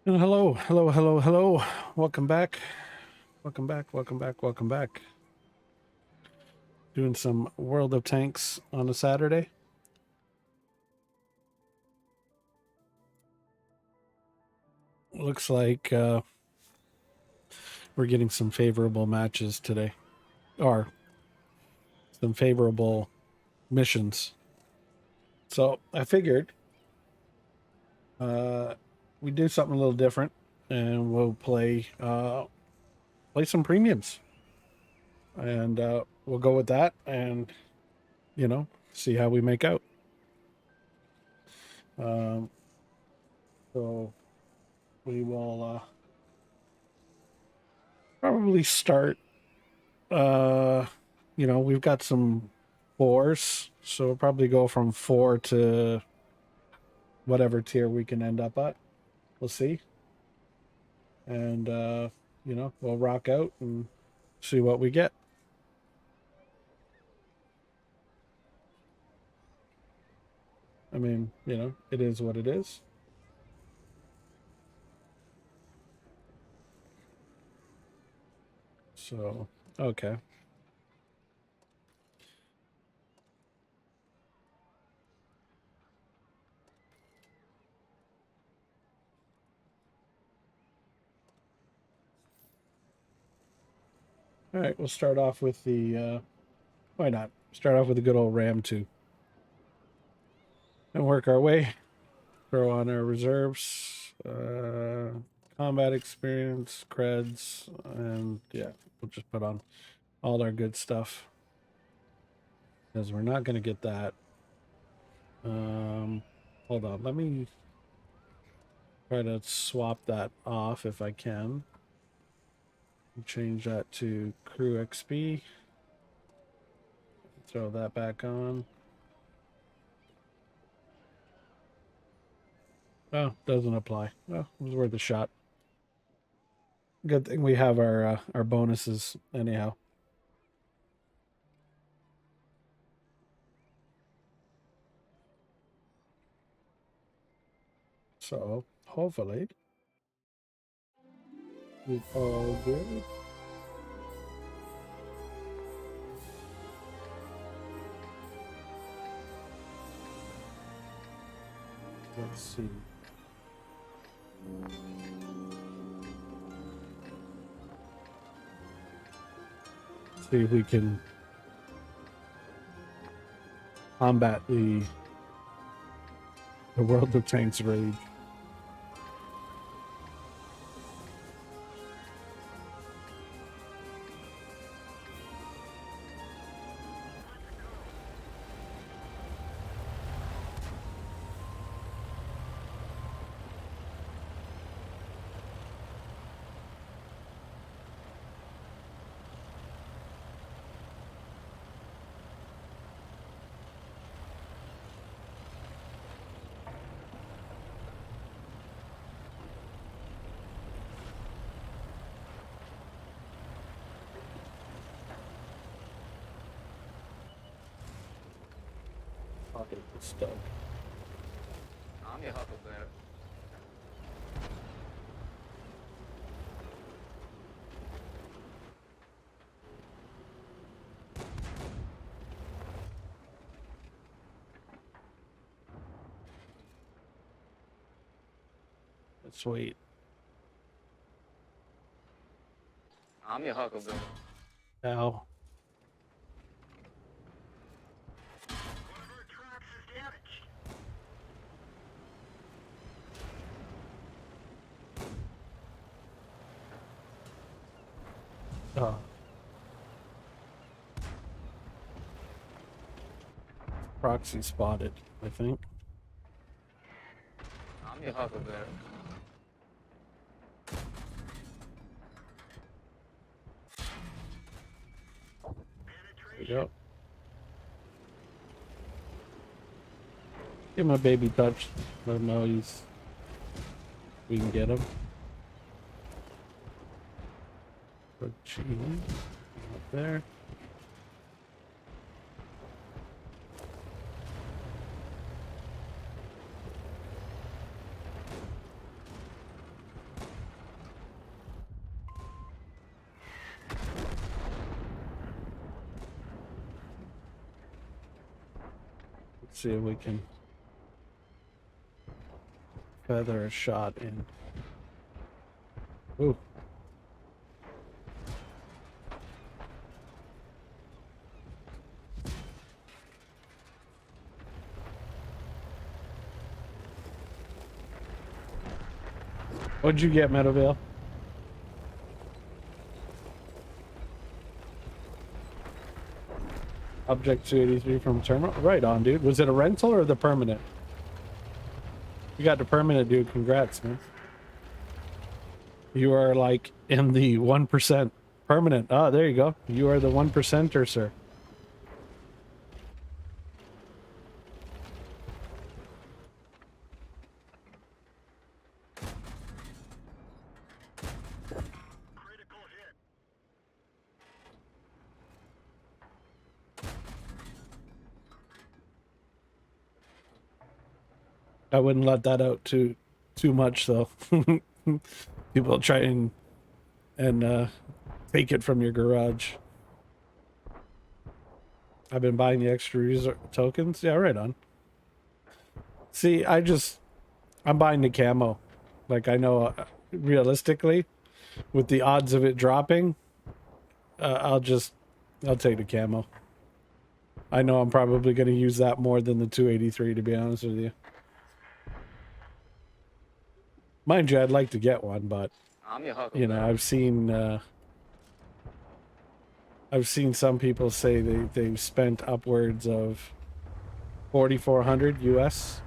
And hello, hello, hello, hello. Welcome back. Welcome back. Welcome back. Welcome back. Doing some World of Tanks on a Saturday. Looks like we're getting some favorable matches today, or some favorable missions. So I figured we do something a little different, and we'll play some premiums, and we'll go with that, and see how we make out. Um, so we will probably start. Uh, we've got some fours, so we'll probably go from four to whatever tier we can end up at. We'll see, and we'll rock out and see what we get. I mean, it is what it is. So, okay. All right, we'll start off with the why not? Start off with the good old Ram 2 and work our way. Throw on our reserves, combat experience, creds, and yeah, we'll just put on all our good stuff because we're not going to get that. Um, Hold on, let me try to swap that off if I can. Change that to crew XP. Throw that back on. Oh, doesn't apply. Well, it was worth a shot. Good thing we have our bonuses anyhow. So hopefully it's all good. Let's see. See if we can combat the World of Tanks rage. Pocket stuck. I'm your Huckleberry. Let's wait. I'm your Huckleberry. Now. Oh, proxy spotted, I think. I'm your Huckleberry. There we go. Give him a baby touch. Let him know we can get him. Put Chi up there. See if we can feather a shot in. Ooh. What'd you get, Meadowvale? Object 283 from terminal. Right on, dude. Was it a rental or the permanent? You got the permanent, dude. Congrats, man. You are like in the 1% permanent. Ah, there you go. You are the 1%er, sir. I wouldn't let that out too much though. People try and take it from your garage. I've been buying the extra user tokens. Yeah, right on. See, I'm buying the camo. Like I know realistically, with the odds of it dropping, I'll take the camo. I know I'm probably going to use that more than the 283, to be honest with you. Mind you, I'd like to get one, but I'm your huckleberry. you know, I've seen some people say they've spent upwards of 4,400 US.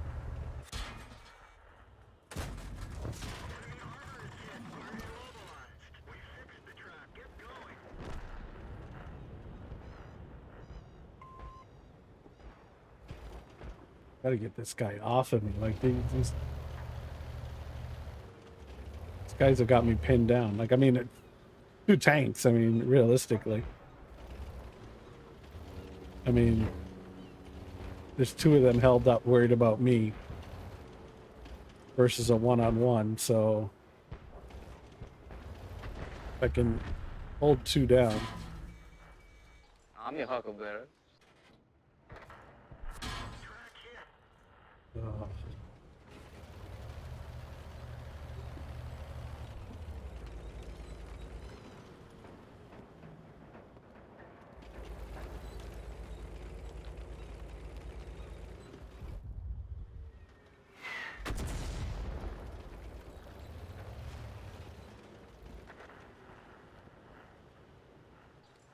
Gotta get this guy off of me. Like these guys have got me pinned down. Like, I mean, 2 tanks. I mean, realistically. I mean, there's 2 of them held up worried about me versus a one-on-one. So I can hold 2 down. I'm your huckleberry.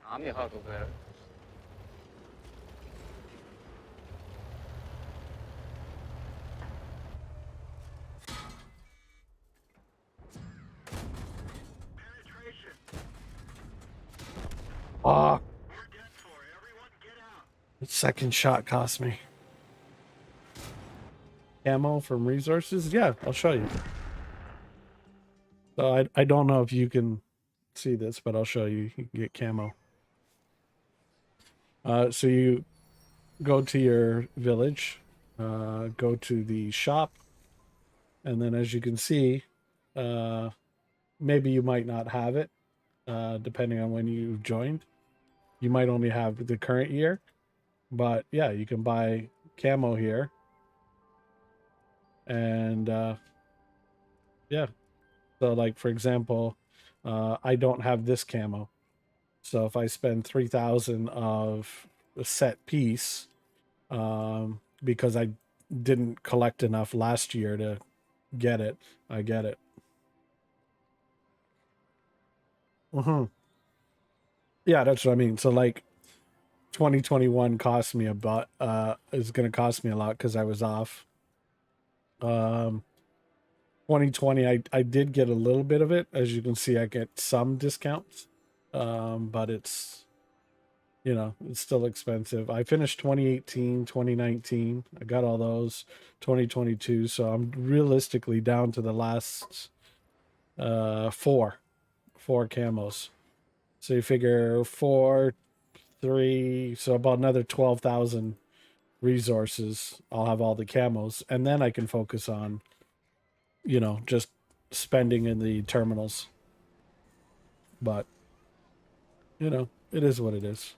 I'm your huckleberry. Ah, the second shot cost me. Camo from resources? Yeah, I'll show you. So I don't know if you can see this, but I'll show you. You can get camo. So you go to your village, go to the shop, and then as you can see, maybe you might not have it, depending on when you joined. You might only have the current year, but yeah, you can buy camo here. And yeah, so like for example, I don't have this camo. So if I spend 3,000 of a set piece, because I didn't collect enough last year to get it, I get it. Yeah, that's what I mean. So like 2021 cost me is going to cost me a lot because I was off. 2020, I did get a little bit of it. As you can see, I get some discounts, but it's still expensive. I finished 2018, 2019. I got all those. 2022. So I'm realistically down to the last four camos. So you figure 4, 3, so about another 12,000 resources. I'll have all the camos, and then I can focus on, just spending in the terminals. But, it is what it is.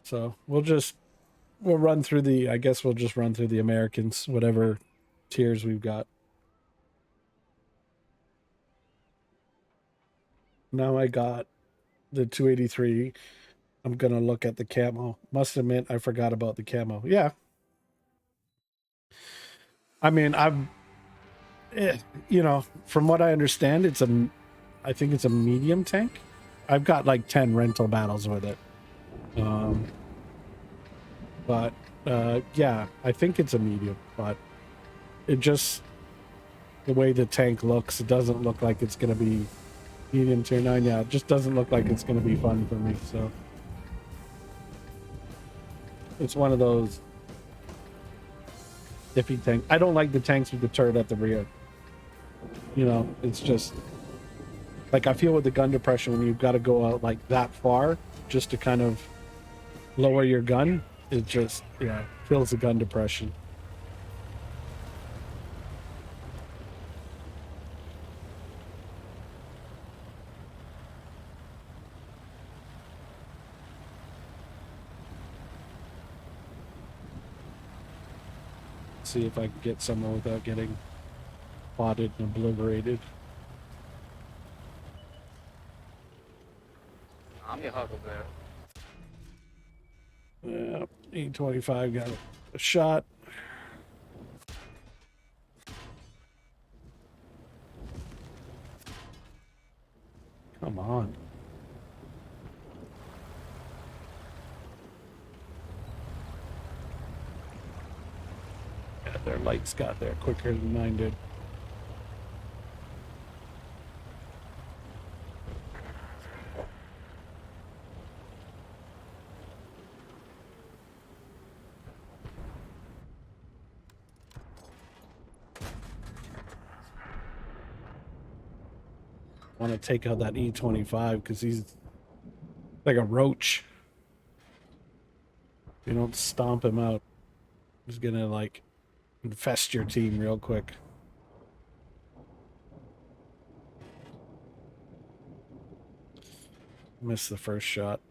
So we'll run through the. I guess we'll just run through the Americans, whatever tiers we've got. Now I got the 283. I'm gonna look at the camo. Must admit, I forgot about the camo. Yeah. I mean, you know, from what I understand, I think it's a medium tank. I've got like 10 rental battles with it. But yeah, I think it's a medium, but it just, the way the tank looks, it doesn't look like it's going to be medium tier 9. Yeah, it just doesn't look like it's going to be fun for me. So it's one of those iffy tanks. I don't like the tanks with the turret at the rear. You know, it's just like I feel with the gun depression when you've got to go out like that far just to kind of lower your gun, it just, yeah, feels the gun depression. See if I can get somewhere without getting spotted and obliterated. I'm your Huckleberry. Yeah, E25 got a shot. Come on. Yeah, their lights got there quicker than mine did. I want to take out that E25 because he's like a roach. If you don't stomp him out, he's gonna like infest your team real quick. Missed the first shot.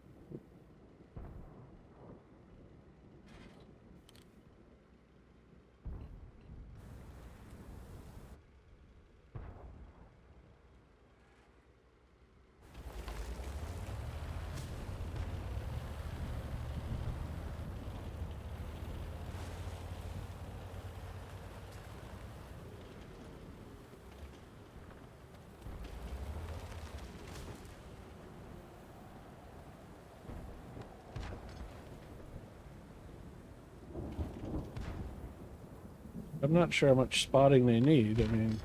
I'm not sure how much spotting they need. I mean,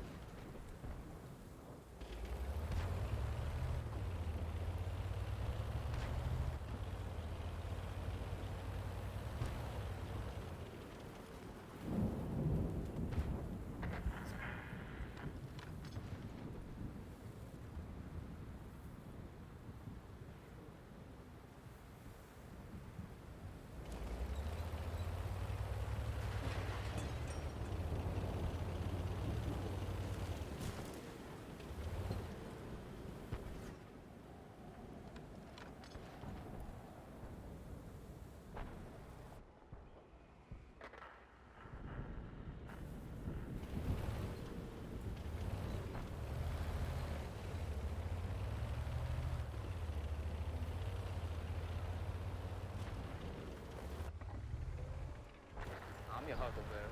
I'm your Huckleberry.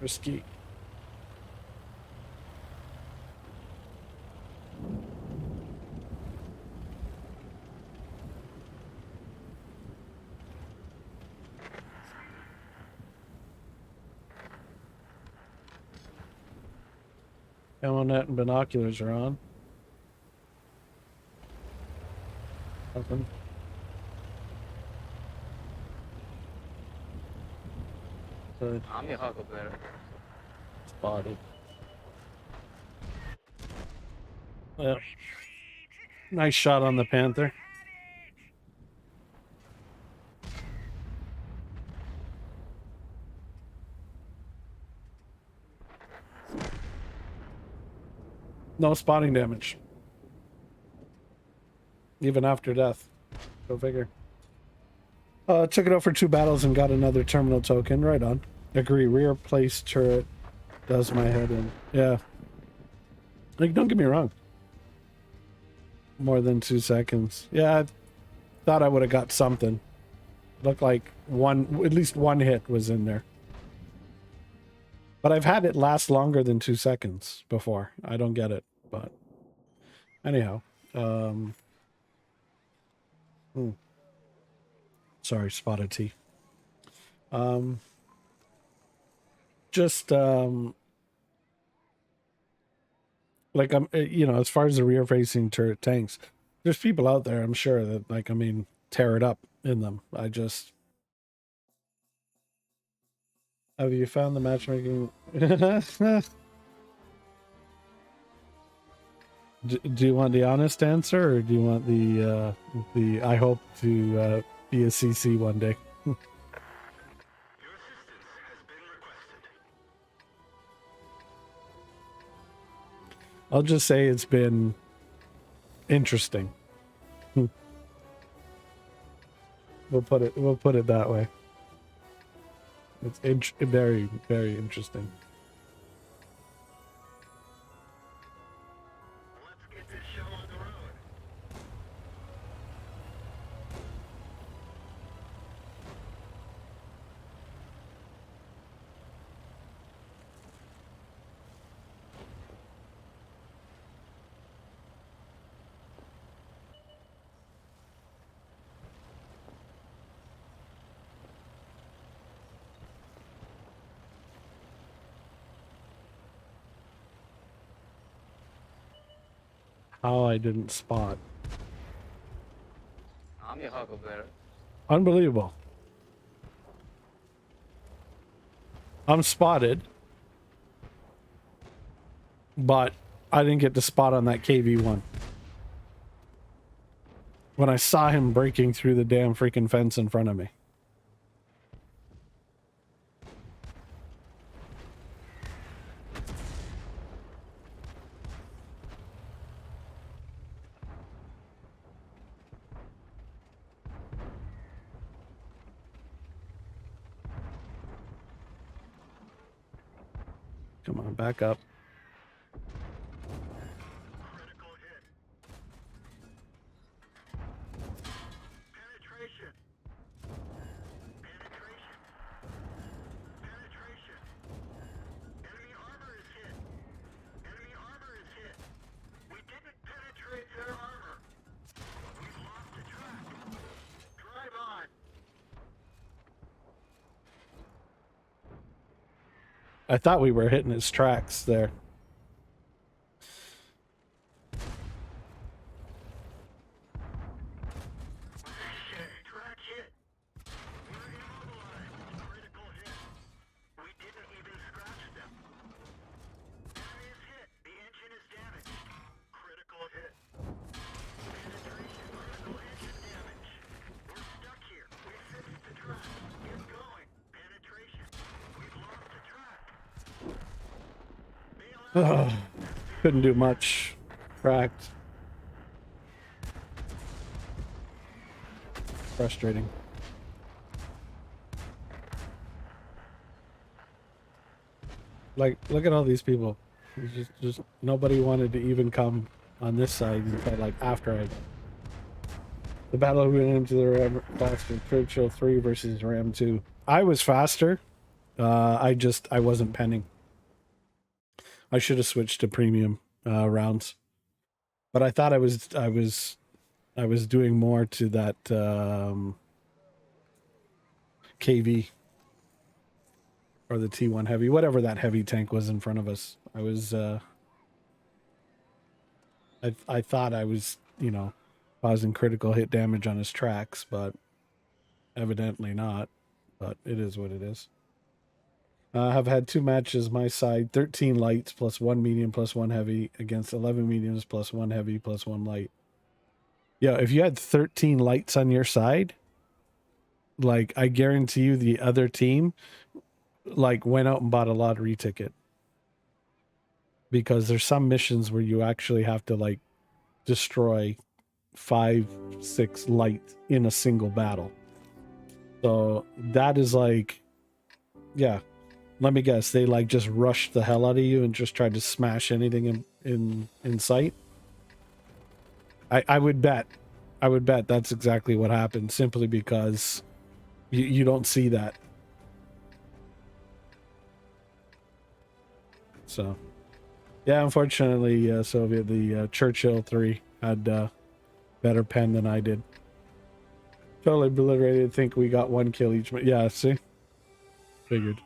risky. Camo net and binoculars are on. Nothing. Good. I'm your Huckleberry. Spotted. Well, nice shot on the Panther. No spotting damage. Even after death. Go figure. Took it out for 2 battles and got another terminal token. Right on. Agree. Rear place turret does my head in. Yeah. Like, don't get me wrong. More than 2 seconds. Yeah, I thought I would have got something. Looked like at least one hit was in there. But I've had it last longer than 2 seconds before. I don't get it, but anyhow. Sorry, spotted T. Just like I'm, you know, as far as the rear-facing turret tanks, there's people out there, I'm sure, that, like, I mean, tear it up in them. I just... Have you found the matchmaking? Do you want the honest answer, or do you want the I hope to be a CC one day? I'll just say it's been interesting. We'll put it that way. It's very, very interesting. Let's get this show on the road. How I didn't spot. I'm your Huckleberry. Unbelievable. I'm spotted, but I didn't get to spot on that KV1. When I saw him breaking through the damn freaking fence in front of me. Come on, back up. Critical hit. Penetration. Penetration. Penetration. Enemy armor is hit. Enemy armor is hit. We didn't penetrate their armor. We've lost the track. Drive on. I thought we were hitting his tracks there. Track hit. We're immobilized. Critical hit. We didn't even scratch them. Enemy is hit. The engine is damaged. Critical hit. Penetration. Critical engine damage. We're stuck here. We fixed the track. Get going. Penetration. We've lost the track. Bail out. Couldn't do much. Cracked. Frustrating. Like, look at all these people. It's just nobody wanted to even come on this side until, like, after I... The battle went into the Ram faster. Churchill 3 versus Ram 2. I was faster. I wasn't penning. I should have switched to premium rounds. But I thought I was doing more to that KV or the T1 heavy, whatever that heavy tank was in front of us. I was I thought I was, you know, causing critical hit damage on his tracks, but evidently not. But it is what it is. I've had 2 matches my side, 13 lights plus 1 medium plus 1 heavy against 11 mediums plus 1 heavy plus 1 light. Yeah, if you had 13 lights on your side, like, I guarantee you the other team, like, went out and bought a lottery ticket. because there's some missions where you actually have to like destroy 5-6 light in a single battle. So that is like, yeah, let me guess, they like just rushed the hell out of you and just tried to smash anything in sight. I would bet that's exactly what happened, simply because you don't see that. So yeah, unfortunately, Soviet, the Churchill 3 had better pen than I did. Totally obliterated. Think we got 1 kill each. Yeah, see? Figured.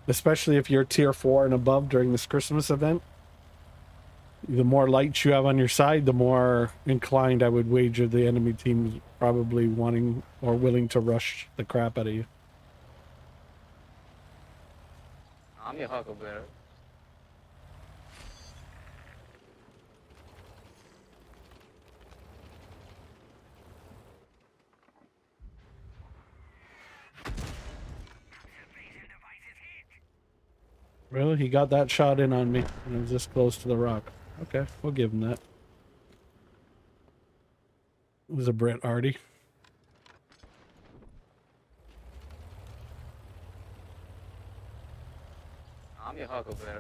Especially if you're tier 4 and above during this Christmas event. The more lights you have on your side, the more inclined I would wager the enemy team's probably wanting or willing to rush the crap out of you. I'm your Huckleberry. Really? He got that shot in on me and I was this close to the rock. Okay, we'll give him that. It was a Brit Artie. I'm your Huckleberry.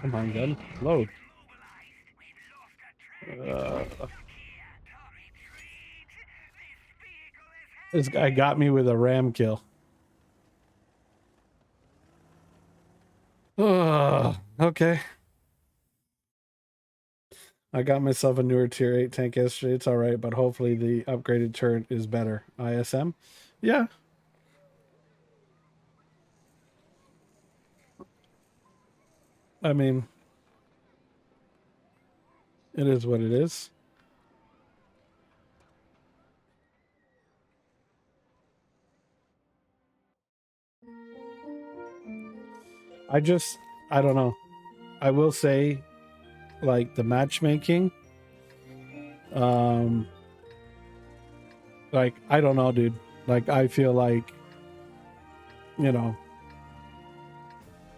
Come on, gun. Load. This guy got me with a ram kill. Okay. I got myself a newer tier 8 tank yesterday. It's alright, but hopefully the upgraded turret is better. ISM? Yeah. I mean, it is what it is. I don't know. I will say, like, the matchmaking, like, I don't know, dude. Like, I feel like, you know,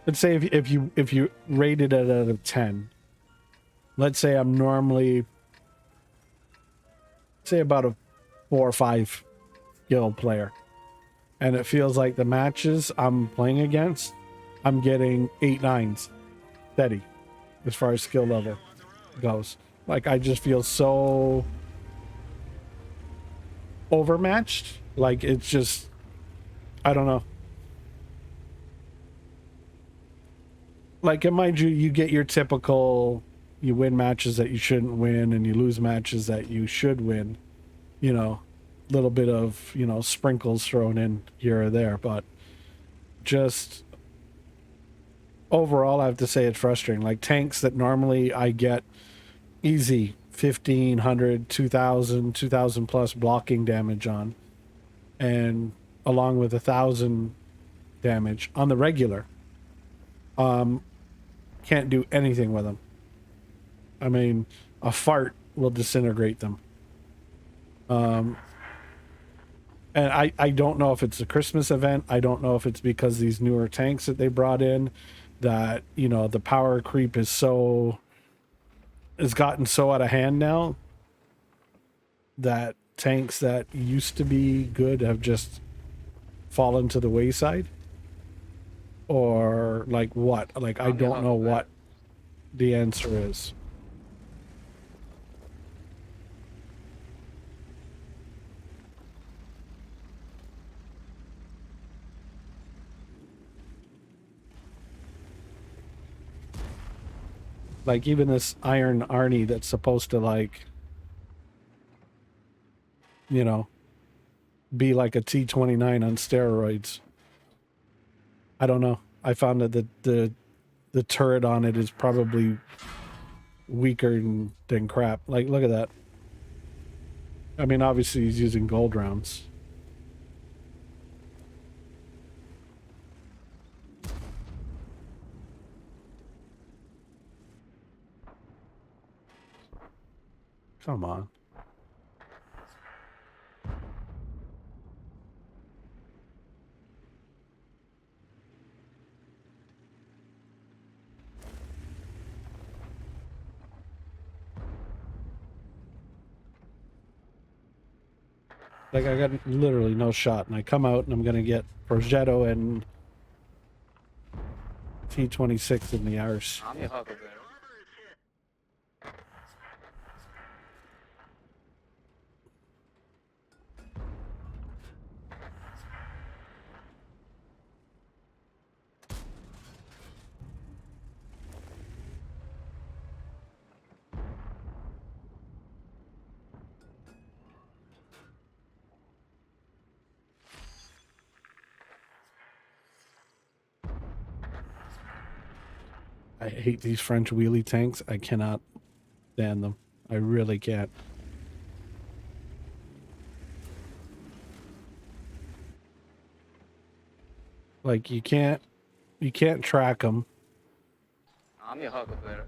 let's say if you rated it out of 10, let's say I'm normally, say, about a 4 or 5 skill player, and it feels like the matches I'm playing against, I'm getting 8 9s steady as far as skill level goes. Like, I just feel so overmatched. Like, it's just, I don't know. Like, mind you, you get your typical, you win matches that you shouldn't win and you lose matches that you should win, you know, little bit of, you know, sprinkles thrown in here or there, but just overall I have to say it's frustrating. Like, tanks that normally I get easy 1500 2000 plus blocking damage on, and along with 1000 damage on the regular, can't do anything with them. I mean, a fart will disintegrate them. And I don't know if it's a Christmas event. I don't know if it's because these newer tanks that they brought in, that, you know, the power creep is so, has gotten so out of hand now that tanks that used to be good have just fallen to the wayside, or like what? Like, I don't know what the answer is. Like, even this Iron Arnie that's supposed to, like, you know, be like a T-29 on steroids. I don't know. I found that the turret on it is probably weaker than crap. Like, look at that. I mean, obviously he's using gold rounds. Come on. Like, I got literally no shot, and I come out and I'm gonna get Progetto and T-26 in the arse. I'm your Huckleberry. Armor is hit. I hate these French wheelie tanks. I cannot stand them. I really can't. Like, you can't track them. I'm your Huckleberry.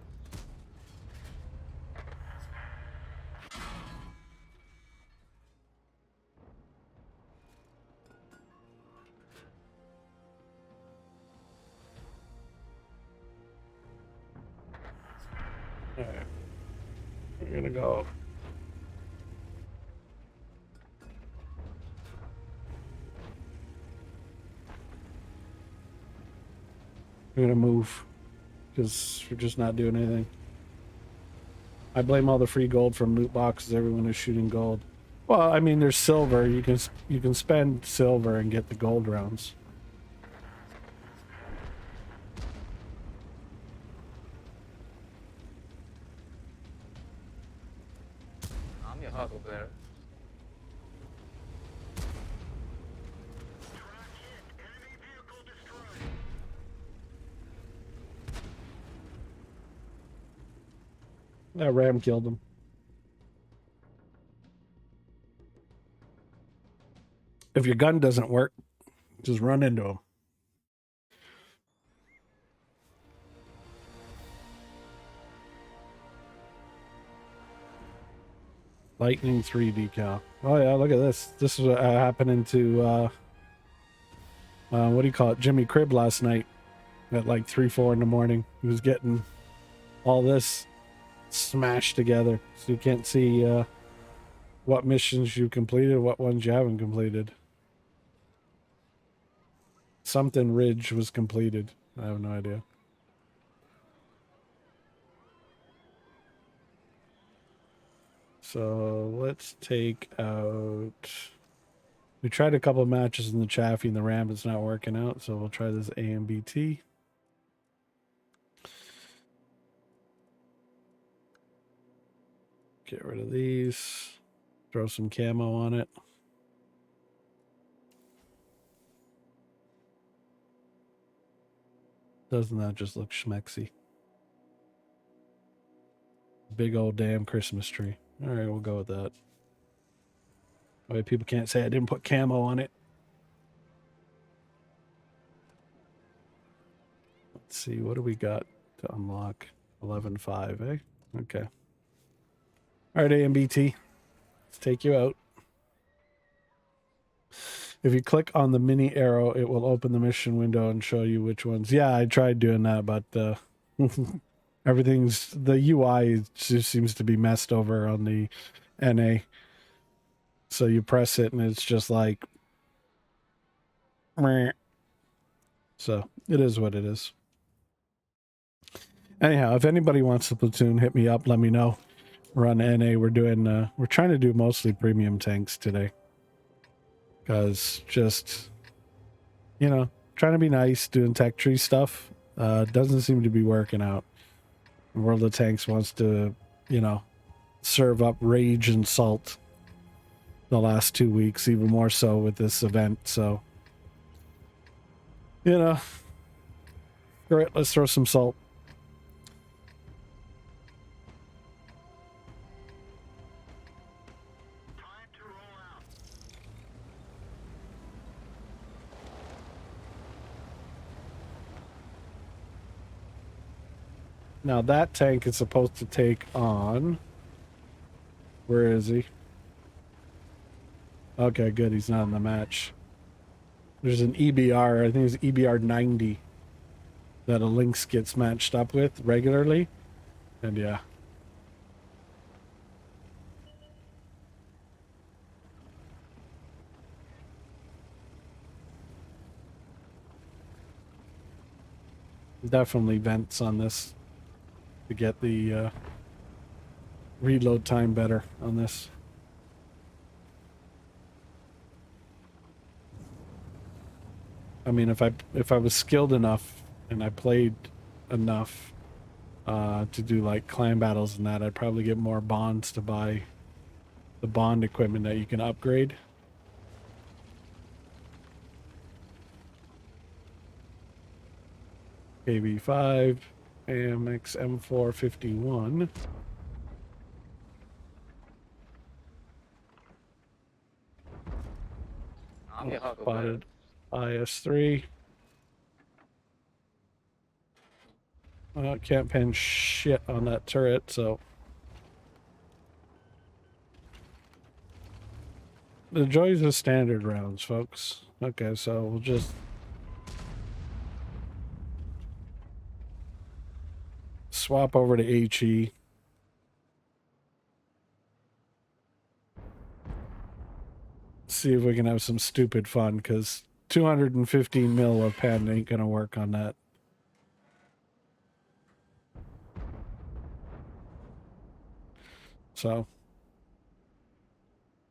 Alright. We're gonna go. We're gonna move because we're just not doing anything. I blame all the free gold from loot boxes. Everyone is shooting gold. Well, I mean, there's silver. You can spend silver and get the gold rounds. I'm your Huckleberry. Track hit. Enemy vehicle destroyed. That ram killed him. If your gun doesn't work, just run into him. Lightning 3 decal. Oh yeah, look at this. This is what happening to what do you call it? Jimmy Cribb last night at like 3-4 in the morning. He was getting all this smashed together, so you can't see what missions you completed, what ones you haven't completed. Something Ridge was completed. I have no idea. So let's take out. We tried a couple of matches in the Chaffee and the Ram. It's not working out, so we'll try this AMBT. Get rid of these. Throw some camo on it. Doesn't that just look schmexy? Big old damn Christmas tree. All right, we'll go with that. That way people can't say I didn't put camo on it. Let's see, what do we got to unlock? 11.5, eh? Okay. All right, AMBT. Let's take you out. If you click on the mini arrow, it will open the mission window and show you which ones. Yeah, I tried doing that, but everything's, the UI just seems to be messed over on the NA. So you press it and it's just like, meh. So it is what it is. Anyhow, if anybody wants the platoon, hit me up. Let me know. We're on NA. We're doing, we're trying to do mostly premium tanks today. Because just, you know, trying to be nice, doing tech tree stuff, doesn't seem to be working out. World of Tanks wants to, you know, serve up rage and salt the last 2 weeks, even more so with this event. So, you know, all right, let's throw some salt. Time to roll out. Now that tank is supposed to take on Where is he? Okay, good. He's not in the match. There's an EBR. I think it's EBR 90 that a Lynx gets matched up with regularly. And yeah. Definitely vents on this to get the reload time better on this. I mean, if I was skilled enough and I played enough to do like clan battles and that, I'd probably get more bonds to buy the bond equipment that you can upgrade. KB5, AMX M451. I'm your Spotted Huckleberry. IS3. Can't pin shit on that turret, so. The joys of standard rounds, folks. Okay, so we'll just swap over to HE. See if we can have some stupid fun, because 215 mil of pen ain't gonna work on that. So.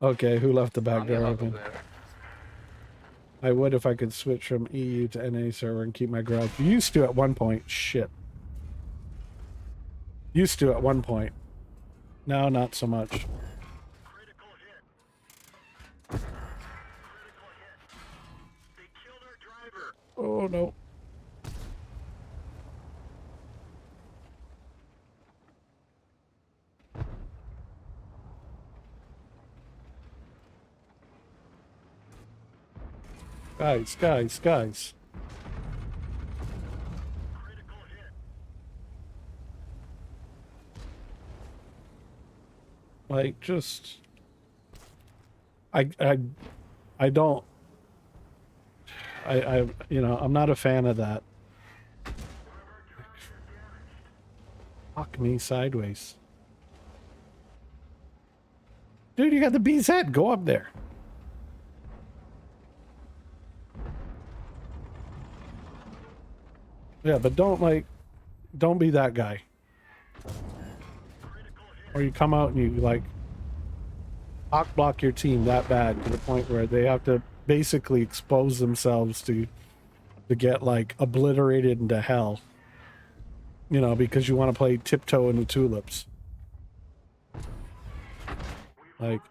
Okay, who left the back I'm your door open? Huckleberry. I would if I could switch from EU to NA server and keep my garage. Used to at one point. Shit. Used to at one point. Now not so much. Critical hit. Critical hit. They killed our driver. Oh no. Guys. Critical hit. Like, just... I don't... you know, I'm not a fan of that. Fuck me sideways. Dude, you got the BZ. Go up there. Yeah, but don't be that guy. Or you come out and you, like, hawk block your team that bad to the point where they have to basically expose themselves to get, like, obliterated into hell. You know, because you want to play tiptoe in the tulips. Like,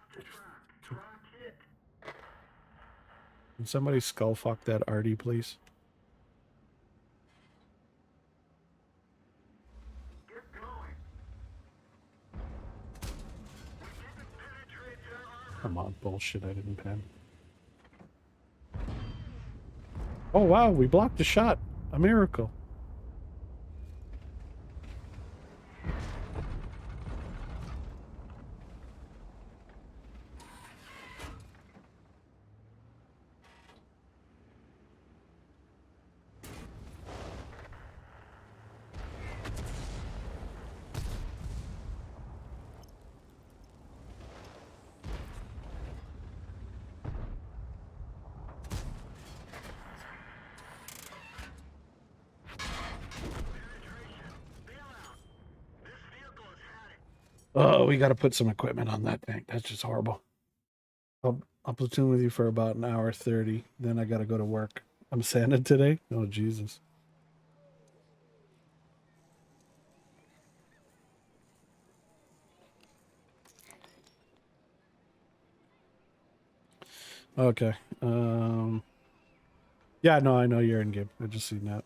can somebody skull fuck that Artie, please? Get going. We didn't penetrate their armor. Come on, bullshit, I didn't pen. Oh wow, we blocked a shot. A miracle. Oh, we got to put some equipment on that thing. That's just horrible. I'll platoon with you for about an hour 30. Then I got to go to work. I'm Santa today? Oh, Jesus. Okay. Yeah, no, I know you're in game. I just seen that.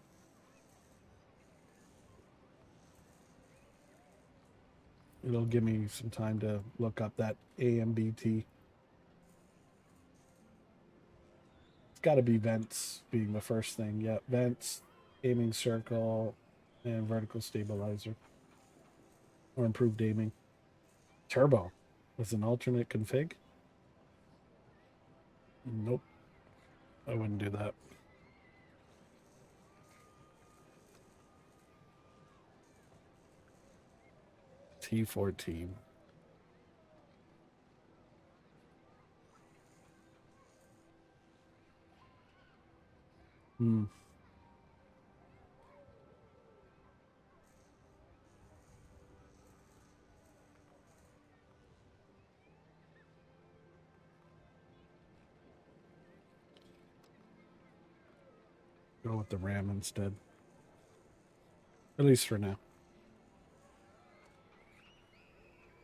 It'll give me some time to look up that AMBT. It's got to be vents being the first thing. Yeah, vents, aiming circle, and vertical stabilizer. Or improved aiming. Turbo. With an alternate config? Nope. I wouldn't do that. T14. Hmm. Go with the RAM instead. At least for now.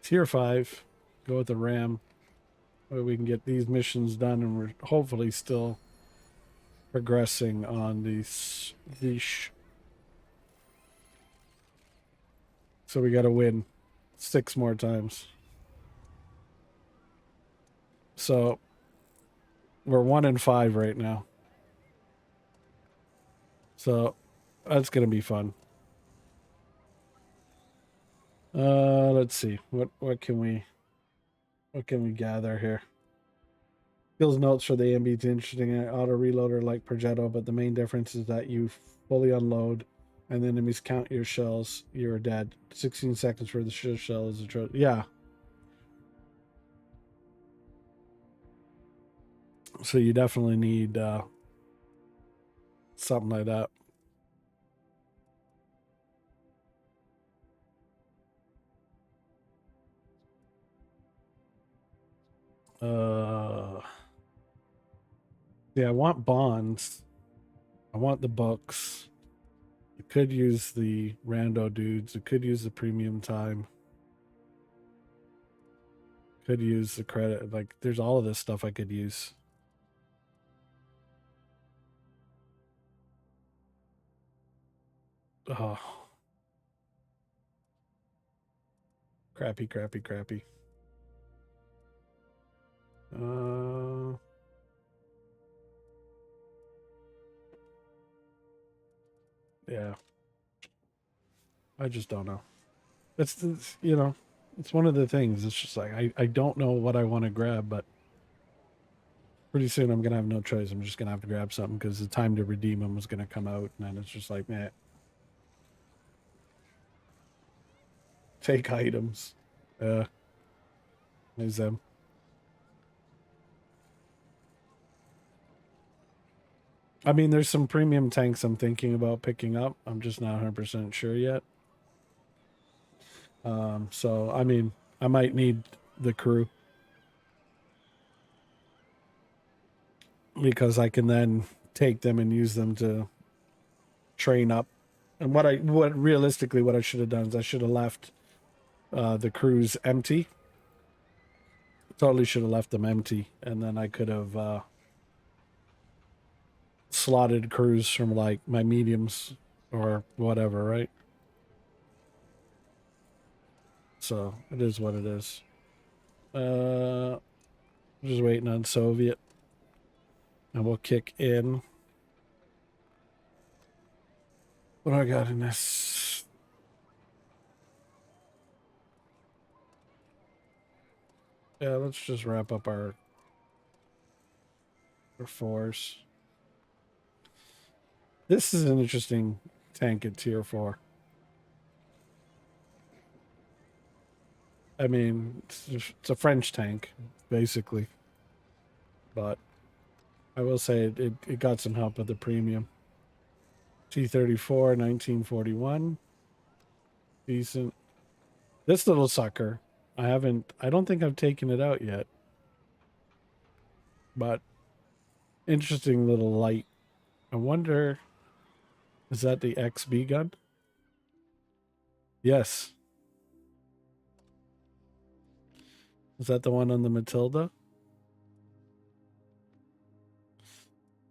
Tier 5. Go with the RAM. Where we can get these missions done, and we're hopefully still progressing on these. So we got to win 6 more times. So we're 1 in 5 right now. So that's gonna be fun. Let's see. What can we gather here? Skills notes for the AMB's interesting. Auto reloader like Progetto, but the main difference is that you fully unload and the enemies count your shells. You're dead. 16 seconds for the shell is a yeah. So you definitely need something like that. Yeah, I want bonds. I want the books. I could use the rando dudes. I could use the premium time. Could use the credit. Like, there's all of this stuff I could use. Oh. Crappy. Yeah. I just don't know. It's it's one of the things. It's just like I don't know what I want to grab, but pretty soon I'm gonna have no choice. I'm just gonna have to grab something because the time to redeem them was gonna come out, and then it's just like, man, take items. There's them. I mean, there's some premium tanks I'm thinking about picking up. I'm just not 100% sure yet. So I mean, I might need the crew because I can then take them and use them to train up. And what realistically what I should have done is I should have left the crews empty. Totally should have left them empty, and then I could have slotted crews from like my mediums or whatever, right? So it is what it is. Just waiting on Soviet, and we'll kick in. What do I got in this? Yeah, let's just wrap up our force. This is an interesting tank at tier 4. I mean, it's a French tank, basically. But I will say it got some help with the premium. T-34, 1941. Decent. This little sucker, I don't think I've taken it out yet. But interesting little light. I wonder, is that the XB gun? Yes. Is that the one on the Matilda?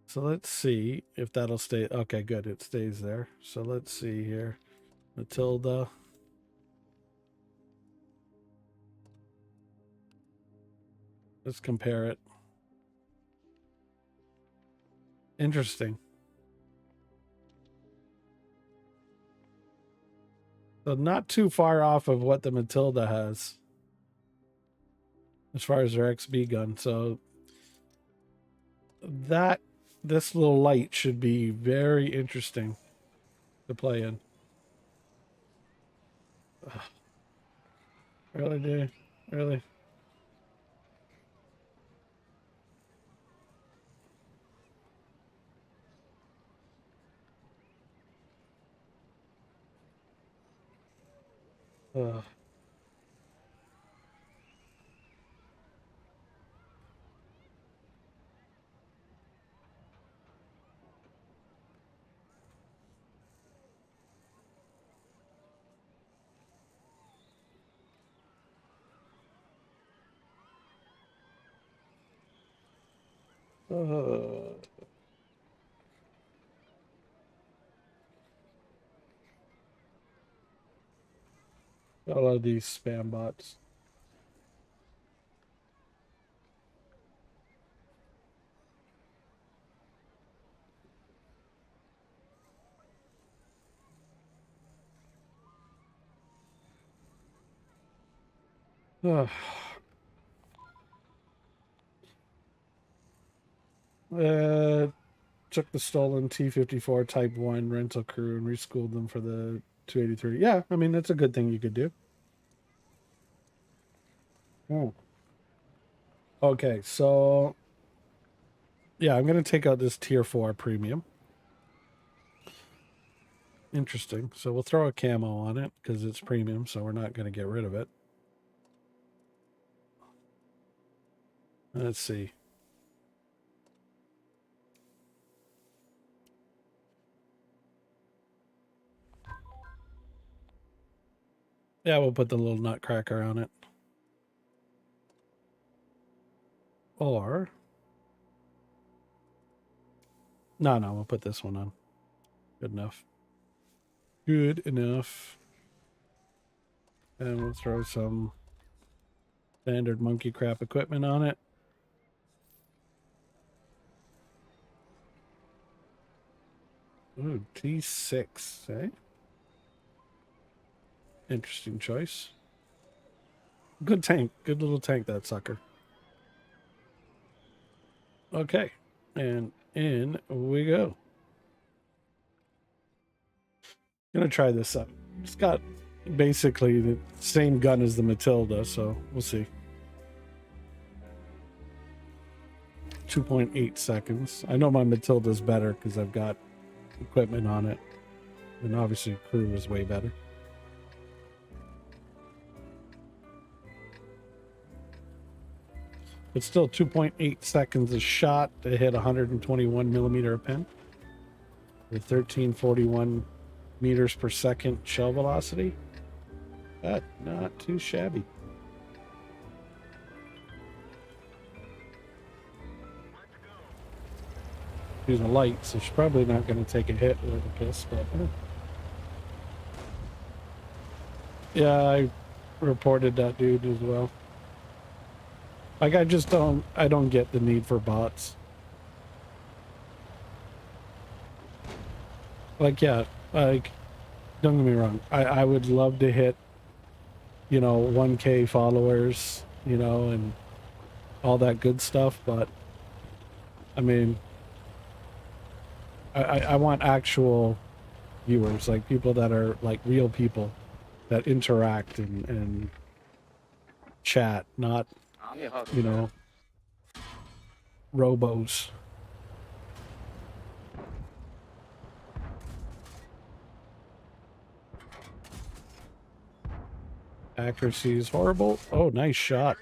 So let's see if that'll stay. Okay, good. It stays there. So let's see here. Matilda. Let's compare it. Interesting. So not too far off of what the Matilda has. as far as their XB gun. So that this little light should be very interesting to play in. Ugh. Really, dude? Really? Ugh. Ugh. Got a lot of these spam bots. Ugh. Took the stolen T-54 Type 1 rental crew and reschooled them for the 283. Yeah, I mean, that's a good thing you could do. Oh. Okay, so yeah, I'm going to take out this Tier 4 premium. Interesting. So we'll throw a camo on it because it's premium, so we're not going to get rid of it. Let's see. Yeah, we'll put the little nutcracker on it. Or... No, we'll put this one on. Good enough. Good enough. And we'll throw some standard monkey crap equipment on it. Ooh, T6, eh? Interesting choice. Good tank. Good little tank, that sucker. Okay. And in we go. Gonna try this up. It's got basically the same gun as the Matilda, so we'll see. 2.8 seconds. I know my Matilda's better because I've got equipment on it. And obviously crew is way better. But still 2.8 seconds a shot to hit 121 millimeter a pin. With 1341 meters per second shell velocity. But not too shabby. Using a light, so she's probably not going to take a hit with a kiss, but yeah, I reported that dude as well. Like, I don't get the need for bots. Like, yeah, like, don't get me wrong. I would love to hit, 1K followers, and all that good stuff, but I mean, I want actual viewers, like people that are like real people that interact and chat, not, I'm your Huckleberry. robos. Accuracy is horrible. Oh, nice shot.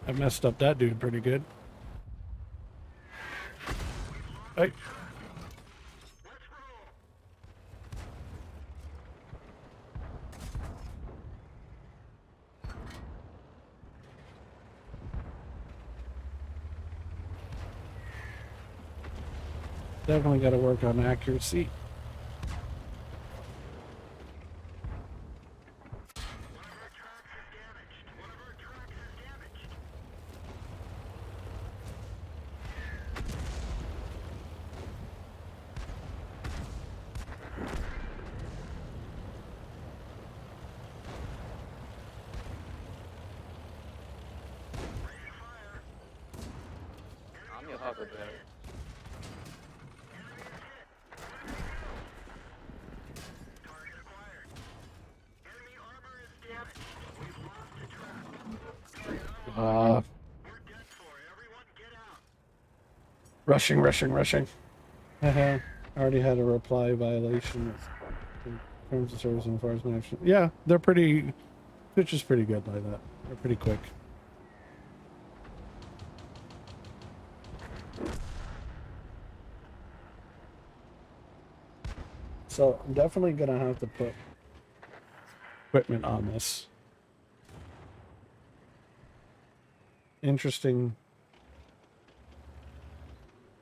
I messed up that dude pretty good. Hey. Definitely got to work on accuracy. Huckleberry. Target acquired. Enemy armor is damaged. We've lost a track. Uh, We're dead for. Everyone get out. rushing. Haha. I already had a reply violation in terms of service enforcement action. Yeah, they're pretty. Twitch is pretty good like that. They're pretty quick. So I'm definitely gonna have to put equipment on this. Interesting.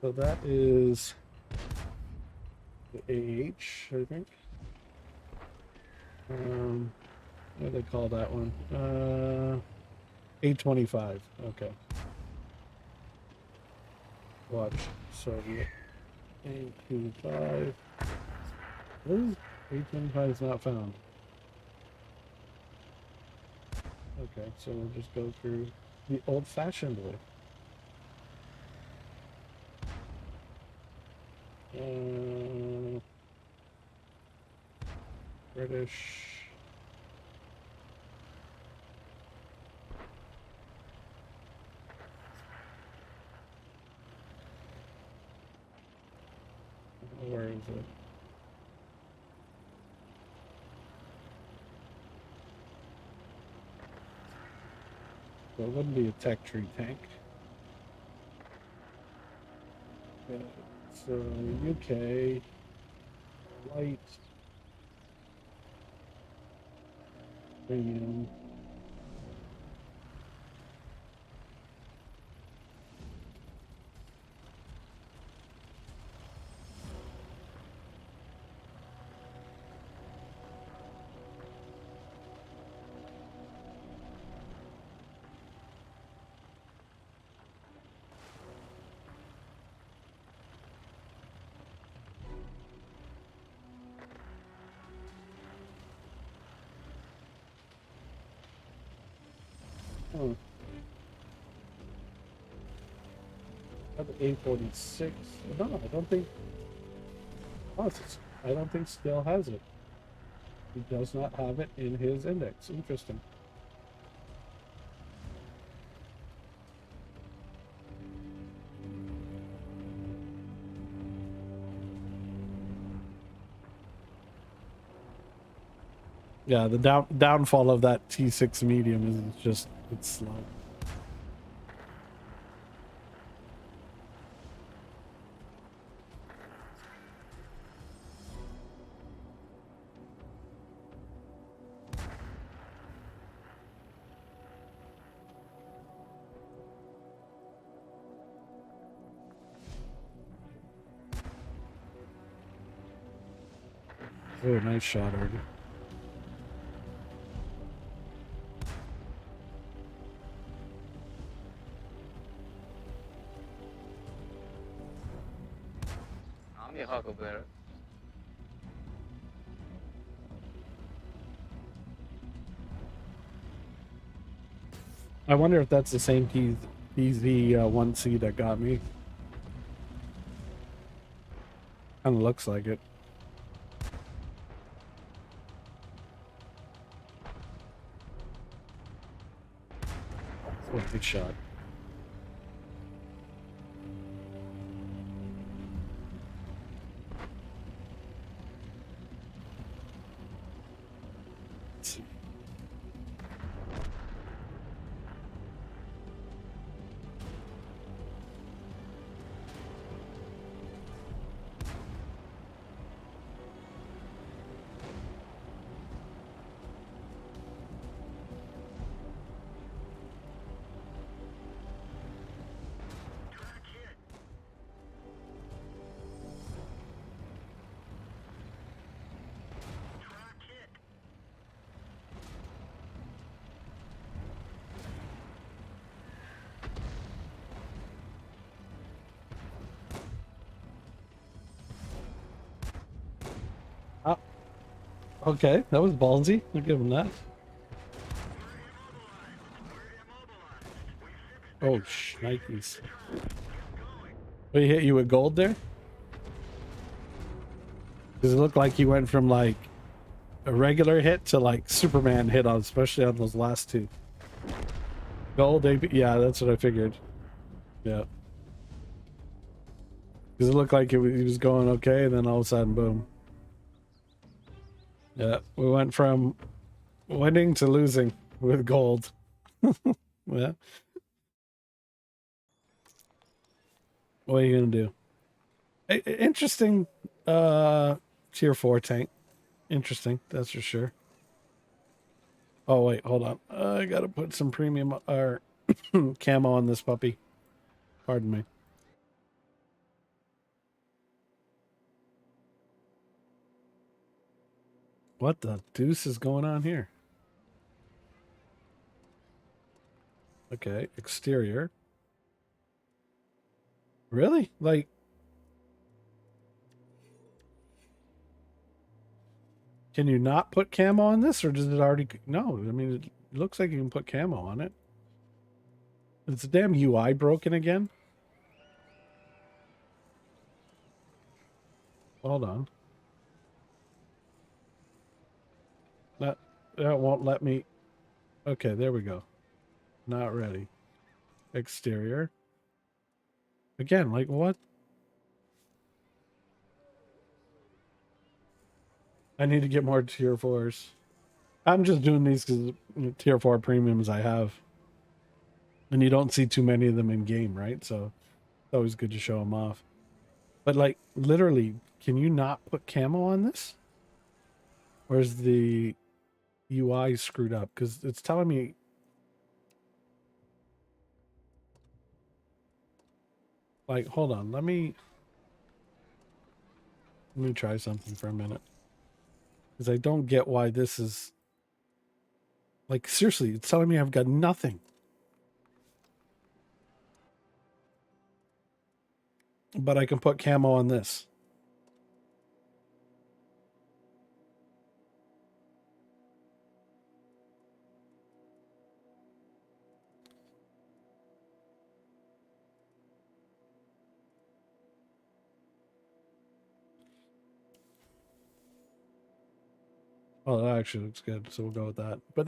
So that is the AH, I think. What do they call that one? 825. Okay. Watch. So 825. Ooh, 825 is not found. Okay, so we'll just go through the old-fashioned way. British. Where is it? So it wouldn't be a tech tree tank. Okay, so UK, light, premium. Oh. Have the A46. No, I don't think. Oh, I don't think Skill has it. He does not have it in his index. Interesting. Yeah, the downfall of that T6 medium is just it's slow. Oh, nice shot, Artie. I'm your Huckleberry. I wonder if that's the same PZ1C that got me. Kind of looks like it. Oh, big shot. Let's see. Track hit. Track hit. Ah, okay, that was ballsy. I'll give him that. We're immobilized. We're immobilized. We fixed Oh, shnikes. the track. Get going. He hit you with gold there? Because it looked like he went from like a regular hit to like Superman hit on, especially on those last two. Gold, yeah, that's what I figured. Yeah. Because it looked like he was going okay, and then all of a sudden, boom. Yeah, we went from winning to losing with gold. Yeah. What are you gonna do? Interesting tier 4 tank. Interesting, that's for sure. Oh wait, hold on. I gotta put some premium or camo on this puppy. Pardon me. What the deuce is going on here? Okay, exterior. Really? Like, can you not put camo on this, or does it already? No, I mean, it looks like you can put camo on it. Is the damn UI broken again? Hold on. That won't let me. Okay, there we go. Not ready. Exterior. Again, like what? I need to get more tier 4s. I'm just doing these because tier 4 premiums I have. And you don't see too many of them in game, right? So it's always good to show them off. But like, literally, can you not put camo on this? Or is the UI screwed up? Because it's telling me... Like, hold on, let me try something for a minute. Because I don't get why this is... Like, seriously, it's telling me I've got nothing. But I can put camo on this. Oh, that actually looks good, so we'll go with that. But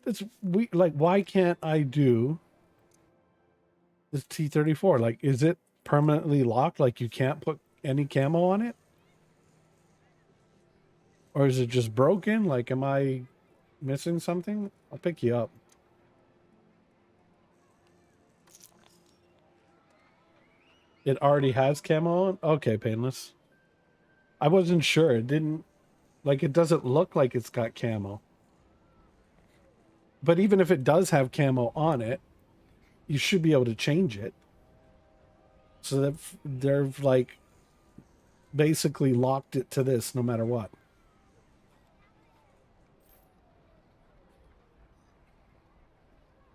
that's we like. Why can't I do this T-34? Like, is it permanently locked? Like, you can't put any camo on it, or is it just broken? Like, am I missing something? I'll pick you up. It already has camo on. Okay, painless. I wasn't sure. It didn't. Like, it doesn't look like it's got camo. But even if it does have camo on it, you should be able to change it. So that they're like basically locked it to this no matter what.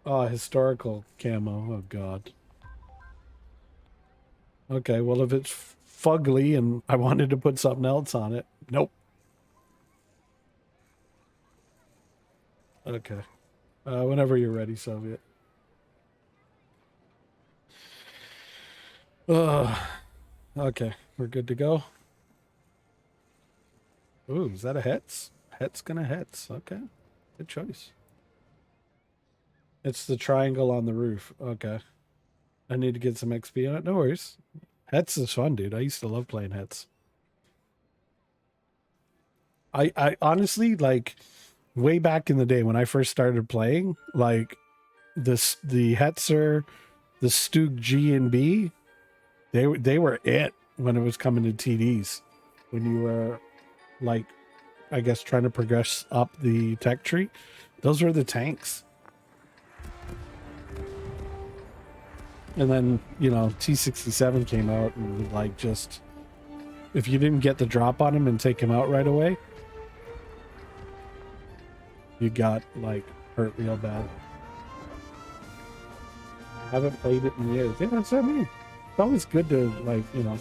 Oh, historical camo. Oh, God. Okay, well, if it's fugly and I wanted to put something else on it, nope. Okay. Whenever you're ready, Soviet. Okay, we're good to go. Ooh, is that a Hetz? Hetz gonna Hetz. Okay, good choice. It's the triangle on the roof. Okay. I need to get some XP on it. No worries. Hetz is fun, dude. I used to love playing Hetz. I honestly, like, way back in the day when I first started playing, like, the Hetzer, the Stug G and B, they were it when it was coming to TDs. When you were, like, I guess trying to progress up the tech tree, those were the tanks. And then, you know, T67 came out and, like, just, if you didn't get the drop on him and take him out right away, you got, like, hurt real bad. I haven't played it in years. Yeah, that's what I mean. It's always good to, like, you know,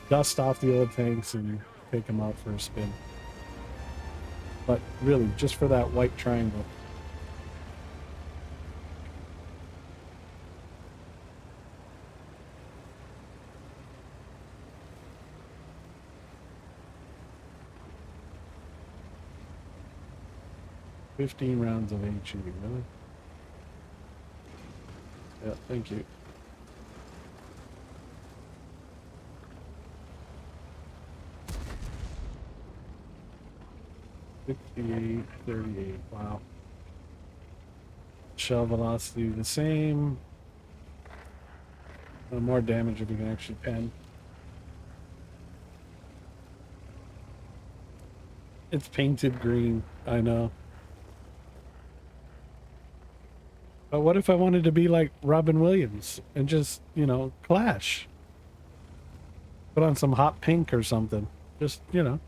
dust off the old tanks and take them out for a spin. But really, just for that white triangle. 15 rounds of HE, really? Yeah, thank you. $58, $38. Wow. Shell velocity the same. More damage if we can actually pen. It's painted green, I know. But what if I wanted to be like Robin Williams and just, you know, clash? Put on some hot pink or something. Just, you know.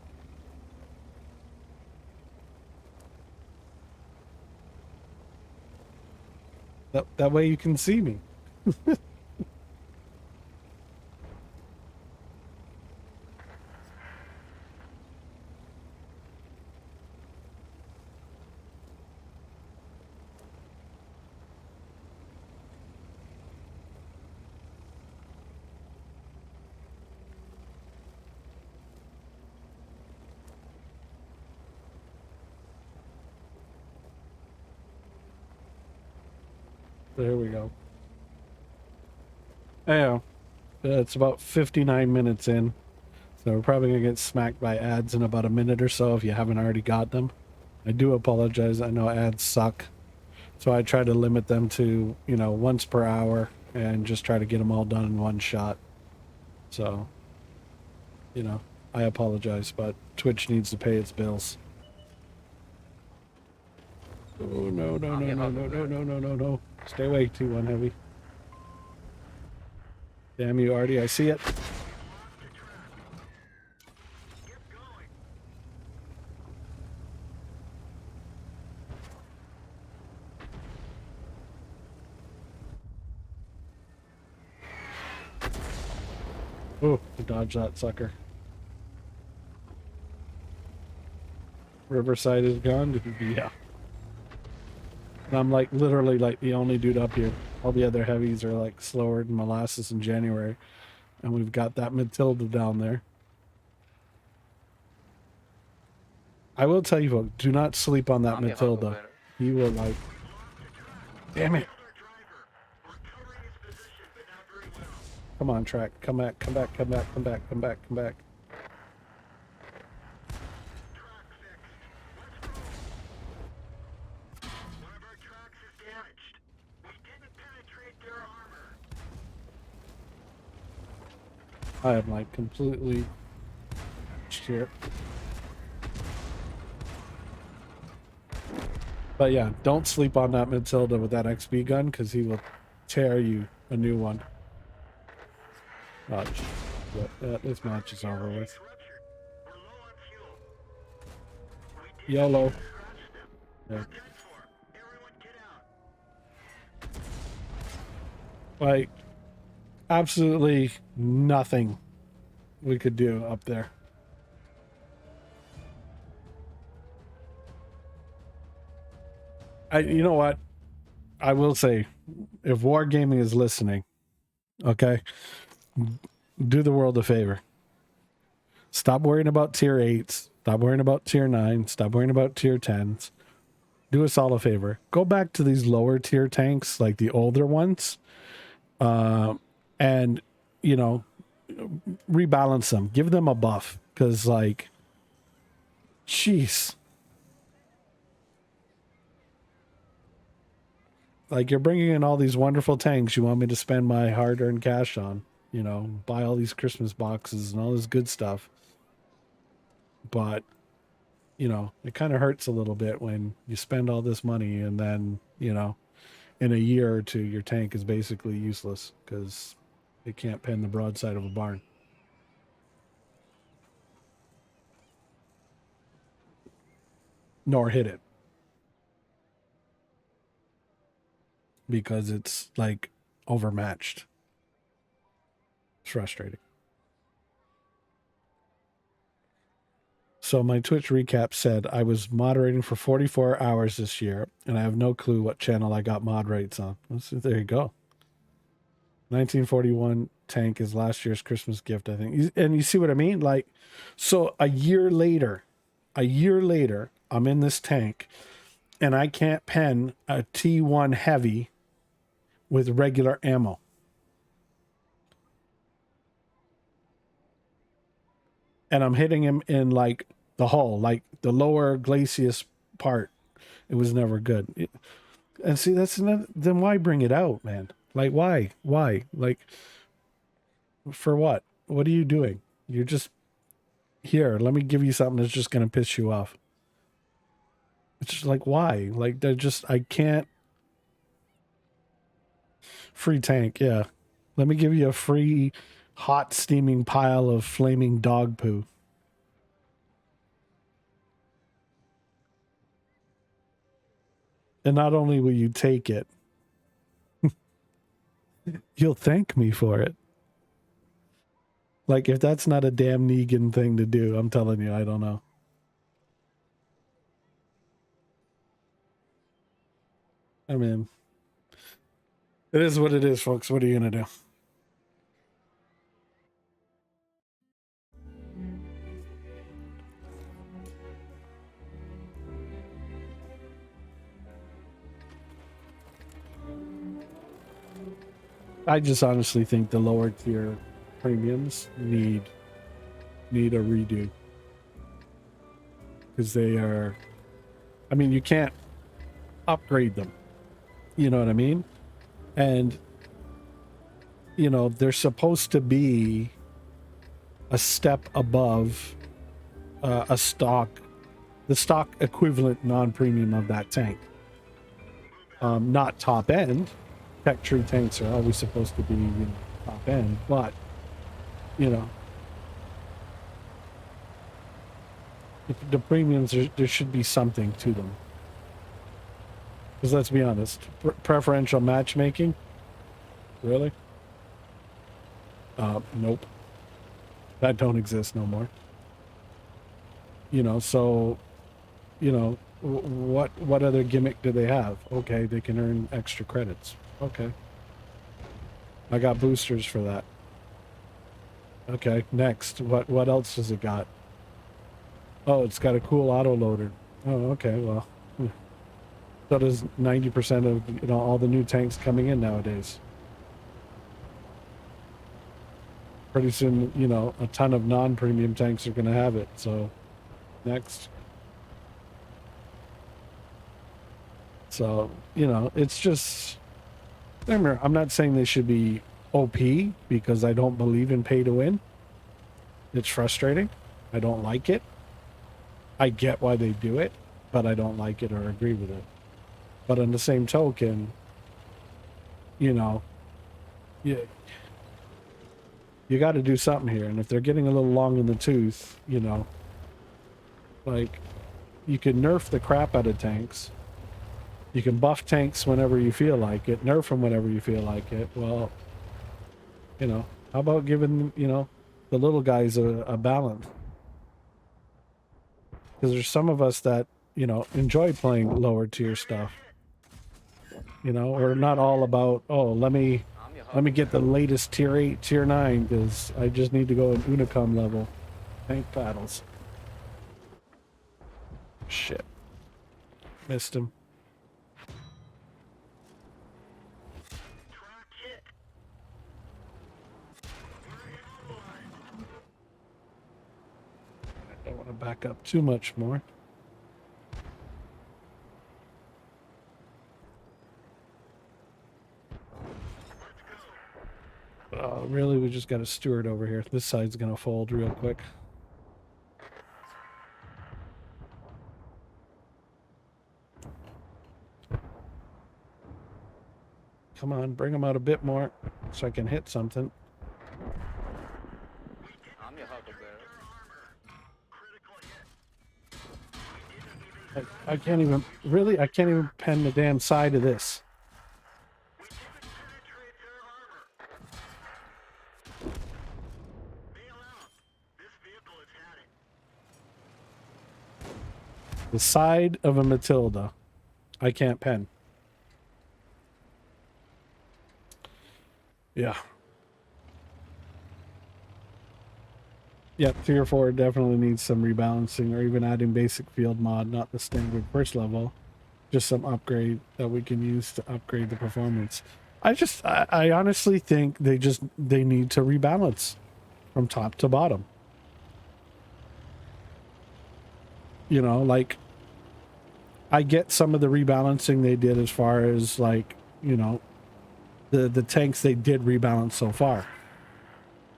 That way you can see me. There we go. Yeah, it's about 59 minutes in. So we're probably going to get smacked by ads in about a minute or so if you haven't already got them. I do apologize. I know ads suck. So I try to limit them to, you know, once per hour and just try to get them all done in one shot. So, you know, I apologize, but Twitch needs to pay its bills. Oh, no, no, no, no, no, no, no, no, no, no. Stay away, 2-1 heavy. Damn you, Artie. I see it. Oh, dodge that sucker. Riverside is gone? Yeah. And I'm like literally like the only dude up here. All the other heavies are like slower than molasses in January. And we've got that Matilda down there. I will tell you folks, do not sleep on that Matilda. He will like... Damn it. Come on, track. Come back, come back, come back, come back, come back, come back. I am like completely here. But yeah, don't sleep on that Matilda with that XP gun because he will tear you a new one. Watch. This match is over with. YOLO. Yeah. Like, absolutely nothing we could do up there. You know what? I will say, if Wargaming is listening, okay, do the world a favor. Stop worrying about tier 8s. Stop worrying about tier 9s. Stop worrying about tier 10s. Do us all a favor. Go back to these lower tier tanks, like the older ones, and, you know, rebalance them. Give them a buff. Because, like, jeez. Like, you're bringing in all these wonderful tanks you want me to spend my hard-earned cash on. You know, buy all these Christmas boxes and all this good stuff. But, you know, it kind of hurts a little bit when you spend all this money and then, you know, in a year or two, your tank is basically useless because it can't pen the broadside of a barn. Nor hit it. Because it's, like, overmatched. It's frustrating. So my Twitch recap said I was moderating for 44 hours this year, and I have no clue what channel I got mod rates on. So there you go. 1941 tank is last year's Christmas gift, I think. And you see what I mean? Like, so a year later, I'm in this tank, and I can't pen a T1 heavy with regular ammo. And I'm hitting him in like the hull, like the lower glacis part. It was never good. And see, that's not, then why bring it out, man? Like, why? Like, for what? What are you doing? You're just here. Let me give you something that's just gonna piss you off. It's just like, why? Like, they're just, I can't. Free tank, yeah. Let me give you a free hot steaming pile of flaming dog poo. And not only will you take it, you'll thank me for it. Like, if that's not a damn Negan thing to do, I'm telling you, I don't know. I mean, it is what it is, folks. What are you going to do? I just honestly think the lower tier premiums need a redo. Because they are, I mean, you can't upgrade them. You know what I mean? And, you know, they're supposed to be a step above the stock equivalent non-premium of that tank. Not top end. Tech tree tanks are always supposed to be, you know, top end, but, you know, the premiums, there should be something to them. Because let's be honest, preferential matchmaking, really? Nope. That don't exist no more. You know, so, you know, what other gimmick do they have? Okay, they can earn extra credits. Okay. I got boosters for that. Okay, next. What else has it got? Oh, it's got a cool auto loader. Oh, okay, well. So does 90% of, you know, all the new tanks coming in nowadays. Pretty soon, you know, a ton of non-premium tanks are going to have it. So, next. So, you know, it's just, remember, I'm not saying they should be OP because I don't believe in pay to win. It's frustrating. I don't like it. I get why they do it, but I don't like it or agree with it. But on the same token, you know, you got to do something here. And if they're getting a little long in the tooth, you know, like, you can nerf the crap out of tanks. You can buff tanks whenever you feel like it, nerf them whenever you feel like it. Well, you know, how about giving, you know, the little guys a balance? Because there's some of us that, you know, enjoy playing lower tier stuff. You know, we're not all about, oh, let me get the latest tier 8, tier 9, because I just need to go at Unicom level. Tank battles. Shit. Missed him. I don't want to back up too much more. Really, we just got a steward over here. This side's gonna fold real quick. Come on, bring them out a bit more so I can hit something. I'm your Huckleberry. I can't even, really? I can't even pen the damn side of this. The side of a Matilda. I can't pen. Yeah. Yeah, tier 4 definitely needs some rebalancing or even adding basic field mod, not the standard first level. just some upgrade that we can use to upgrade the performance. I honestly think they need to rebalance from top to bottom. You know, like I get some of the rebalancing they did as far as like, you know, the tanks they did rebalance so far.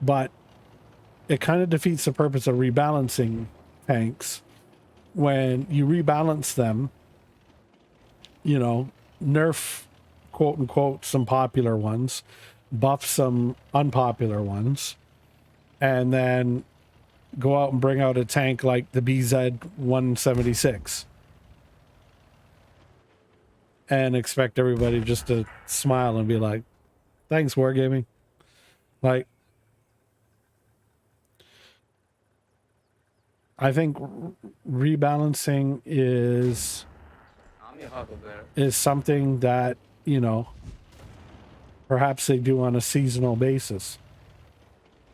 But it kind of defeats the purpose of rebalancing tanks when you rebalance them, you know, nerf quote unquote some popular ones, buff some unpopular ones, and then go out and bring out a tank like the BZ 176 and expect everybody just to smile and be like, thanks, Wargaming. Like, I think rebalancing I'm your Huckleberry. is something that, you know, perhaps they do on a seasonal basis.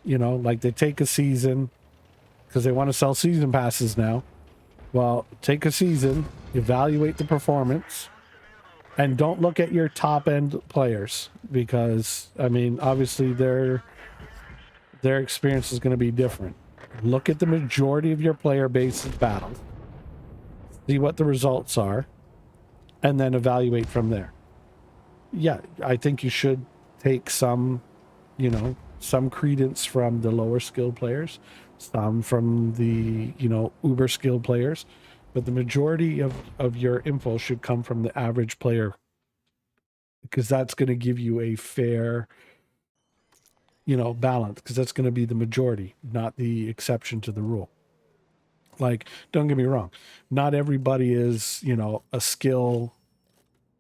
You know, like they take a season because they want to sell season passes now. Well, take a season, evaluate the performance, and don't look at your top end players because I mean, obviously their experience is going to be different. Look at the majority of your player base's battles, see what the results are, and then evaluate from there. Yeah, I think you should take some, you know, some credence from the lower skilled players, some from the, you know, uber skilled players, but the majority of your info should come from the average player because that's going to give you a fair, you know, balance because that's going to be the majority, not the exception to the rule. Like, don't get me wrong, not everybody is, you know, a skill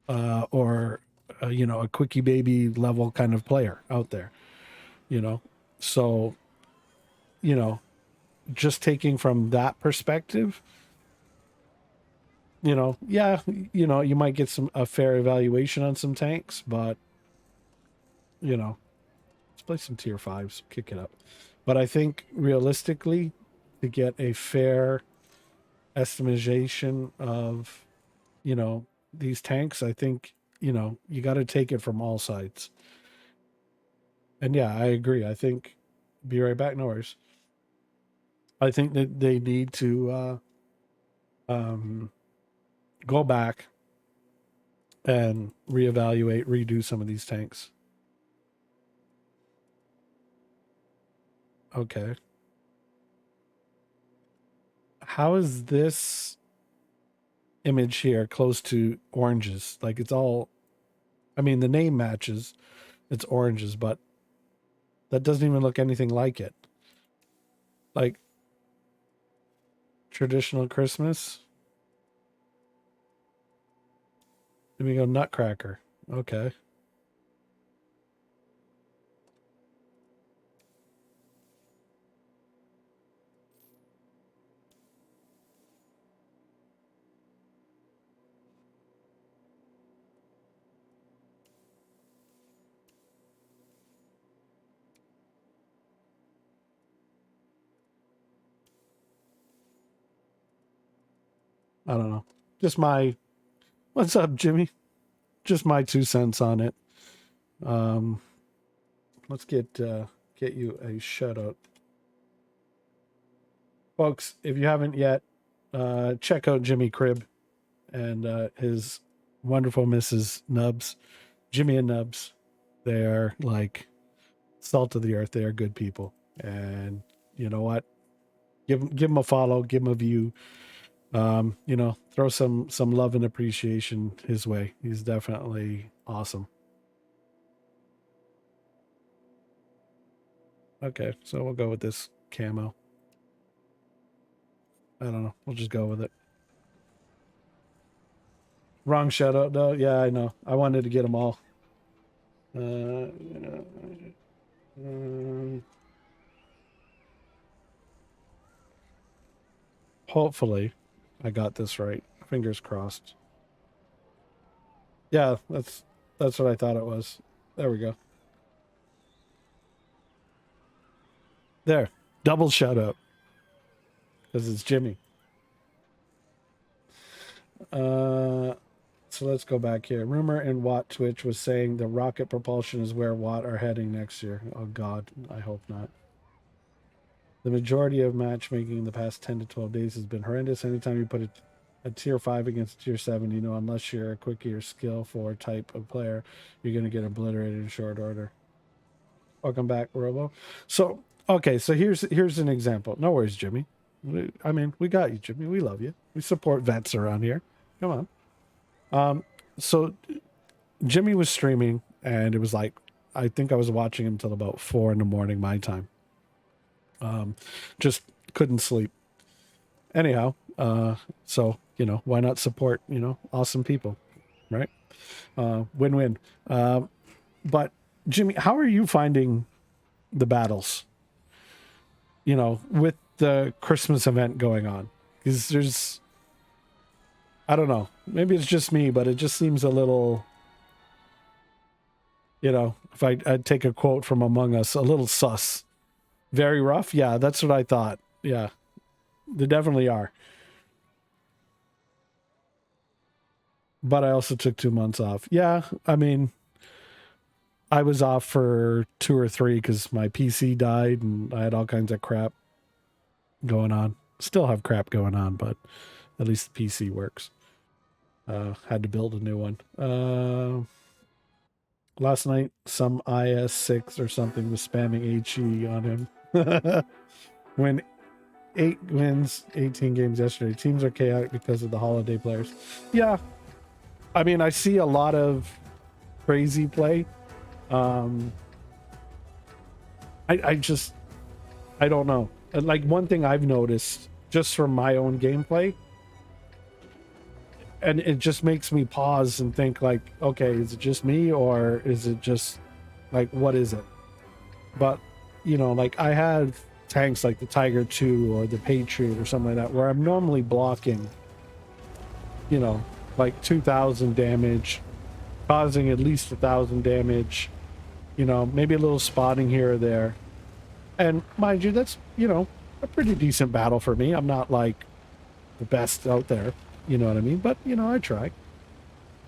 or you know, a quickie baby level kind of player out there, you know. So, you know, just taking from that perspective, you know, yeah, you know, you might get some a fair evaluation on some tanks, but you know, let's play some tier fives, kick it up. But I think realistically, to get a fair estimation of, you know, these tanks, I think, you know, you got to take it from all sides. And yeah, I agree. I think, be right back, no worries. I think that they need to um, go back and reevaluate, redo some of these tanks. Okay. How is this image here close to oranges? Like it's all, I mean, the name matches, it's oranges, but that doesn't even look anything like it. Like traditional Christmas. Then we go Nutcracker. Okay. I don't know. Just my, what's up, Jimmy? Just my 2 cents on it. Um, let's get you a shout out. Folks, if you haven't yet, check out Jimmy Crib and his wonderful Mrs. Nubs. Jimmy and Nubs. They're like salt of the earth. They are good people. And you know what? Give them a follow, give them a view. You know, throw some love and appreciation his way. He's definitely awesome. Okay, so we'll go with this camo. I don't know. We'll just go with it. Wrong shout out though. Yeah, I know. I wanted to get them all. Hopefully, I got this right. Fingers crossed. Yeah, that's what I thought it was. There we go. There, double shout out because it's Jimmy. Uh, So let's go back here. Rumor in Watt Twitch was saying the rocket propulsion is where Watt are heading next year. Oh God, I hope not. The majority of matchmaking in the past 10 to 12 days has been horrendous. Anytime you put a tier 5 against a tier 7, you know, unless you're a quickie or skill 4 type of player, you're going to get obliterated in short order. Welcome back, Robo. So, okay, so here's an example. No worries, Jimmy. I mean, we got you, Jimmy. We love you. We support vets around here. Come on. So Jimmy was streaming, and it was like, I think I was watching him till about 4 in the morning, my time. Just couldn't sleep. Anyhow, so, you know, why not support, you know, awesome people, right? Win-win. But Jimmy, how are you finding the battles, you know, with the Christmas event going on? Because there's, I don't know, maybe it's just me, but it just seems a little, you know, if I'd take a quote from Among Us, a little sus. Very rough? Yeah, that's what I thought. Yeah, they definitely are. But I also took 2 months off. Yeah, I mean, I was off for 2 or 3 because my PC died and I had all kinds of crap going on. Still have crap going on, but at least the PC works. Had to build a new one. Last night, some IS6 or something was spamming HE on him. When 8 wins, 18 games yesterday. Teams are chaotic because of the holiday players. Yeah. I mean, I see a lot of crazy play. I just, I don't know. Like, one thing I've noticed just from my own gameplay, and it just makes me pause and think like, okay, is it just me or is it just like, what is it? But, you know, like I have tanks like the Tiger 2 or the Patriot or something like that where I'm normally blocking, you know, like 2,000 damage, causing at least 1,000 damage, you know, maybe a little spotting here or there. And mind you, that's, you know, a pretty decent battle for me. I'm not like the best out there, you know what I mean? But, you know, I try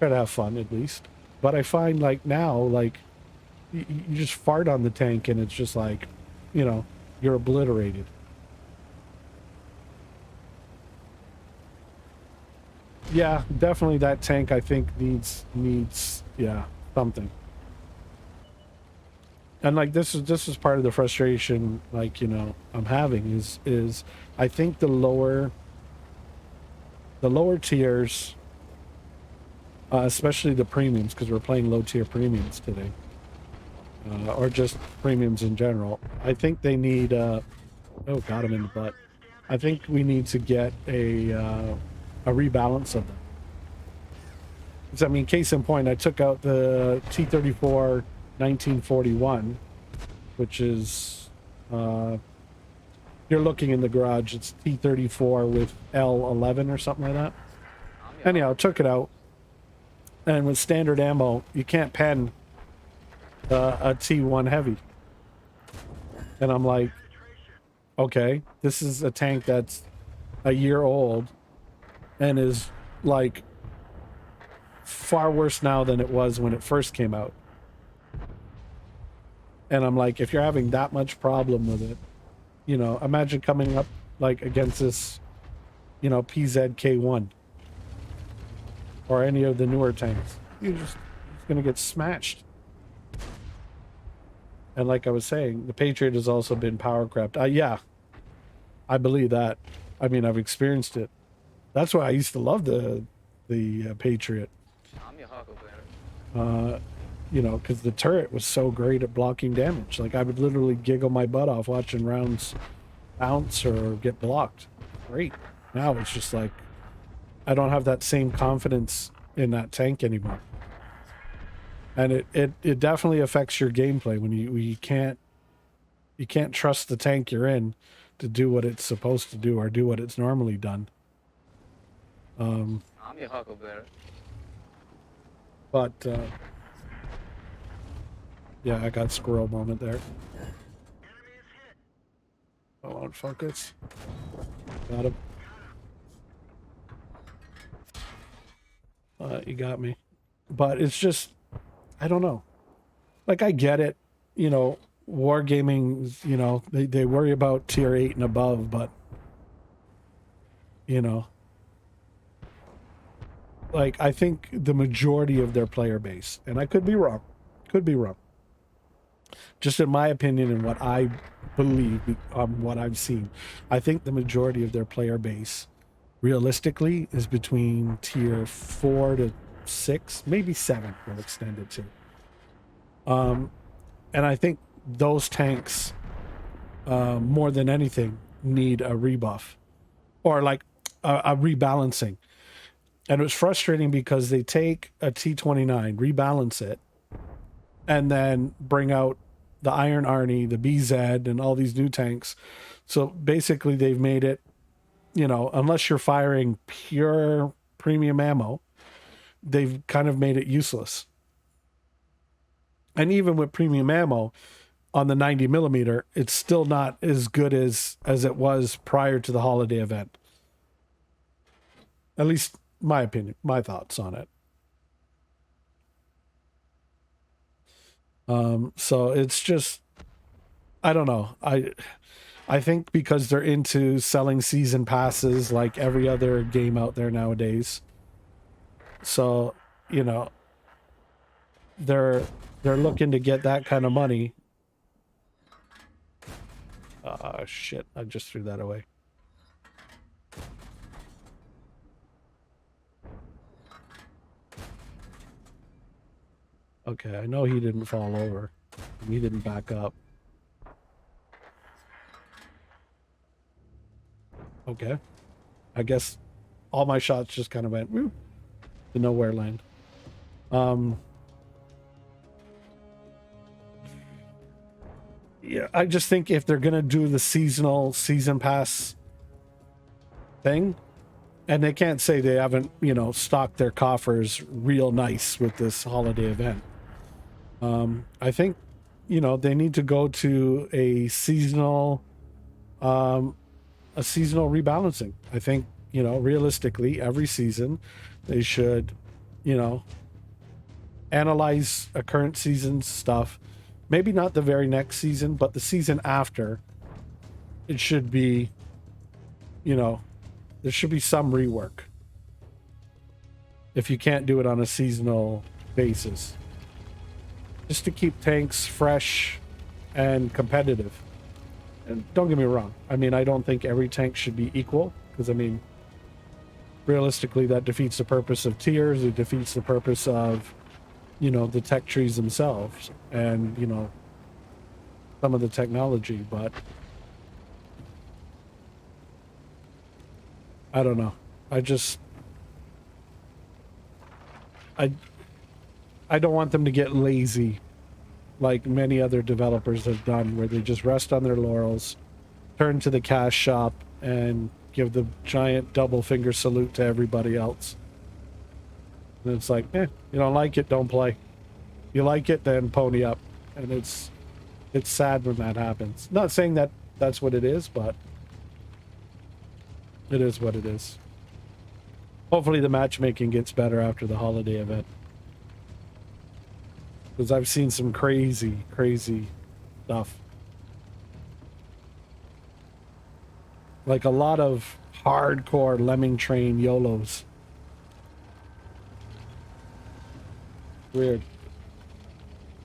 to have fun at least. But I find like now, like you just fart on the tank and it's just like, you know, you're obliterated. Yeah, definitely that tank I think needs yeah, something. And like this is part of the frustration, like, you know, I'm having is I think the lower tiers, especially the premiums, because we're playing low tier premiums today, or just premiums in general. I think they need oh, got him in the butt. I think we need to get a rebalance of them. Because, I mean, case in point, I took out the T-34 1941, which is you're looking in the garage, it's T-34 with L11 or something like that. Anyhow, took it out, and with standard ammo you can't pen a T1 heavy, and I'm like, okay, this is a tank that's a year old and is like far worse now than it was when it first came out. And I'm like, if you're having that much problem with it, you know, imagine coming up like against this, you know, PZK1 or any of the newer tanks. You're just gonna get smashed. And like I was saying, the Patriot has also been power crept. Yeah, I believe that. I mean, I've experienced it. That's why I used to love the Patriot. I'm your Huckleberry. You know, because the turret was so great at blocking damage. Like, I would literally giggle my butt off watching rounds bounce or get blocked. Great. Now it's just like, I don't have that same confidence in that tank anymore. And it definitely affects your gameplay when you can't trust the tank you're in to do what it's supposed to do or do what it's normally done. I'm your Huckleberry. But yeah, I got squirrel moment there. Hold on, focus. Got him. You got me. But it's just, I don't know. Like, I get it. You know, wargaming, you know, they worry about tier 8 and above, but, you know, like, I think the majority of their player base, and I could be wrong, just in my opinion and what I believe what I've seen, I think the majority of their player base realistically is between tier 4 to 6, maybe 7 will extend it to. And I think those tanks, more than anything, need a rebuff or like a rebalancing. And it was frustrating because they take a T-29, rebalance it, and then bring out the Iron Arnie, the BZ, and all these new tanks. So basically, they've made it, you know, unless you're firing pure premium ammo, they've kind of made it useless. And even with premium ammo on the 90 millimeter, it's still not as good as it was prior to the holiday event. At least my opinion, my thoughts on it. So it's just, I don't know. I think because they're into selling season passes like every other game out there nowadays. So, you know, they're looking to get that kind of money. Shit, I just threw that away. Okay, I know he didn't fall over. He didn't back up. Okay. I guess all my shots just kind of went whoop, to nowhere land. Yeah, I just think if they're gonna do the season pass thing, and they can't say they haven't, you know, stocked their coffers real nice with this holiday event. I think, you know, they need to go to a seasonal rebalancing. I think, you know, realistically, every season they should, you know, analyze a current season's stuff. Maybe not the very next season, but the season after. It should be, you know, there should be some rework. If you can't do it on a seasonal basis. Just to keep tanks fresh and competitive. And don't get me wrong. I mean, I don't think every tank should be equal. Because, I mean, realistically, that defeats the purpose of tiers. It defeats the purpose of, you know, the tech trees themselves. And, you know, some of the technology. But I don't know. I don't want them to get lazy like many other developers have done, where they just rest on their laurels, turn to the cash shop, and give the giant double finger salute to everybody else. And it's like, you don't like it, don't play. You like it, then pony up. And it's sad when that happens. Not saying that that's what it is, but it is what it is. Hopefully the matchmaking gets better after the holiday event. Because I've seen some crazy stuff. Like a lot of hardcore Lemming Train YOLOs. Weird.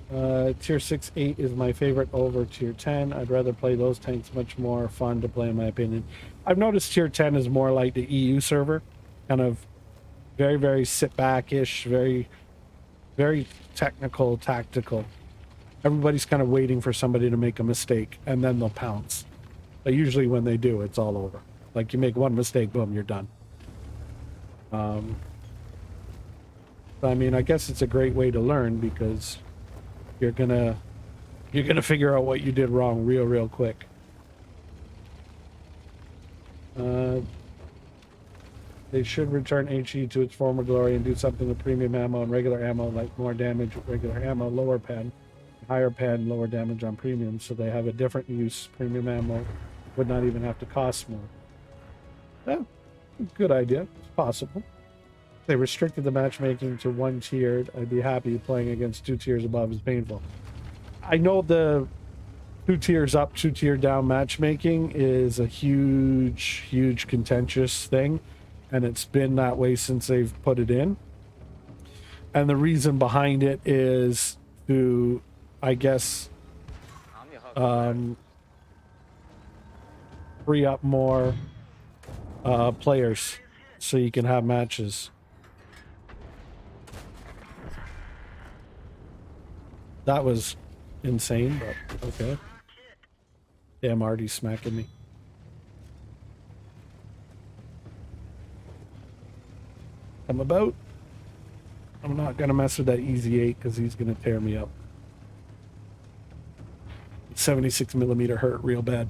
Tier 6-8 is my favorite over tier 10. I'd rather play those tanks, much more fun to play in my opinion. I've noticed tier 10 is more like the EU server. Kind of very sit back-ish, very technical, tactical. Everybody's kind of waiting for somebody to make a mistake and then they'll pounce. But usually when they do, it's all over. Like you make one mistake, boom, you're done. I mean, I guess it's a great way to learn because you're gonna figure out what you did wrong real quick. They should return HE to its former glory and do something with premium ammo and regular ammo, like more damage with regular ammo, lower pen, higher pen, lower damage on premium, so they have a different use. Premium ammo would not even have to cost more. Yeah, good idea. It's possible. they restricted the matchmaking to one tiered, I'd be happy. Playing against 2 tiers above is painful. I know the 2 tiers up, 2 tier down matchmaking is a huge contentious thing, and it's been that way since they've put it in. And the reason behind it is to, I guess, I'm your Huckleberry. free up more players so you can have matches. That was insane, but okay. Damn, Artie's smacking me. I'm about. I'm not gonna mess with that Easy 8 because he's gonna tear me up. 76 millimeter hurt real bad.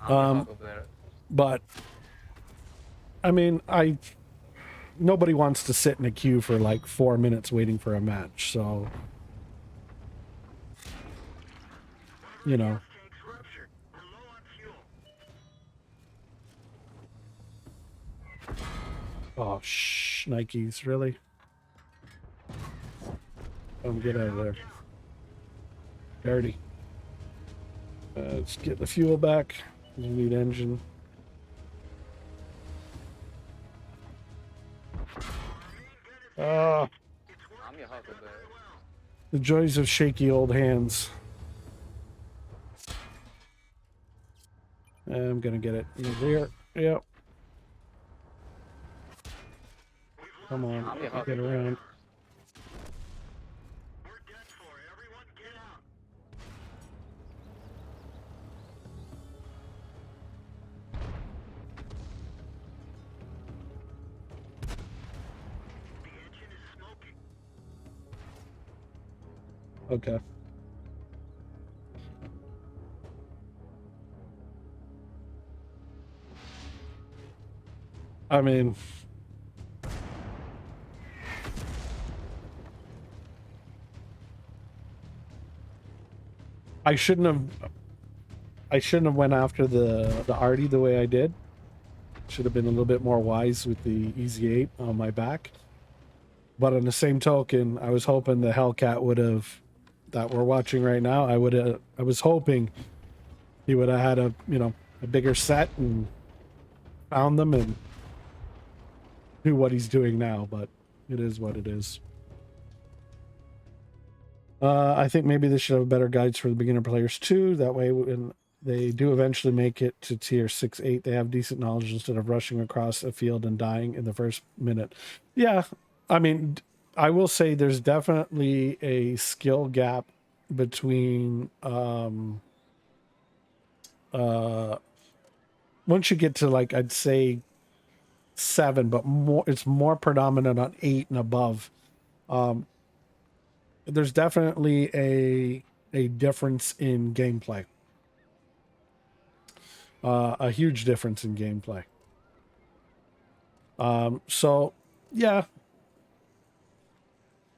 I'm your Huckleberry. But I mean, nobody wants to sit in a queue for like 4 minutes waiting for a match, so you know. Tank's ruptured. We're low on fuel. Oh, Nikes, really? Get out of there. Dirty. Let's get the fuel back. We need engine. I'm your Huckleberry. The joys of shaky old hands. I'm gonna get it in the rear. Yep. Come on, I'm your get Huckleberry. around. We're done for. Everyone get out. The engine is smoking. Okay. I mean, I shouldn't have went after the Artie the way I did. Should have been a little bit more wise with the Easy 8 on my back. But on the same token, I was hoping the Hellcat would have, that we're watching right now, I was hoping he would have had a bigger set and found them and do what he's doing now, but it is what it is. I think maybe they should have better guides for the beginner players too. That way, when they do eventually make it to tier 6, 8, they have decent knowledge instead of rushing across a field and dying in the first minute. Yeah, I mean, I will say there's definitely a skill gap between once you get to, like, I'd say 7, but it's more predominant on 8 and above. There's definitely a difference in gameplay. A huge difference in gameplay. So yeah,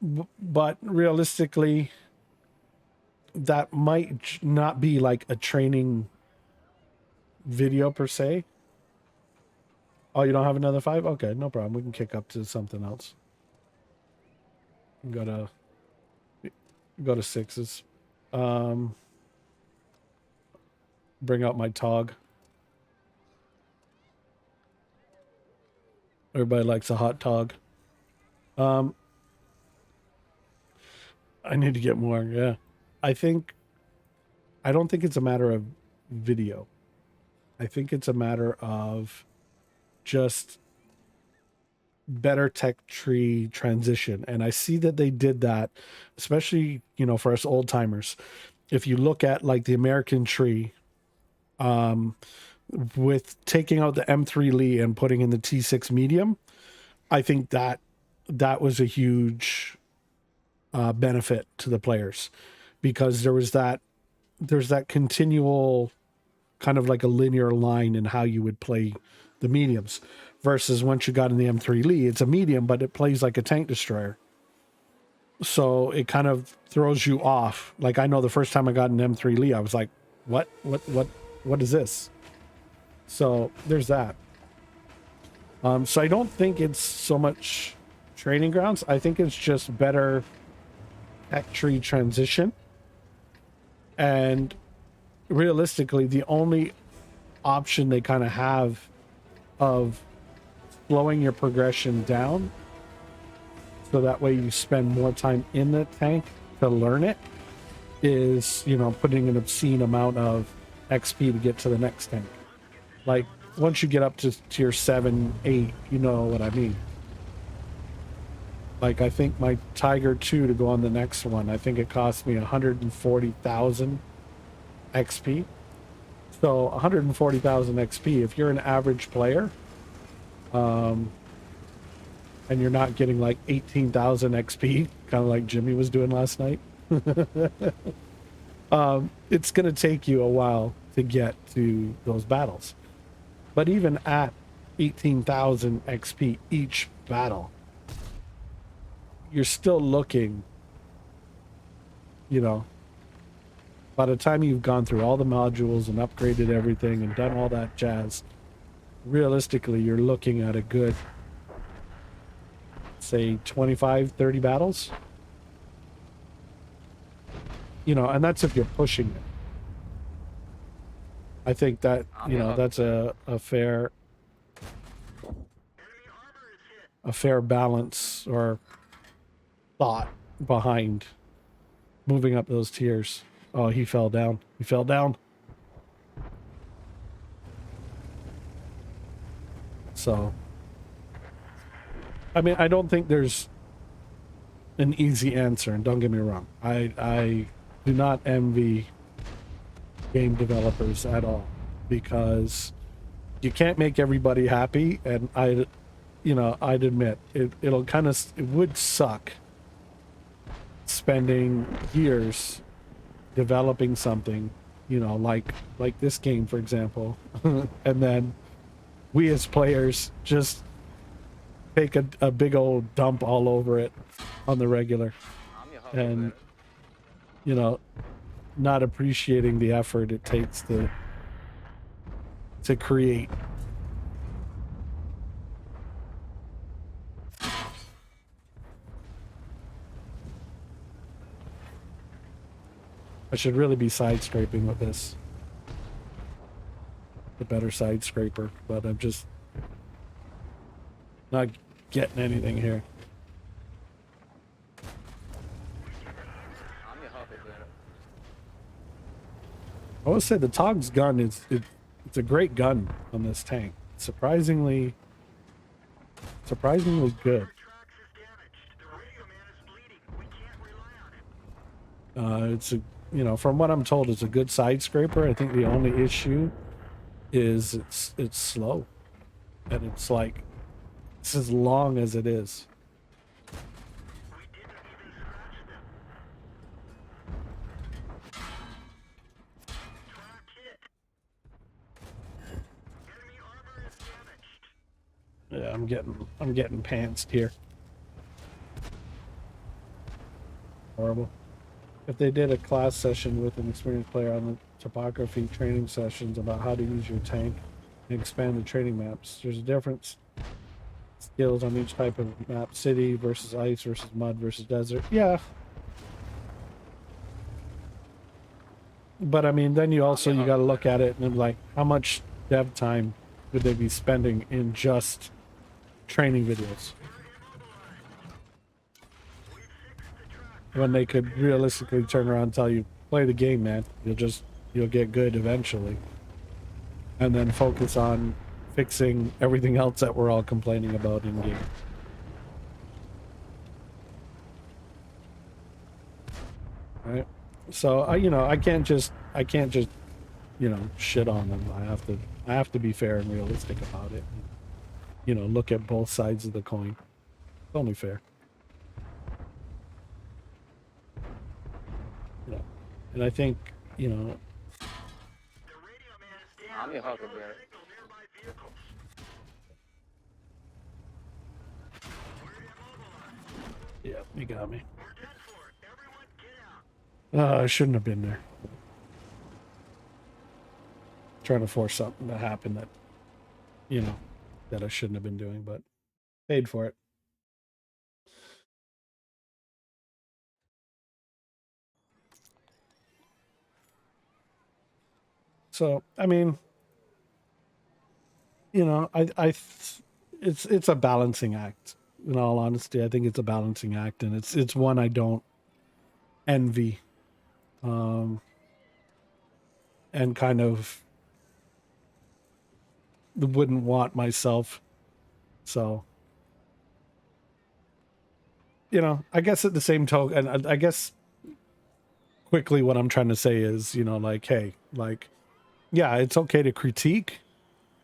but realistically, that might not be like a training video per se. Oh, you don't have another 5? Okay, no problem. We can kick up to something else. Go to 6s. Bring out my Tog. Everybody likes a hot Tog. I need to get more. Yeah, I don't think it's a matter of video. I think it's a matter of just better tech tree transition, and I see that they did that, especially for us old timers. If you look at like the American tree, with taking out the M3 Lee and putting in the T6 medium, I think that was a huge benefit to the players, because there's that continual kind of like a linear line in how you would play the mediums, versus once you got in the M3 Lee, it's a medium, but it plays like a tank destroyer. So it kind of throws you off. Like, I know the first time I got an M3 Lee, I was like, what is this? So there's that. So I don't think it's so much training grounds. I think it's just better tech tree transition. And realistically, the only option they kind of have of slowing your progression down so that way you spend more time in the tank to learn it is, you know, putting an obscene amount of XP to get to the next tank. Like once you get up to tier 7, 8, you know what I mean. Like I think my Tiger 2 to go on the next one, I think it cost me 140,000 XP. So 140,000 XP, if you're an average player, and you're not getting like 18,000 XP, kind of like Jimmy was doing last night, it's going to take you a while to get to those battles. But even at 18,000 XP each battle, you're still looking, you know, by the time you've gone through all the modules and upgraded everything and done all that jazz, realistically, you're looking at a good, say, 25, 30 battles. You know, and that's if you're pushing it. I think that, you know, that's a fair balance or thought behind moving up those tiers. Oh, he fell down. He fell down. So, I mean, I don't think there's an easy answer, and don't get me wrong. I do not envy game developers at all, because you can't make everybody happy, and I'd admit it would suck spending years developing something, you know, like this game, for example, and then we as players just take a big old dump all over it on the regular, and, you know, not appreciating the effort it takes to create. I should really be side scraping with this. The better side scraper, but I'm just not getting anything here. I'm your Huckleberry. I would say the Tog's gun it's a great gun on this tank. Surprisingly good. Tracks is damaged. The radio man is bleeding. We can't rely on it. It's a, you know, from what I'm told, it's a good side scraper. I think the only issue is it's slow, and it's like, it's as long as it is. We didn't even scratch them. Track hit. Enemy armor is damaged. Yeah, I'm getting pantsed here. Horrible. If they did a class session with an experienced player on the topography training sessions about how to use your tank and expand the training maps, there's a difference. Skills on each type of map: city versus ice versus mud versus desert. Yeah. But I mean, then you got to look at it and like, how much dev time would they be spending in just training videos when they could realistically turn around and tell you, play the game, man. You'll get good eventually, and then focus on fixing everything else that we're all complaining about in game. Right? So I can't just shit on them. I have to be fair and realistic about it. And, look at both sides of the coin. It's only fair. And I think, The radio man is down. I'm your Huckleberry. Signal nearby vehicles. We're immobilized. yeah, you got me. We're dead for it. Everyone get out. I shouldn't have been there. Trying to force something to happen that, that I shouldn't have been doing, but paid for it. So, I mean, you know, it's a balancing act. In all honesty, I think it's a balancing act, and it's one I don't envy, um, and kind of wouldn't want myself. So, you know, I guess at the same token, and I guess quickly what I'm trying to say is, you know, like, hey, like, yeah, it's okay to critique,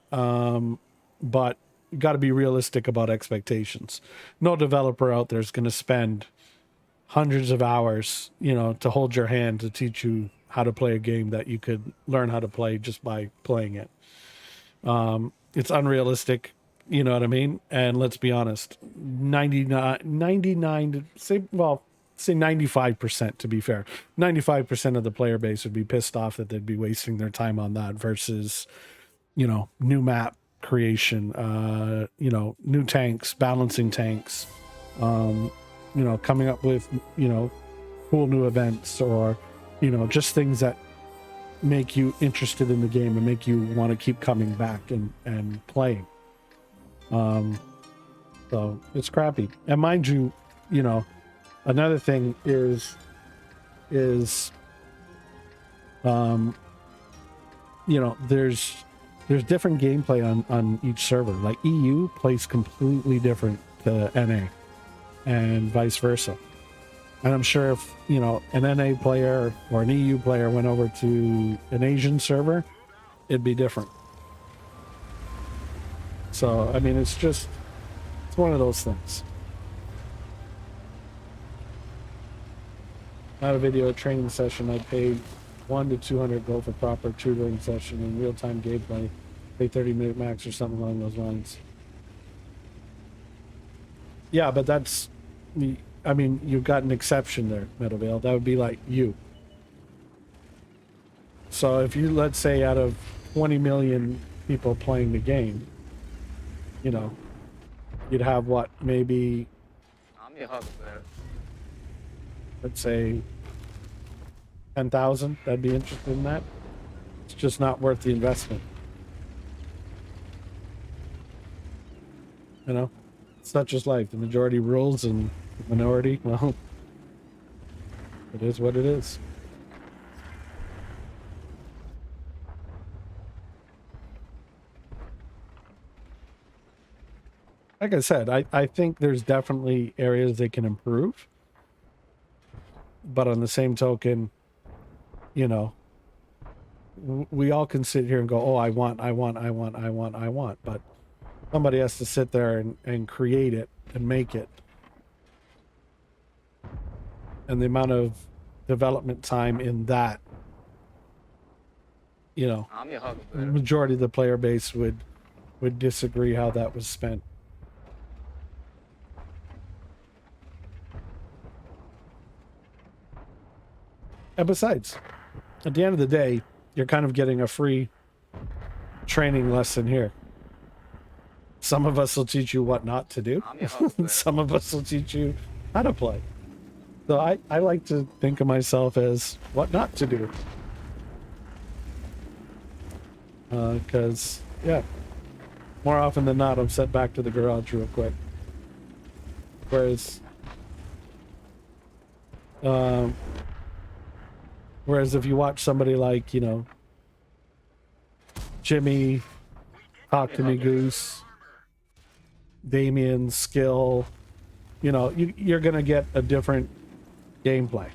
but you got to be realistic about expectations. No developer out there is going to spend hundreds of hours, you know, to hold your hand to teach you how to play a game that you could learn how to play just by playing it. It's unrealistic, you know what I mean? And let's be honest, 99, say 95% to be fair. 95% of the player base would be pissed off that they'd be wasting their time on that versus, you know, new map creation, you know, new tanks, balancing tanks, you know, coming up with, you know, cool new events, or, you know, just things that make you interested in the game and make you want to keep coming back and playing. So it's crappy. And mind you, you know, another thing is you know, there's different gameplay on each server. Like EU plays completely different to NA and vice versa. And I'm sure if, you know, an NA player or an EU player went over to an Asian server, it'd be different. So, I mean, it's one of those things. Not a video training session. I paid 100 to 200 gold for proper tutoring session and real-time gameplay. Pay 30-minute max or something along those lines. Yeah, but that's, I mean, you've got an exception there, Meadowvale. That would be like you. So if you, let's say, out of 20 million people playing the game, you know, you'd have what, maybe, I'm your huckleberry. let's say 10,000 that'd be interested in that. It's just not worth the investment. You know, it's not just life. The majority rules and the minority, well, it is what it is. Like I said, I think there's definitely areas they can improve. But on the same token, you know, we all can sit here and go, oh, I want. But somebody has to sit there and create it and make it. And the amount of development time in that, you know, I'm your the huckleberry. majority of the player base would disagree how that was spent. And besides, at the end of the day, you're kind of getting a free training lesson here. Some of us will teach you what not to do. I'm your huckleberry. Some of us will teach you how to play. So I like to think of myself as what not to do. Because, yeah, more often than not, I'm sent back to the garage real quick. Whereas if you watch somebody like, you know, Jimmy, Talk to Me Goose, Damien, Skill, you know, you're going to get a different gameplay.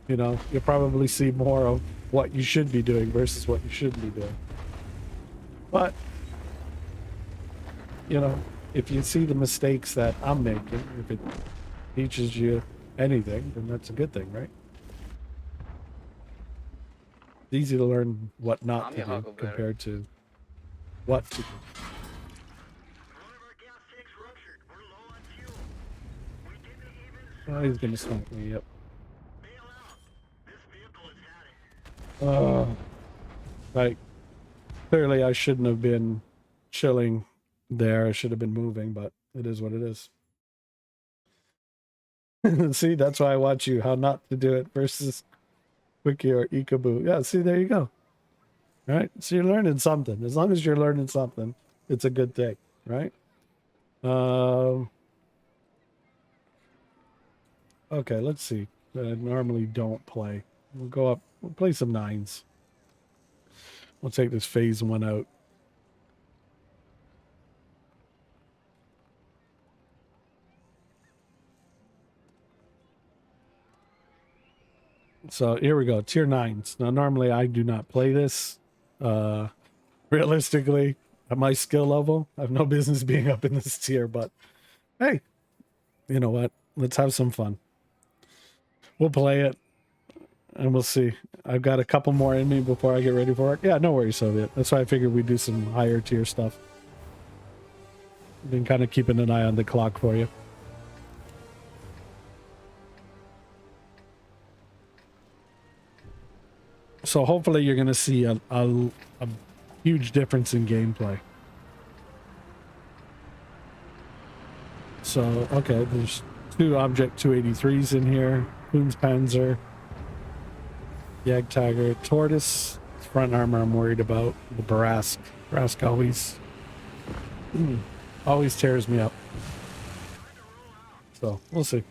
You know, you'll probably see more of what you should be doing versus what you shouldn't be doing. But, you know, if you see the mistakes that I'm making, if it teaches you anything, then that's a good thing, right? It's easy to learn what not I'm to your do huckleberry. compared to what to do. One of our gas tanks ruptured. We're low on fuel. We didn't even Oh, he's gonna smoke me, yep. bail out. This vehicle has had it. Like, clearly I shouldn't have been chilling there. I should have been moving, but it is what it is. See, that's why I watch you, how not to do it versus Wiki or Ikaboo. Yeah, see, there you go. Right? So you're learning something. As long as you're learning something, it's a good thing, right? Okay, let's see. I normally don't play. We'll go up. We'll play some 9s. We'll take this phase 1 out. So here we go. Tier 9s. Now, normally I do not play this. Realistically, at my skill level, I have no business being up in this tier, but hey, you know what? Let's have some fun. We'll play it and we'll see. I've got a couple more in me before I get ready for it. Yeah, no worries, Soviet. That's why I figured we'd do some higher tier stuff. Been kind of keeping an eye on the clock for you. So hopefully you're going to see a huge difference in gameplay. So, okay, there's 2 Object 283s in here. Panzer, Jagdtiger, Tortoise. Front armor I'm worried about. The Barask. Barask always tears me up. So, we'll see.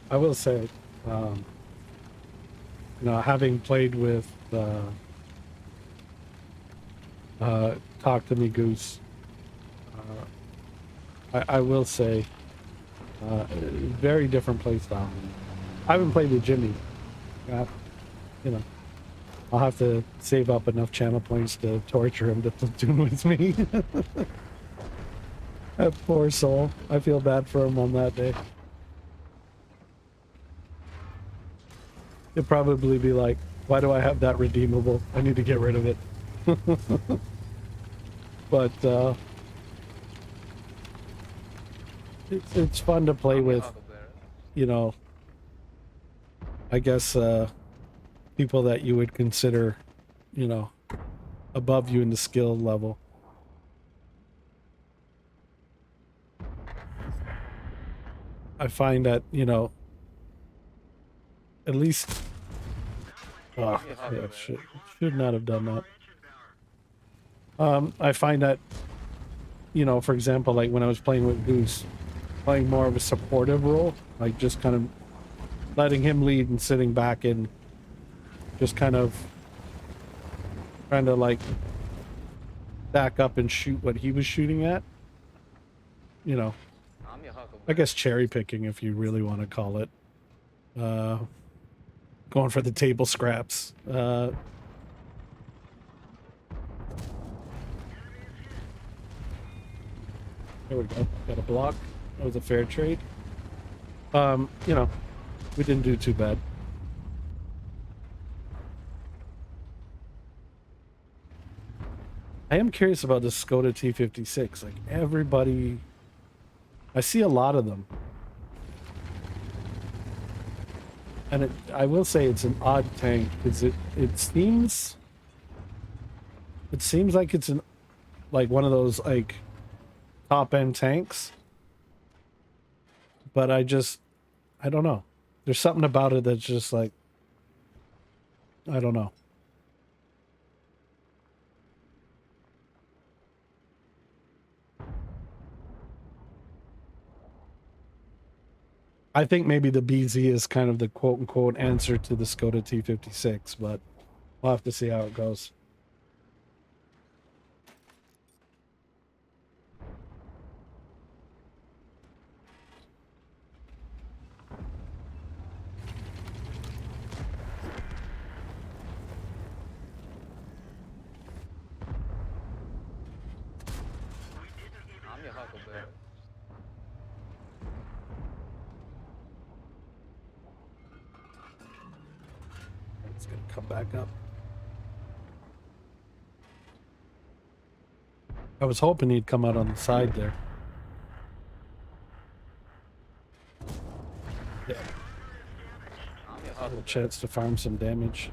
I will say, you know, having played with Talk to Me Goose, I will say, very different play style. I haven't played with Jimmy. You know, I'll have to save up enough channel points to torture him to platoon with me. That poor soul. I feel bad for him on that day. He'll probably be like, why do I have that redeemable? I need to get rid of it. But it's fun to play with, you know, I guess people that you would consider, you know, above you in the skill level. I find that, you know, at least yeah, should not have done that. I find that, you know, for example, like when I was playing with Goose, playing more of a supportive role, like just kind of letting him lead and sitting back and just kind of trying to like back up and shoot what he was shooting at. You know, I guess cherry picking, if you really want to call it. Going for the table scraps. There we go. Got a block. That was a fair trade. You know, we didn't do too bad. I am curious about the Skoda T56. Like everybody, I see a lot of them. And I will say it's an odd tank because it seems like it's like one of those like top end tanks, but I don't know. There's something about it that's just like, I don't know. I think maybe the BZ is kind of the quote unquote answer to the Skoda T56, but we'll have to see how it goes. Huckleberry. It's gonna come back up. I was hoping he'd come out on the side there. Yeah, I'm your a Huckleberry. chance to farm some damage.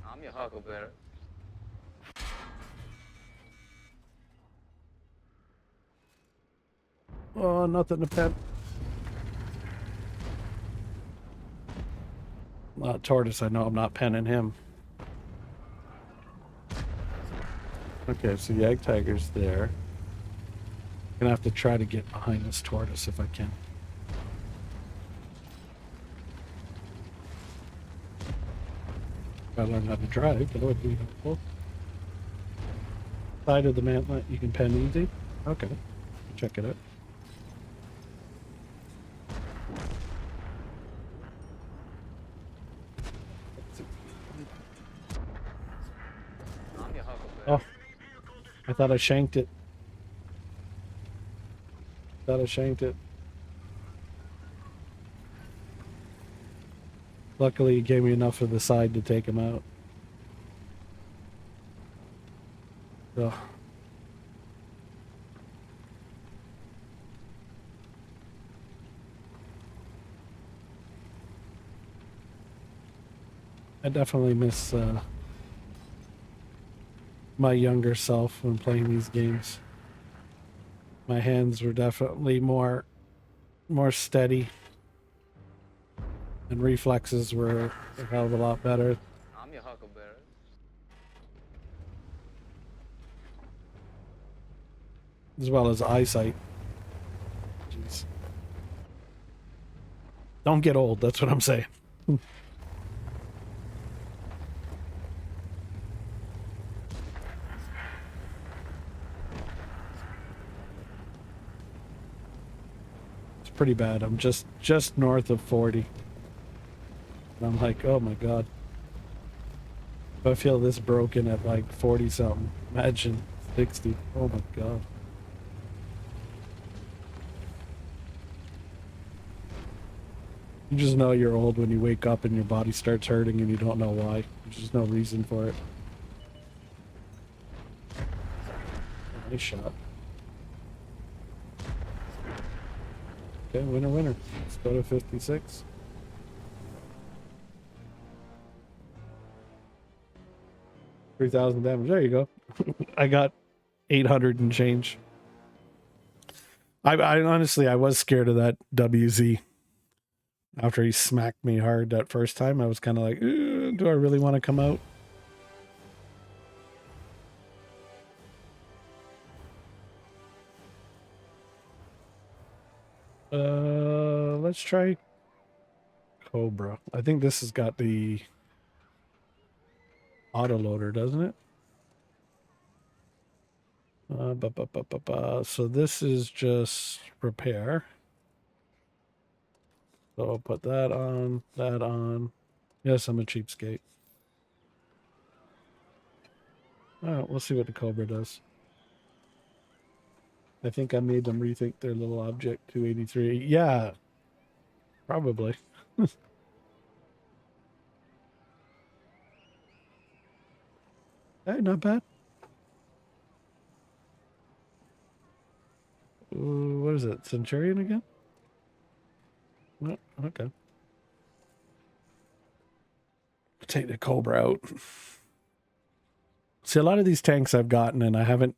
I'm your Huckleberry. Oh, nothing to pen. Tortoise, I know I'm not penning him. Okay, so the egg tiger's there. Gonna have to try to get behind this tortoise if I can. If I learn how to drive, that would be helpful. Side of the mantlet you can pen easy. Okay, check it out. I'm your Huckleberry. Oh, I thought I shanked it. Thought I shanked it. Luckily, he gave me enough of the side to take him out. Ugh. I definitely miss my younger self when playing these games. My hands were definitely more steady, and reflexes were a hell of a lot better, I'm your Huckleberry. as well as eyesight. Jeez. Don't get old, that's what I'm saying. It's pretty bad. I'm just north of 40. And I'm like, oh my god. If I feel this broken at like 40 something, imagine 60. Oh my god. You just know you're old when you wake up and your body starts hurting and you don't know why. There's just no reason for it. Nice shot. Okay, winner, winner. Let's go to 56. $3,000 damage. There you go. I got 800 and change. I honestly, I was scared of that WZ. After he smacked me hard that first time, I was kind of like, do I really want to come out? Let's try Cobra. I think this has got the autoloader, doesn't it? So this is just repair. So I'll put that on, that on. Yes, I'm a cheapskate. Alright, we'll see what the Cobra does. I think I made them rethink their little object 283. Yeah, probably. Hey, not bad. What is it? Centurion again? Oh, okay. Take the Cobra out. See, a lot of these tanks I've gotten, and I haven't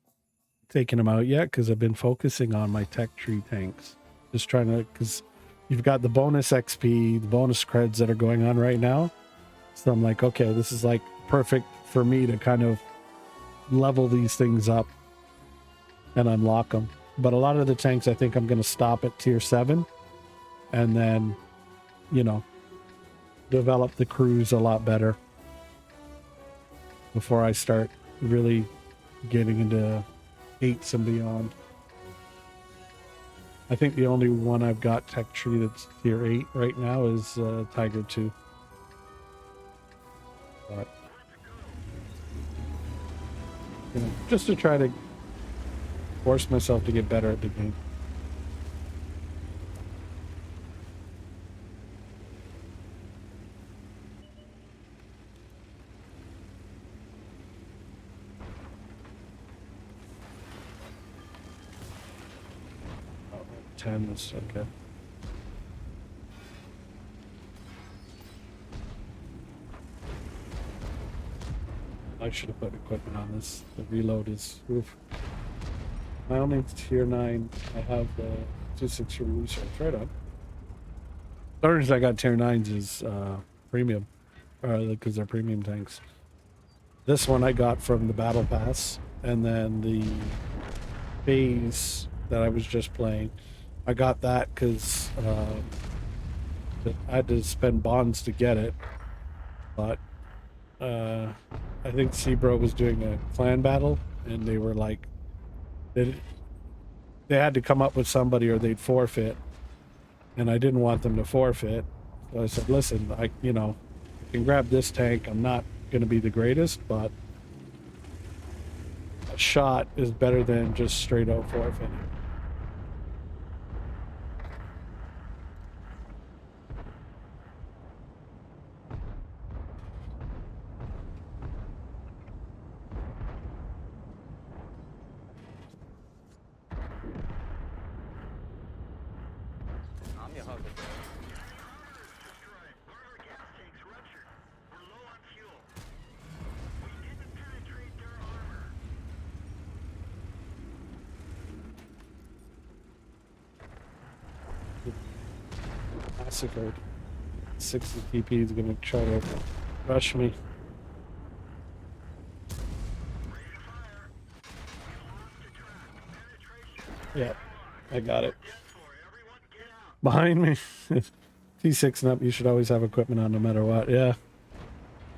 taken them out yet because I've been focusing on my tech tree tanks. Just trying to, because you've got the bonus XP, the bonus creds that are going on right now. So I'm like, okay, this is like perfect for me to kind of level these things up and unlock them. But a lot of the tanks, I think I'm going to stop at tier 7 and then, you know, develop the crews a lot better before I start really getting into 8s and beyond. I think the only one I've got tech tree that's tier 8 right now is Tiger 2. But, you know, just to try to force myself to get better at the game. Oh, 10 is okay. I should have put equipment on this. The reload is oof. I only tier 9. I have the 2.6 release right on. The only reason I got tier 9s is premium. Because they're premium tanks. This one I got from the battle pass, and then the phase that I was just playing, I got that because I had to spend bonds to get it. But I think Seabro was doing a clan battle, and they were like, they had to come up with somebody or they'd forfeit, and I didn't want them to forfeit. So I said, listen, I can grab this tank. I'm not going to be the greatest, but a shot is better than just straight out forfeiting. I'm your Huckleberry. Destroyed. One of our gas tanks ruptured. We're low on fuel. We didn't penetrate their armor. Massacred. 60 TP is going to try to rush me. Ready to fire. We lost a track. Penetration. Yeah, I got it. 10-4. Everyone get out. Behind me. T6 and up, you should always have equipment on no matter what. Yeah.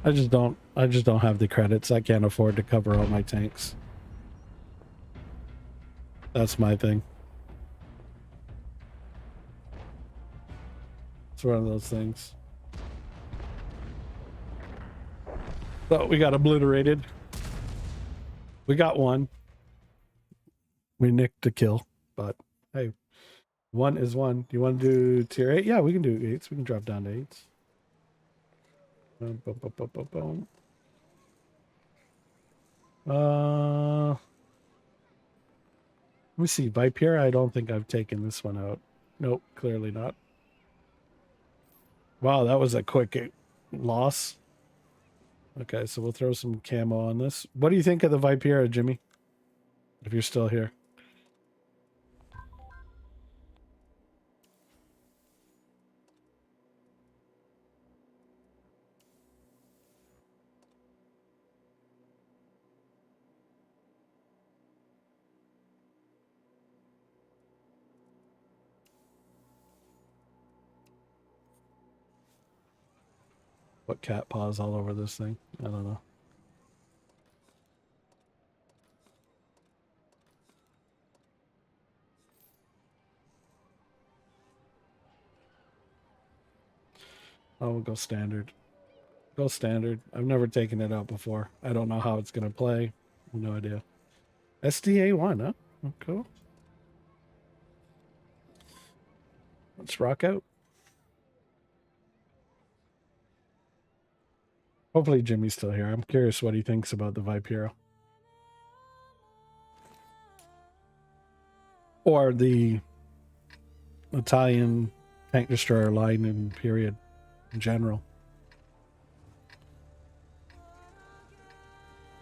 I just don't have the credits. I can't afford to cover all my tanks. That's my thing. It's one of those things. So we got obliterated. We got one. We nicked a kill, but hey, one is one. Do you want to do tier 8? Yeah, we can do 8s. We can drop down to 8s. Boom, boom, boom, boom, boom, boom. Let me see. Viper, I don't think I've taken this one out. Nope, clearly not. Wow, that was a quick loss. Okay, so we'll throw some camo on this. What do you think of the Viper, Jimmy? If you're still here. What cat paws all over this thing? I don't know. Oh, we'll go standard. Go standard. I've never taken it out before. I don't know how it's going to play. No idea. SDA 1, huh? Oh, cool. Let's rock out. Hopefully Jimmy's still here. I'm curious what he thinks about the Vipero. Or the Italian tank destroyer line in period in general.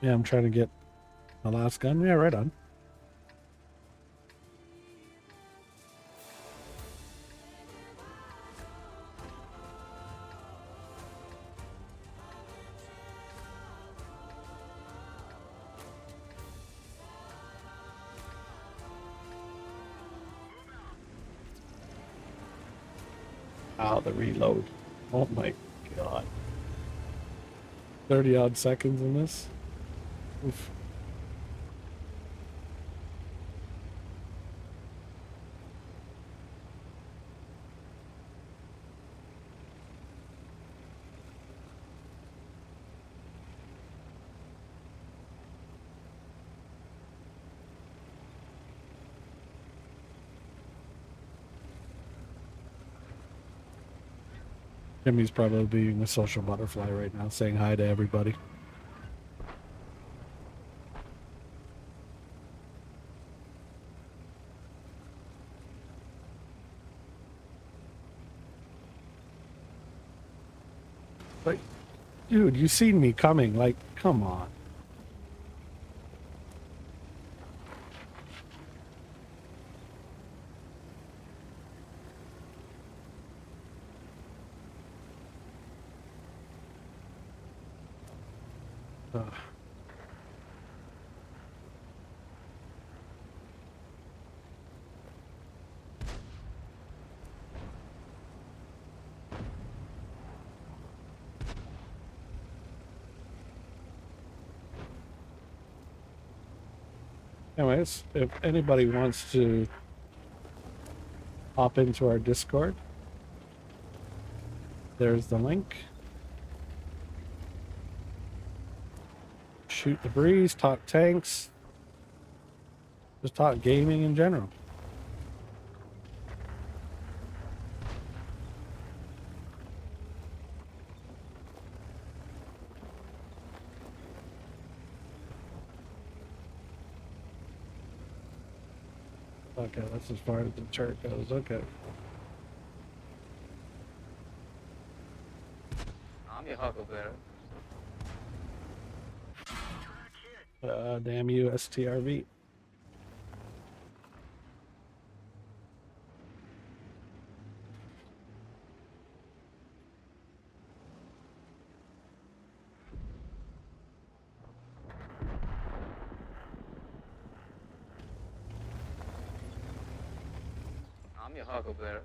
Yeah, I'm trying to get my last gun. Yeah, right on. Oh, the reload. Oh my god. 30 odd seconds in this. Oof. Jimmy's probably being a social butterfly right now, saying hi to everybody. Like, dude, you seen me coming. Like, come on. Ugh. Anyways, if anybody wants to hop into our Discord, there's the link. Shoot the breeze, talk tanks, just talk gaming in general. Okay, that's as far as the chart goes. Okay. I'm your Huckleberry. Damn you, STRV. I'm your Huckleberry.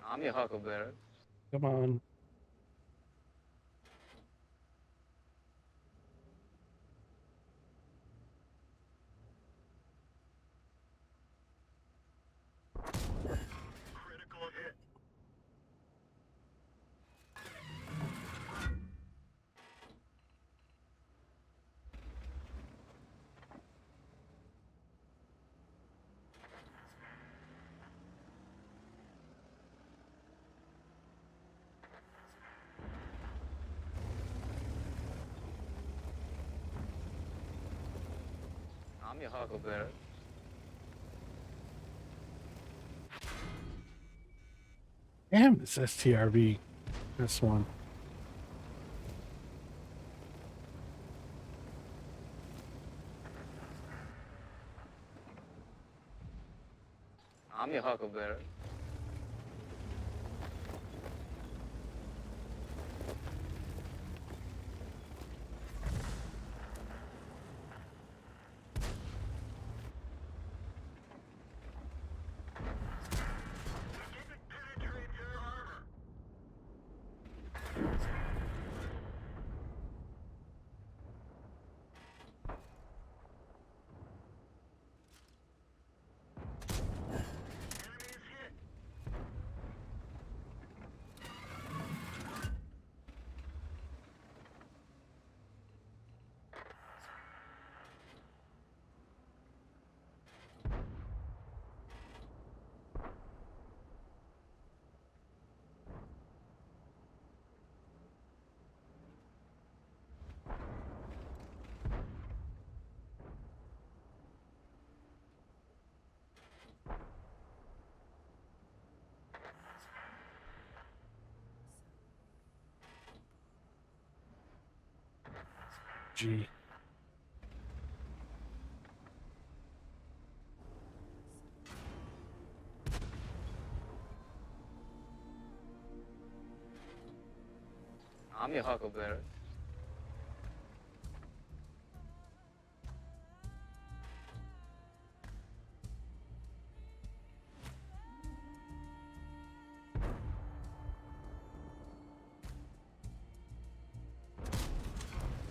I'm your Huckleberry. Come on. Critical hit. I'm your Huckleberry. Damn, this STRV. This one. I'm your Huckleberry. Didn't penetrate their armor. Enemy is hit. Gee. I'm your Huckleberry.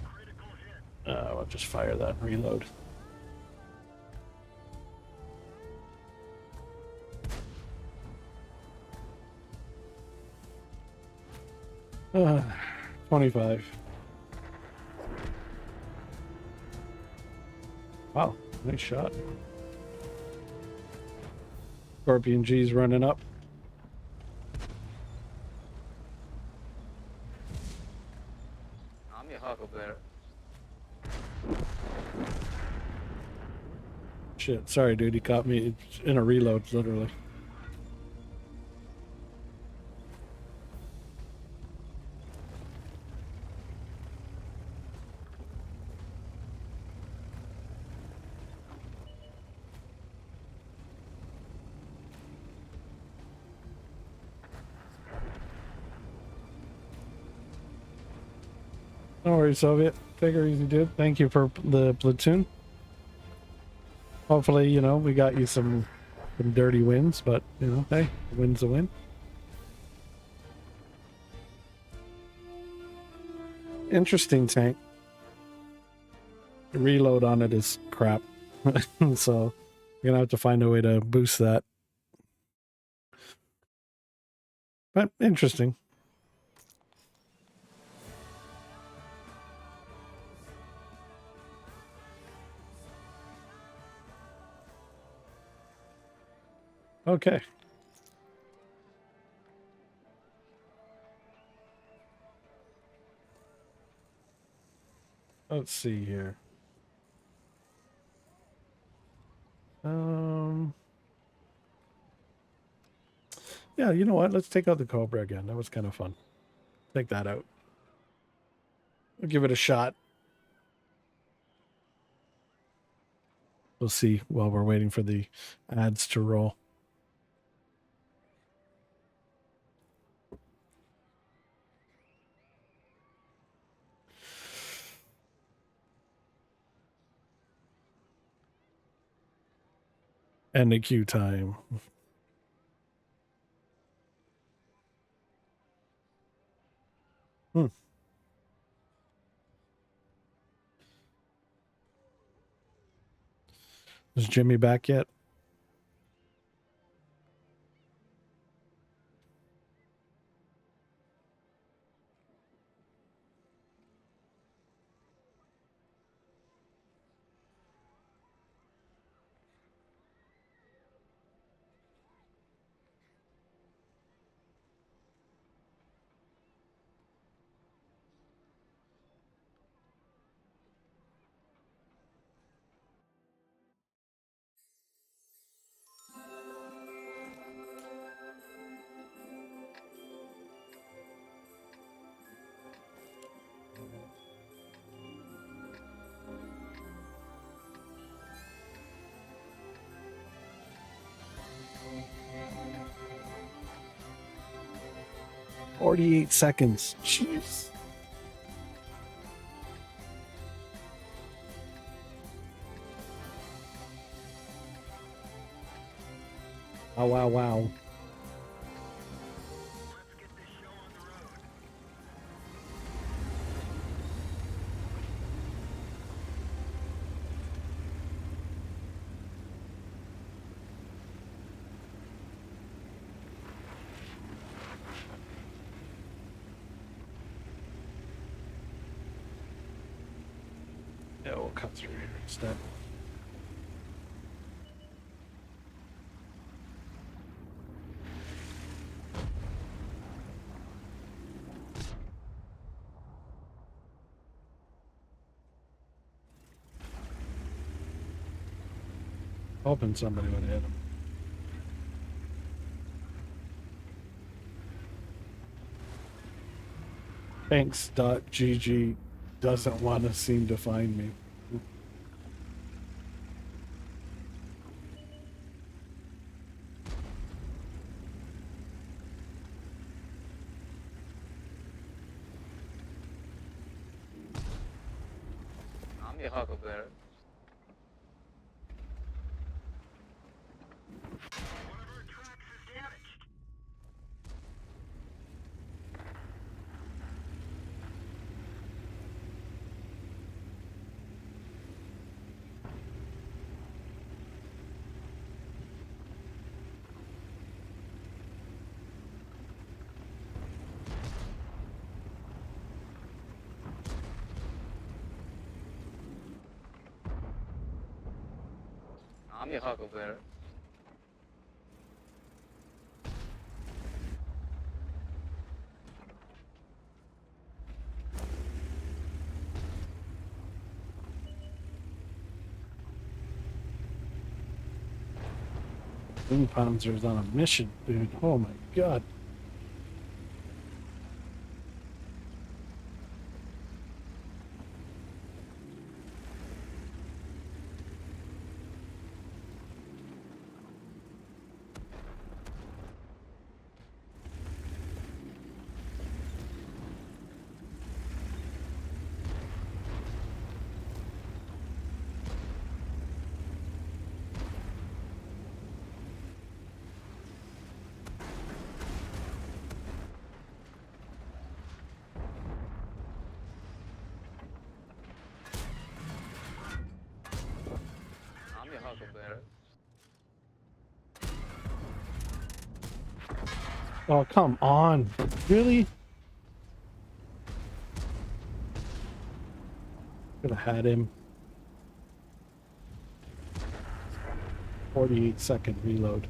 Critical hit. What I'll just fire that and reload. Uh, 25. Wow, nice shot. Scorpion G's running up. I'm your Huckleberry. Shit, sorry, dude. He caught me in a reload, literally. No worries, Soviet. Take her easy, dude. Thank you for the platoon. Hopefully, you know, we got you some dirty wins, but, you know, hey, a win's a win. Interesting tank. The reload on it is crap. So, you're gonna have to find a way to boost that. But interesting. Okay. Let's see here. Yeah, you know what? Let's take out the Cobra again. That was kind of fun. Take that out. We'll give it a shot. We'll see while we're waiting for the ads to roll. And the queue time. Is Jimmy back yet? "48 seconds. Jeez. Wow, wow, wow. Let's get this show on the road. Yeah, we'll cut through here instead. Hoping somebody would hit him. Thanks.gg doesn't want to seem to find me. I'm your Huckleberry. One of our tracks is damaged. Army Huckleberry. Wing Panzer's on a mission, dude. Oh my god. Army Huckleberry. Oh, come on. Really? Could have had him. 48-second reload.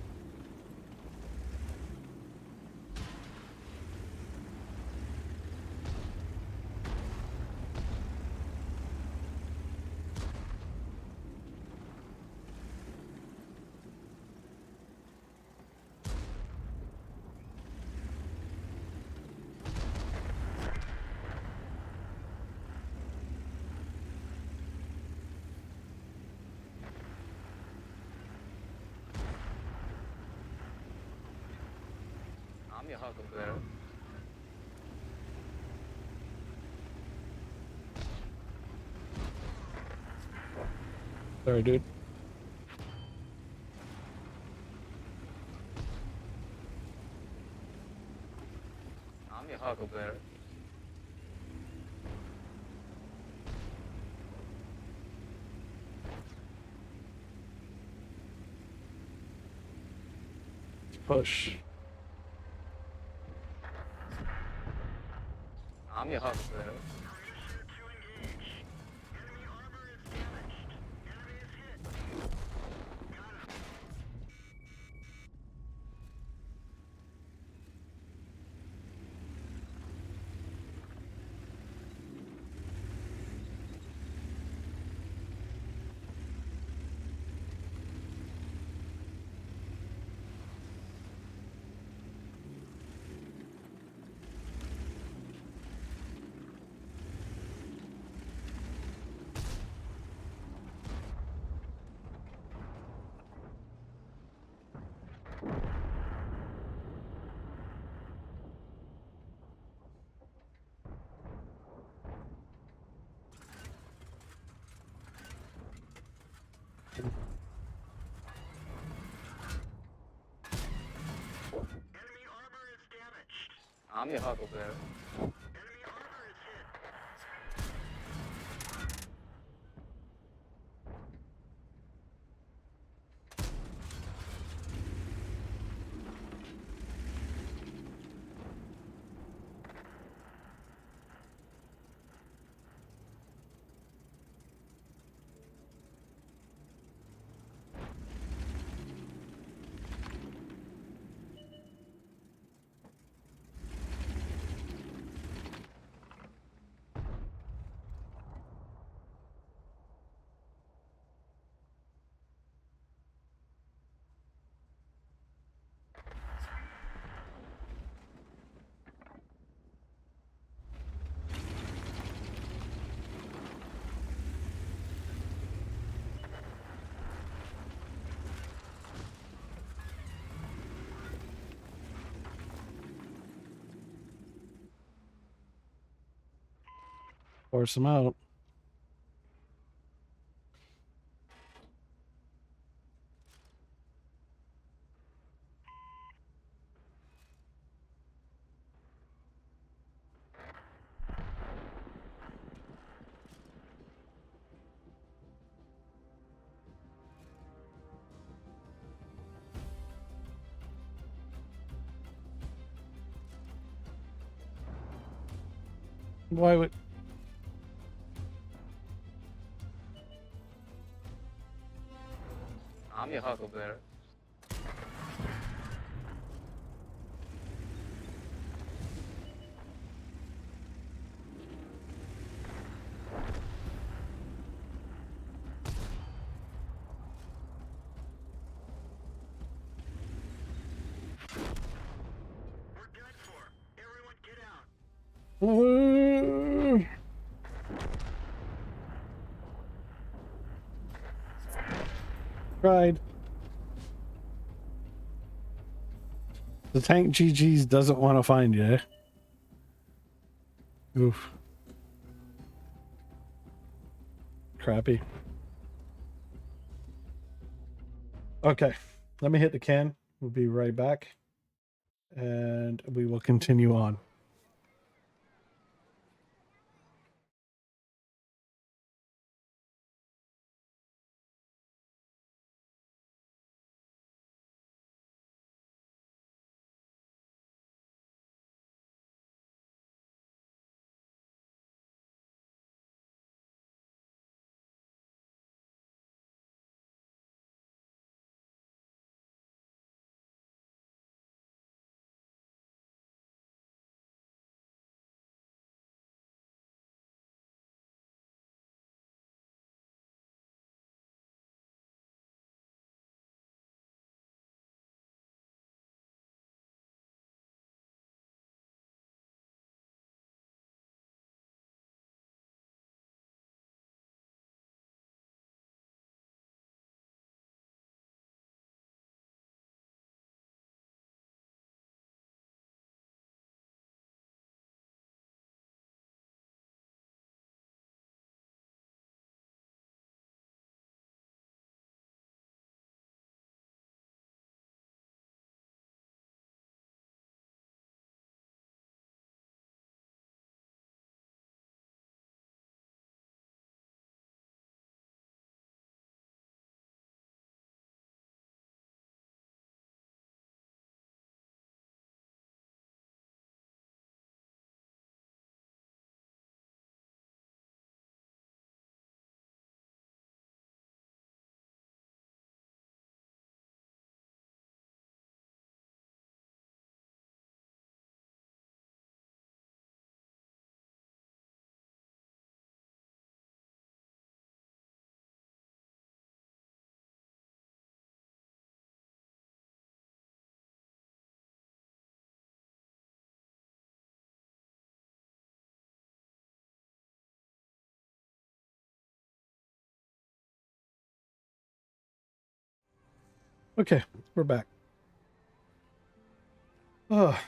Army Huckleberry. Sorry, dude. Army Huckleberry. Push. Army Huckleberry. Permission to engage. Enemy armor is damaged. Enemy is hit. Got him. Enemy armor is damaged. Army Huckleberry. Enemy armor is hit. Force him out. Why would... Army Huckleberry. We're done for. Everyone get out. Tried. The tank GG's doesn't want to find you. Eh? Oof. Crappy. Okay, let me hit the can. We'll be right back. And we will continue on. Okay, we're back. Oh,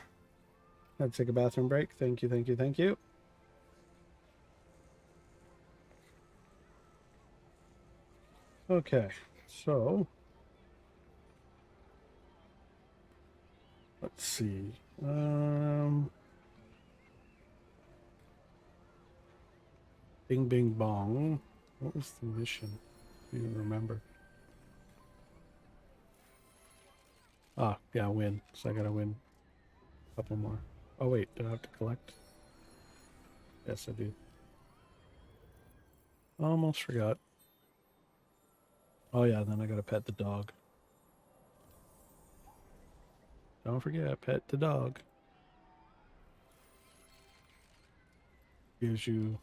had to take a bathroom break. Thank you, thank you, thank you. Okay, so let's see. Bing, bing, bong. What was the mission? I don't even remember. Ah, yeah, win. So I gotta win a couple more. Oh wait, do I have to collect? Yes, I do. Almost forgot. Oh yeah, then I gotta pet the dog. Don't forget, pet the dog. Gives you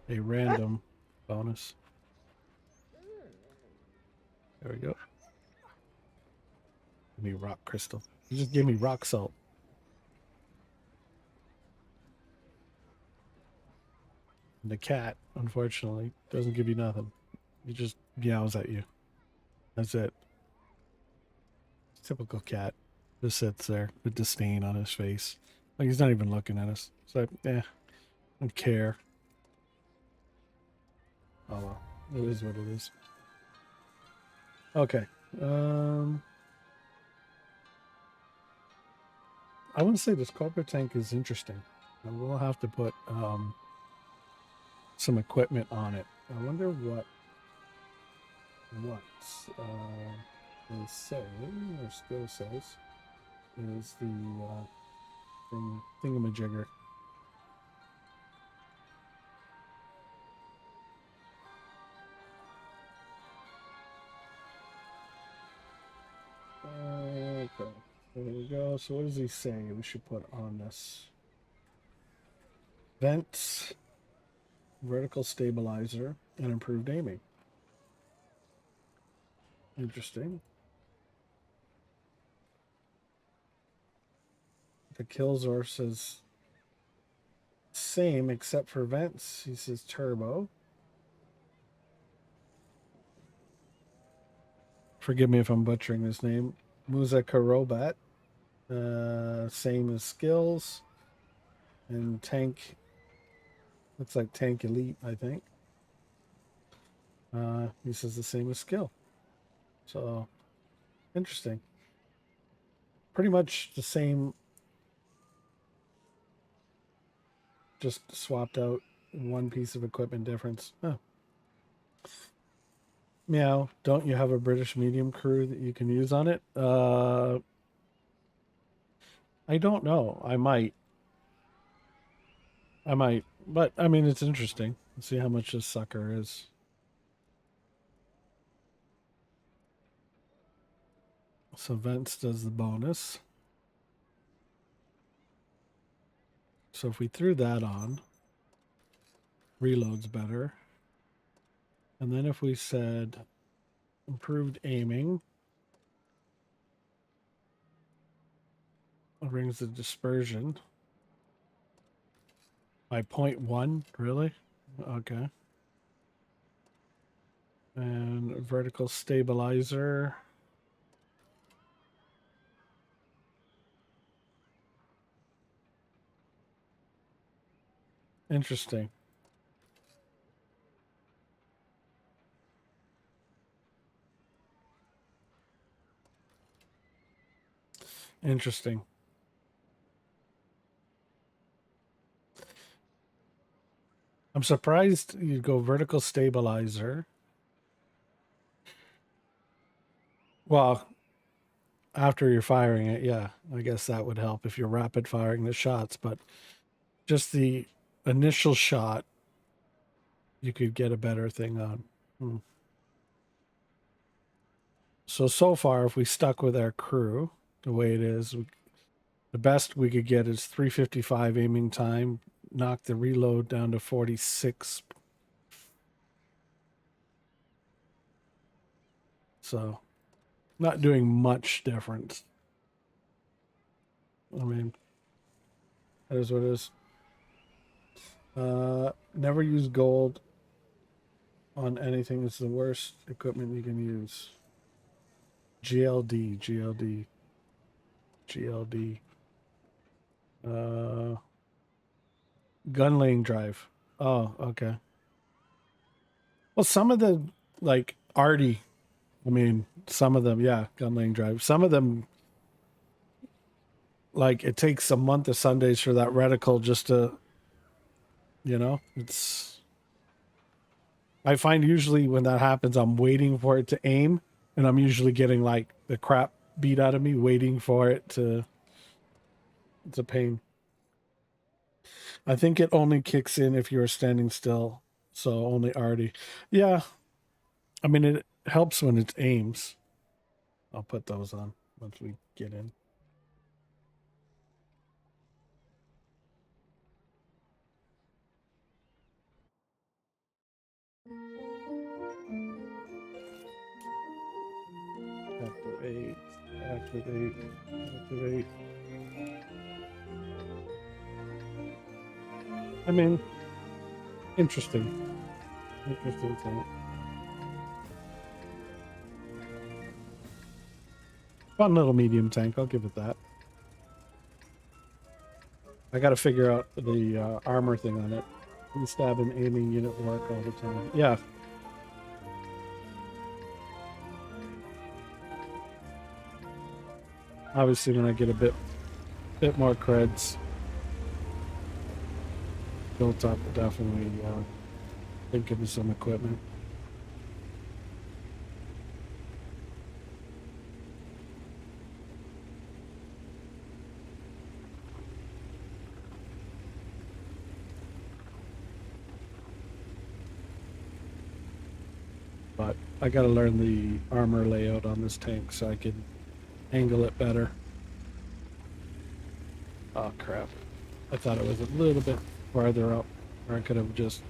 a random bonus. There we go. Give me rock crystal. You just give me rock salt. And the cat, unfortunately, doesn't give you nothing. He just meows at you. That's it. Typical cat. Just sits there with disdain on his face. Like he's not even looking at us. It's like, don't care. Oh well. It is what it is. Okay. I want to say this copper tank is interesting. And we'll have to put some equipment on it. I wonder what they say or still says is the thingamajigger. go. So what does he say we should put on this? Vents, vertical stabilizer, and improved aiming. Interesting. The Killzor says same except for vents. He says turbo. Forgive me if I'm butchering his name. Muzaka Robot. Same as skills. And tank. Looks like tank elite, I think. He says the same as skill. So interesting. Pretty much the same. Just swapped out one piece of equipment difference. Oh. Meow, don't you have a British medium crew that you can use on it? I don't know. I might. But I mean, it's interesting. Let's see how much this sucker is. So Vents does the bonus. So if we threw that on, reloads better. And then if we said improved aiming, it brings the dispersion by 0.1, really? Okay. And vertical stabilizer. Interesting. Interesting. I'm surprised you go vertical stabilizer. Well, after you're firing it, yeah, I guess that would help if you're rapid firing the shots, but just the initial shot, you could get a better thing on. So far, if we stuck with our crew the way it is, the best we could get is 355 aiming time, knock the reload down to 46. So, not doing much difference. I mean, that is what it is. Never use gold on anything. It's the worst equipment you can use. GLD. Gun lane drive. Oh, okay. Well, some of the, like, arty, I mean, some of them, yeah, gun lane drive. Some of them, like, it takes a month of Sundays for that reticle just to, it's... I find usually when that happens, I'm waiting for it to aim, and I'm usually getting, like, the crap beat out of me, waiting for it to... It's a pain. I think it only kicks in if you're standing still, so only arty. Yeah, I mean, it helps when it aims. I'll put those on once we get in. Activate. I mean, interesting thing. Fun little medium tank, I'll give it that. I gotta figure out the armor thing on it. Stab and aiming unit work all the time. Yeah. Obviously, when I get a bit more creds built up, definitely think of some equipment. But I gotta learn the armor layout on this tank so I can angle it better. Oh crap. I thought it was a little bit farther up, or I could have just...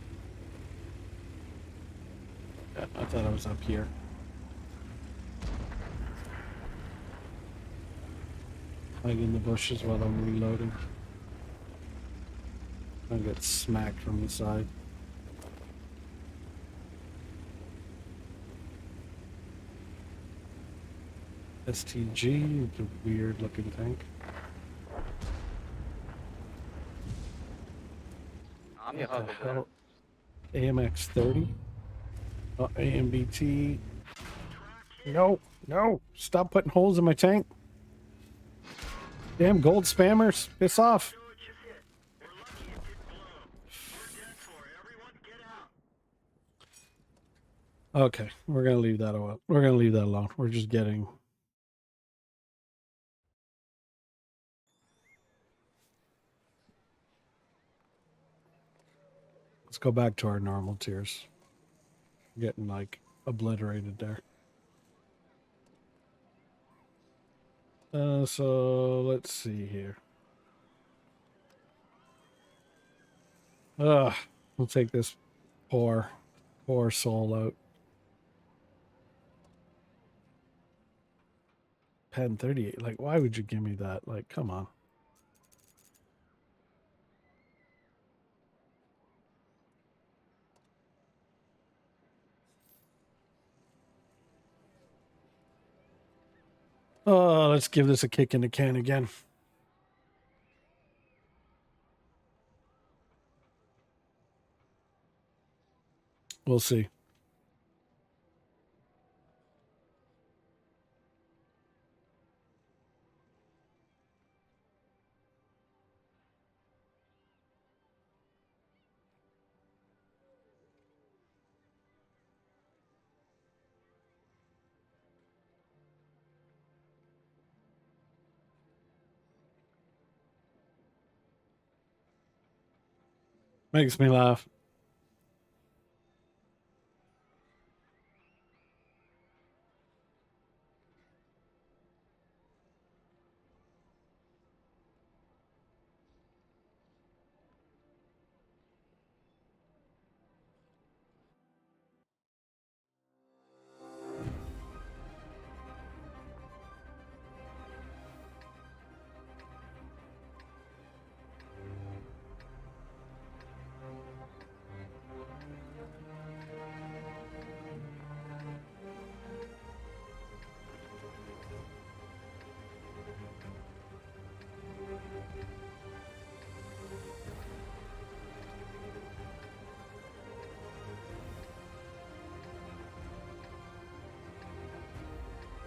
Yeah, I thought I was up here. Hide in the bushes while I'm reloading. I get smacked from the side. STG, it's a weird looking tank. عم What the يهاجم hell? AMX 30? Oh, AMBT. No, no, stop putting holes in my tank. Damn gold spammers, piss off. So it just hit. We're lucky it didn't blow. We're dead for. Everyone get out. Okay, we're gonna leave that alone. We're gonna leave that alone. We're just getting... Let's go back to our normal tiers. Getting like obliterated there. So let's see here. We'll take this poor soul out. Pen 38. Like, why would you give me that? Like, come on. Oh, let's give this a kick in the can again. We'll see. Makes me laugh.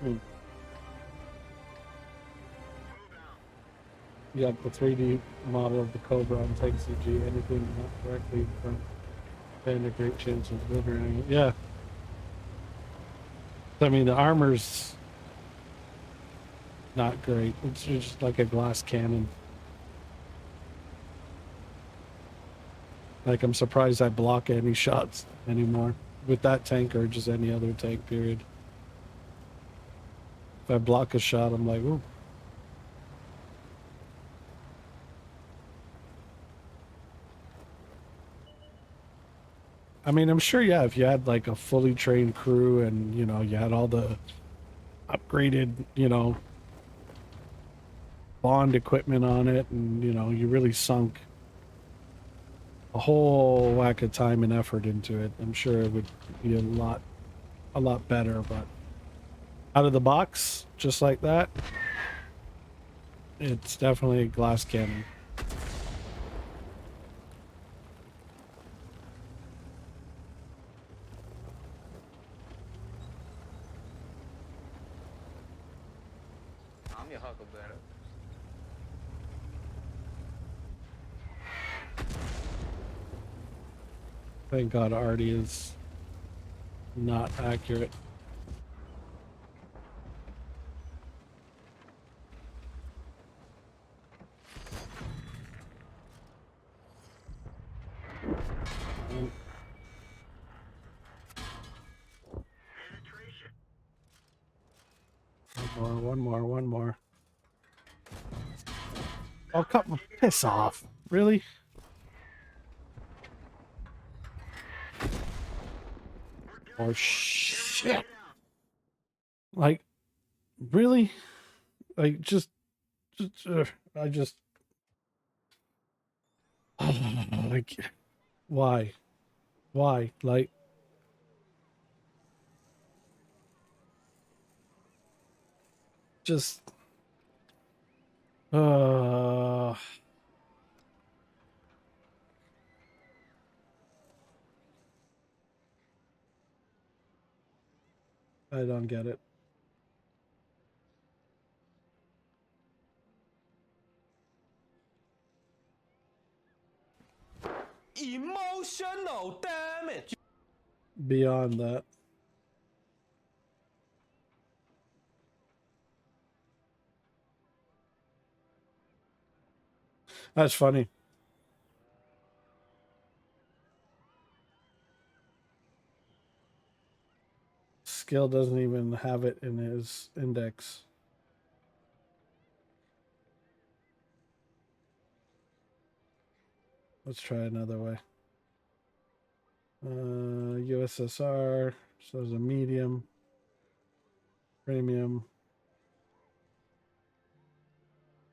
Mm. You got the 3D model of the Cobra on Tank CG. Anything not directly from stand a great chance of obliterating it. Yeah. I mean, the armor's not great. It's just like a glass cannon. Like, I'm surprised I block any shots anymore with that tank or just any other tank, period. If I block a shot, I'm like, ooh. I mean, I'm sure, yeah, if you had like a fully trained crew and, you know, you had all the upgraded, you know, bond equipment on it and, you know, you really sunk a whole whack of time and effort into it, I'm sure it would be a lot better. But out of the box, just like that, it's definitely a glass cannon. عم يهاجم there. Thank God Artie is not accurate. Penetration. One more. Oh, come piss off. Really? Oh, shit. Like, really? Like, I just, like, why? Why? Like, just, uh, I don't get it. Emotional damage. Beyond that. That's funny. Skill doesn't even have it in his index. Let's try another way. USSR, so there's a medium, premium,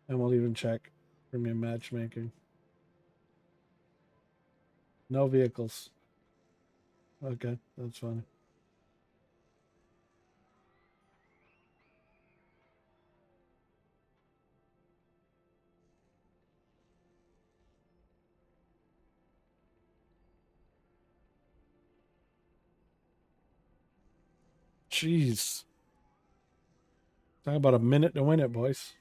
and we'll even check premium matchmaking. No vehicles. Okay, that's funny. Jeez. Talk about a minute to win it, boys.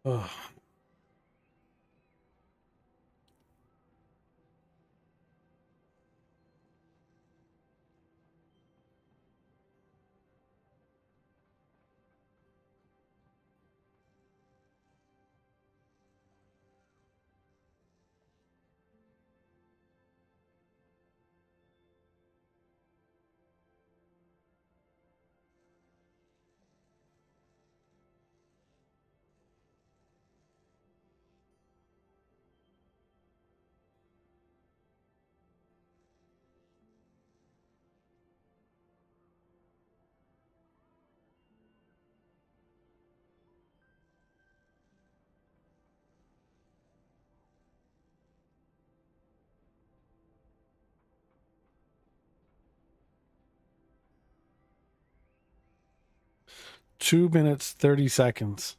Oh. Two minutes, 30 seconds.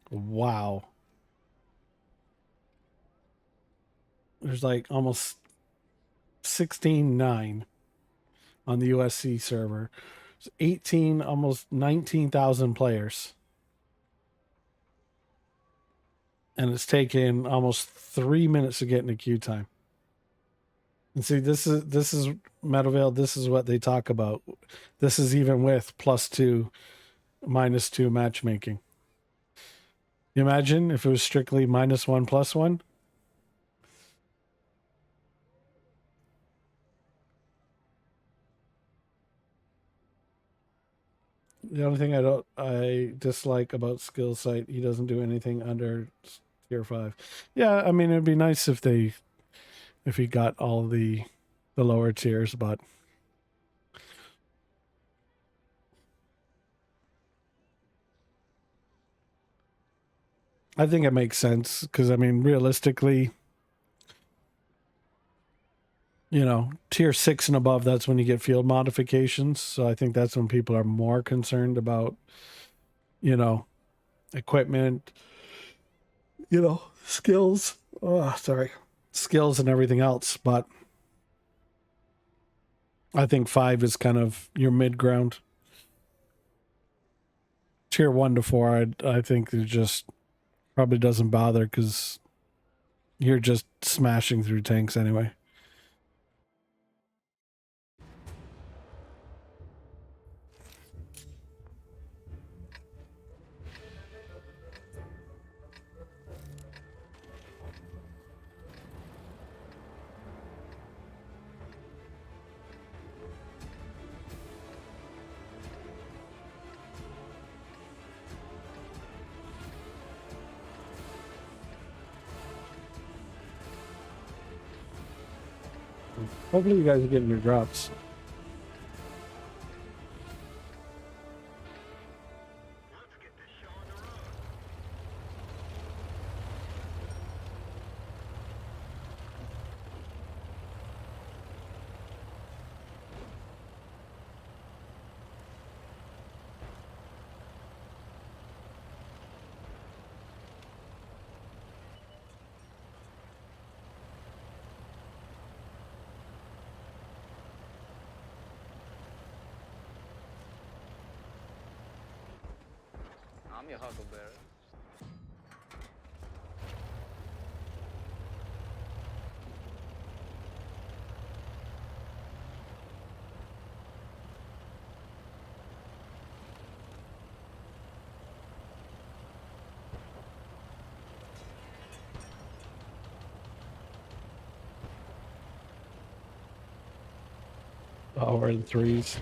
Wow. There's like almost 16.9 on the USC server. It's 18, almost 19,000 players. And it's taken almost 3 minutes to get into queue time. And see, this is Meadowvale. This is what they talk about. This is even with +2, -2 matchmaking. Imagine if it was strictly -1, +1. The only thing I dislike about Skill Sight, he doesn't do anything under tier 5. Yeah, I mean it'd be nice if he got all the lower tiers, but I think it makes sense because I mean realistically, tier 6 and above, that's when you get field modifications. So I think that's when people are more concerned about, equipment, skills. Oh, sorry. Skills and everything else. But I think 5 is kind of your mid ground. Tier 1 to 4, I think it just probably doesn't bother because you're just smashing through tanks anyway. Hopefully you guys are getting your drops. Let's get this show on the road. I'm your Huckleberry. Oh, we're in threes.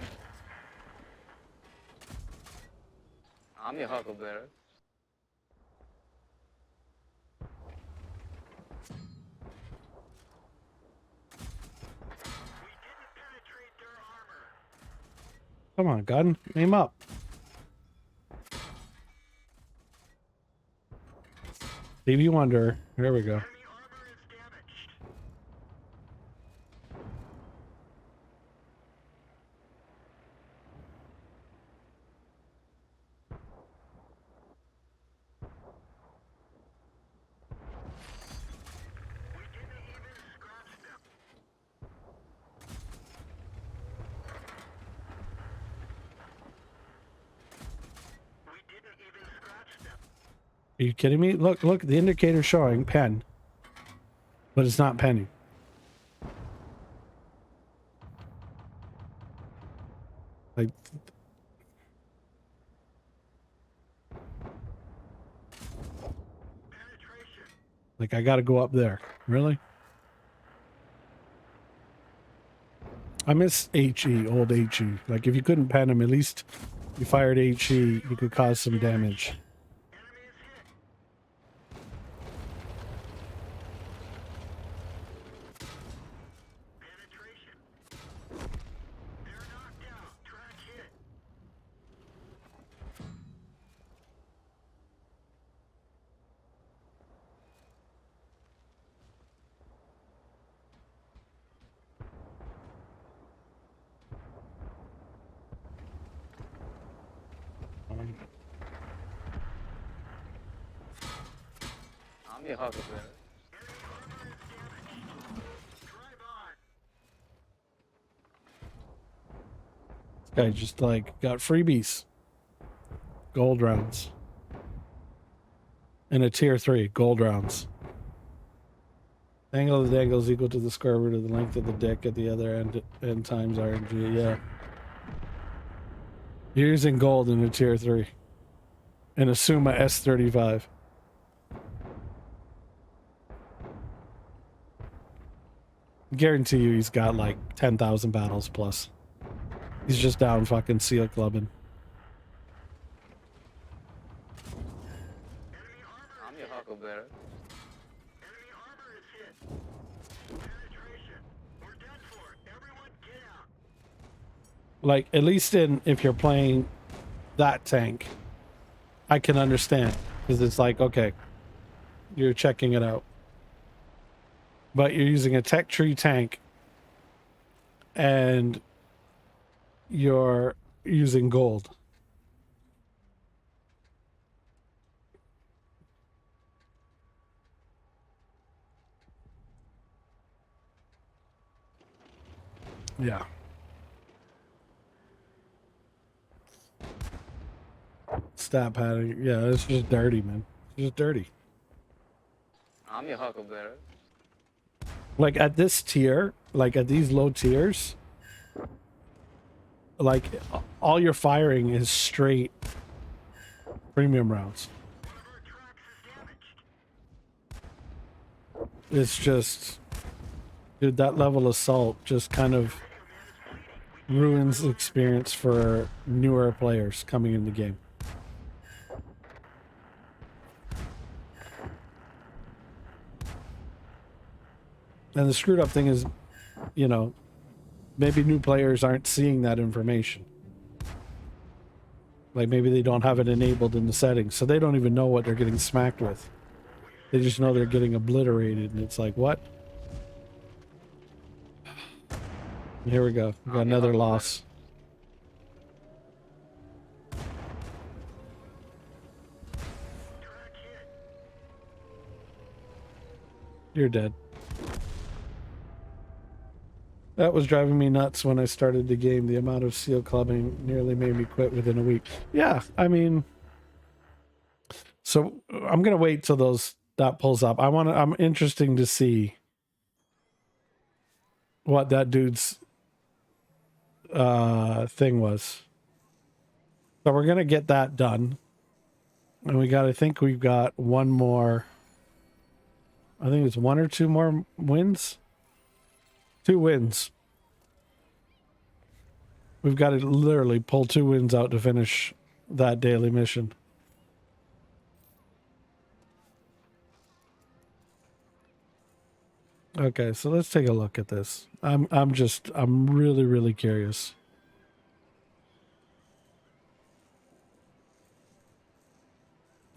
I'm your Huckleberry. Penetrate their armor. Come on, gun. Aim up. Stevie Wonder. There we go. Enemy armor is damaged. We didn't even scratch them. We didn't even scratch them. Are you kidding me? Look, look, the indicator showing pen. But it's not penny. Like, Penetration. like I gotta go up there. Really? I miss HE, old HE. Like if you couldn't pen him, at least you fired HE, you could cause some damage. Enemy is hit. Penetration. They're knocked out. Track hit. I'm your Huckleberry. Enemy armor is damaged. Drive on. This guy just like got freebies. Gold rounds. And a tier 3, gold rounds. The angle of the dangle is equal to the square root of the length of the dick at the other end times RNG. Yeah. You're using gold in a tier 3. And a Suma S35. Guarantee you he's got like 10,000 battles plus. He's just down fucking seal clubbing. Enemy armor I'm your Huckleberry. Enemy armor is hit. Penetration. We're done for. Everyone get out. Like, at least if you're playing that tank, I can understand. Because it's like, okay, you're checking it out. But you're using a tech tree tank and you're using gold. Yeah. Stat padding. Yeah, it's just dirty, man. It's just dirty. I'm your Huckleberry. Like at this tier, like at these low tiers, like all your firing is straight premium rounds. One of our tracks is damaged. It's just, dude, that level of salt just kind of ruins the experience for newer players coming in the game. And the screwed up thing is, you know, maybe new players aren't seeing that information. Like maybe they don't have it enabled in the settings, so they don't even know what they're getting smacked with. They just know they're getting obliterated, and it's like, what? Here we go. We got another loss. You're dead. That was driving me nuts when I started the game. The amount of seal clubbing nearly made me quit within a week. Yeah, I mean, so I'm gonna wait till that pulls up. I'm interesting to see what that dude's thing was. So we're gonna get that done, and I think we've got one more. I think it's one or two more wins. 2 wins. We've got to literally pull 2 wins out to finish that daily mission. Okay, so let's take a look at this. I'm really, really curious.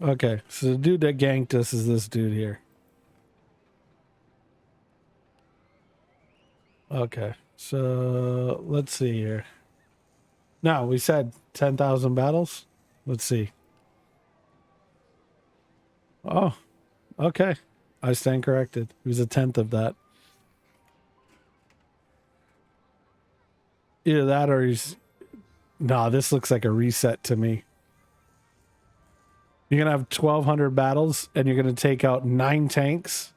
Okay, so the dude that ganked us is this dude here. Okay, so let's see here. No, we said 10,000 battles. Let's see. Oh, okay. I stand corrected. He was 1/10 of that. Either that or he's... Nah, this looks like a reset to me. You're going to have 1,200 battles and you're going to take out 9 tanks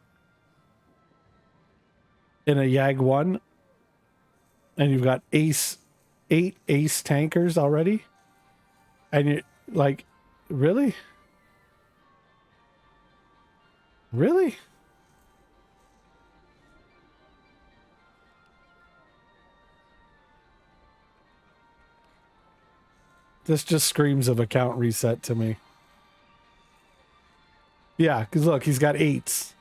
in a Yag 1. And you've got 8 ace tankers already. And you're like, really? Really? This just screams of account reset to me. Yeah, because look, he's got 8s.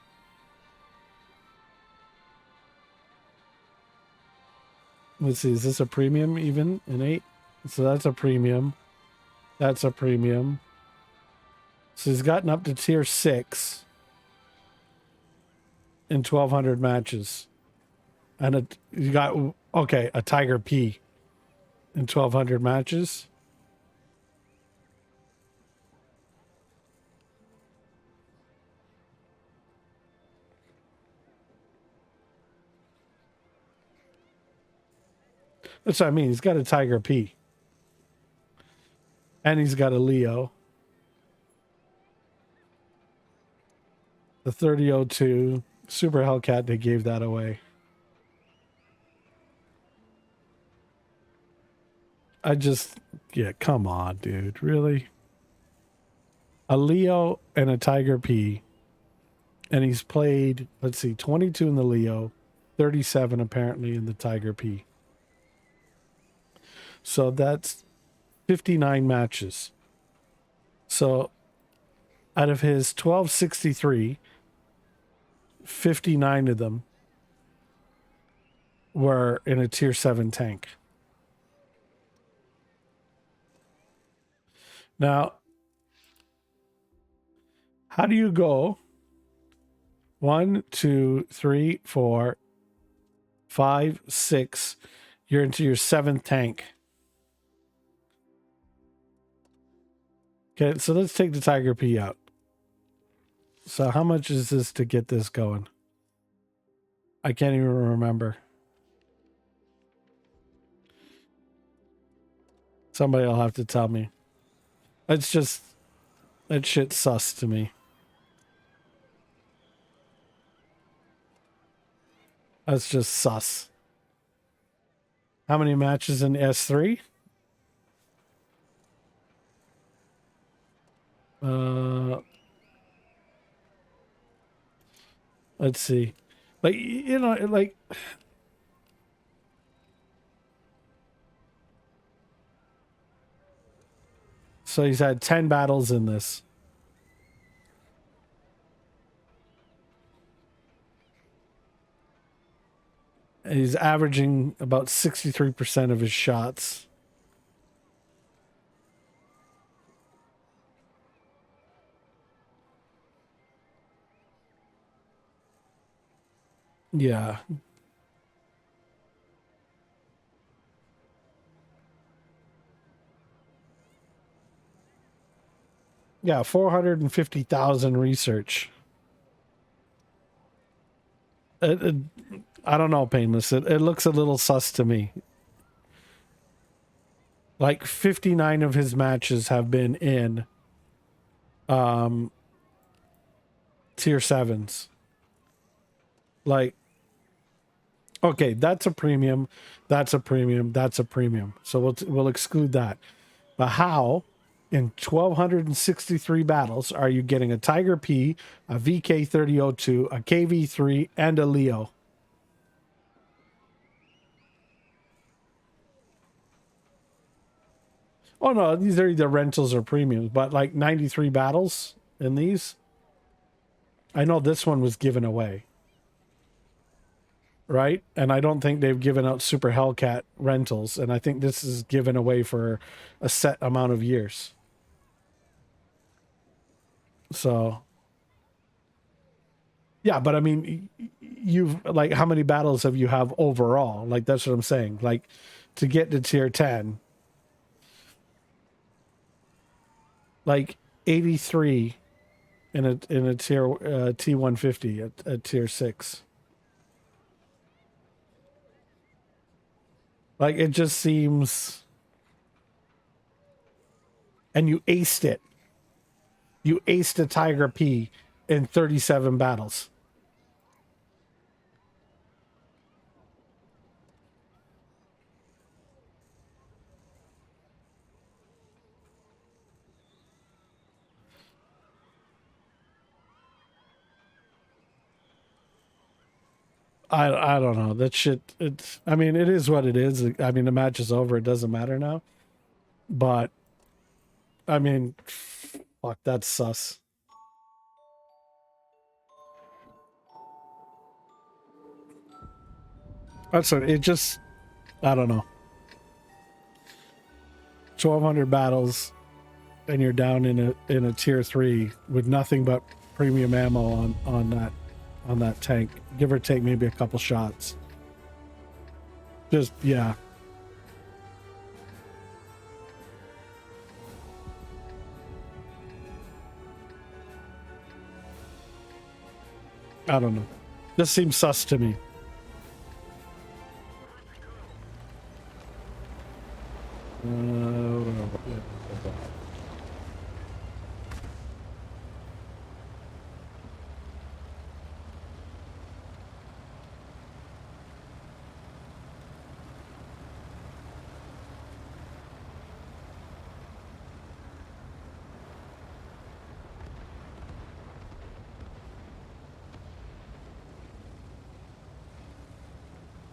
Let's see, is this a premium even? An 8? So that's a premium. That's a premium. So he's gotten up to tier 6 in 1,200 matches. And you got, okay, a Tiger P in 1,200 matches. That's what I mean. He's got a Tiger P. And he's got a Leo. The 3002 Super Hellcat, they gave that away. Yeah, come on, dude. Really? A Leo and a Tiger P. And he's played, let's see, 22 in the Leo, 37 apparently in the Tiger P. So that's 59 matches. So out of his 1263, 59 of them were in a tier 7 tank. Now, how do you go 1, 2, 3, 4, 5, 6? You're into your 7th tank. Okay, so let's take the Tiger P out. So how much is this to get this going? I can't even remember. Somebody will have to tell me. It's just, that shit's sus to me. That's just sus. How many matches in S3? Let's see. Like, you know, like... So he's had 10 battles in this. He's averaging about 63% of his shots. Yeah. Yeah, 450,000 research. I don't know, Painless. It looks a little sus to me. Like 59 of his matches have been in tier 7s. Like, okay, that's a premium, that's a premium, that's a premium. So we'll exclude that. But how in 1263 battles are you getting a Tiger P, a VK3002, a KV3, and a Leo? Oh no, these are either rentals or premiums, but like 93 battles in these. I know this one was given away. Right? And I don't think they've given out Super Hellcat rentals, and I think this is given away for a set amount of years. So yeah, but I mean, you've like, how many battles have you have overall? Like, that's what I'm saying. Like, to get to tier 10, like 83 in a tier T150 at tier 6. Like, it just seems, and you aced it. You aced a Tiger P in 37 battles. I don't know. That shit, it's, I mean, it is what it is. I mean, the match is over. It doesn't matter now. But I mean, fuck, that's sus. That's what it just, I don't know. 1200 battles and you're down in a tier 3 with nothing but premium ammo on that tank, give or take maybe a couple shots. Just, yeah. I don't know. This seems sus to me.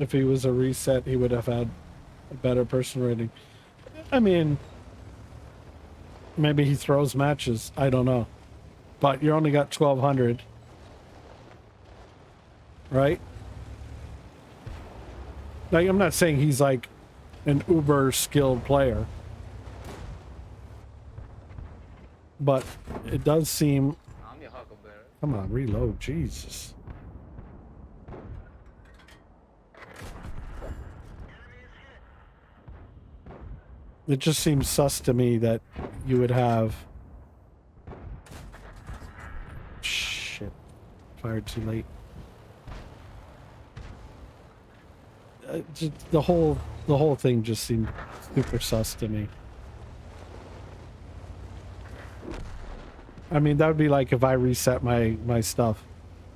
If he was a reset, he would have had a better person rating. I mean, maybe he throws matches. I don't know. But you only got 1200. Right? Like, I'm not saying he's like an uber skilled player. But it does seem... I'm your huckleberry. Come on, reload. Jesus. It just seems sus to me that you would have... Shit. Fired too late. Just the whole thing just seemed super sus to me. I mean, that would be like if I reset my stuff.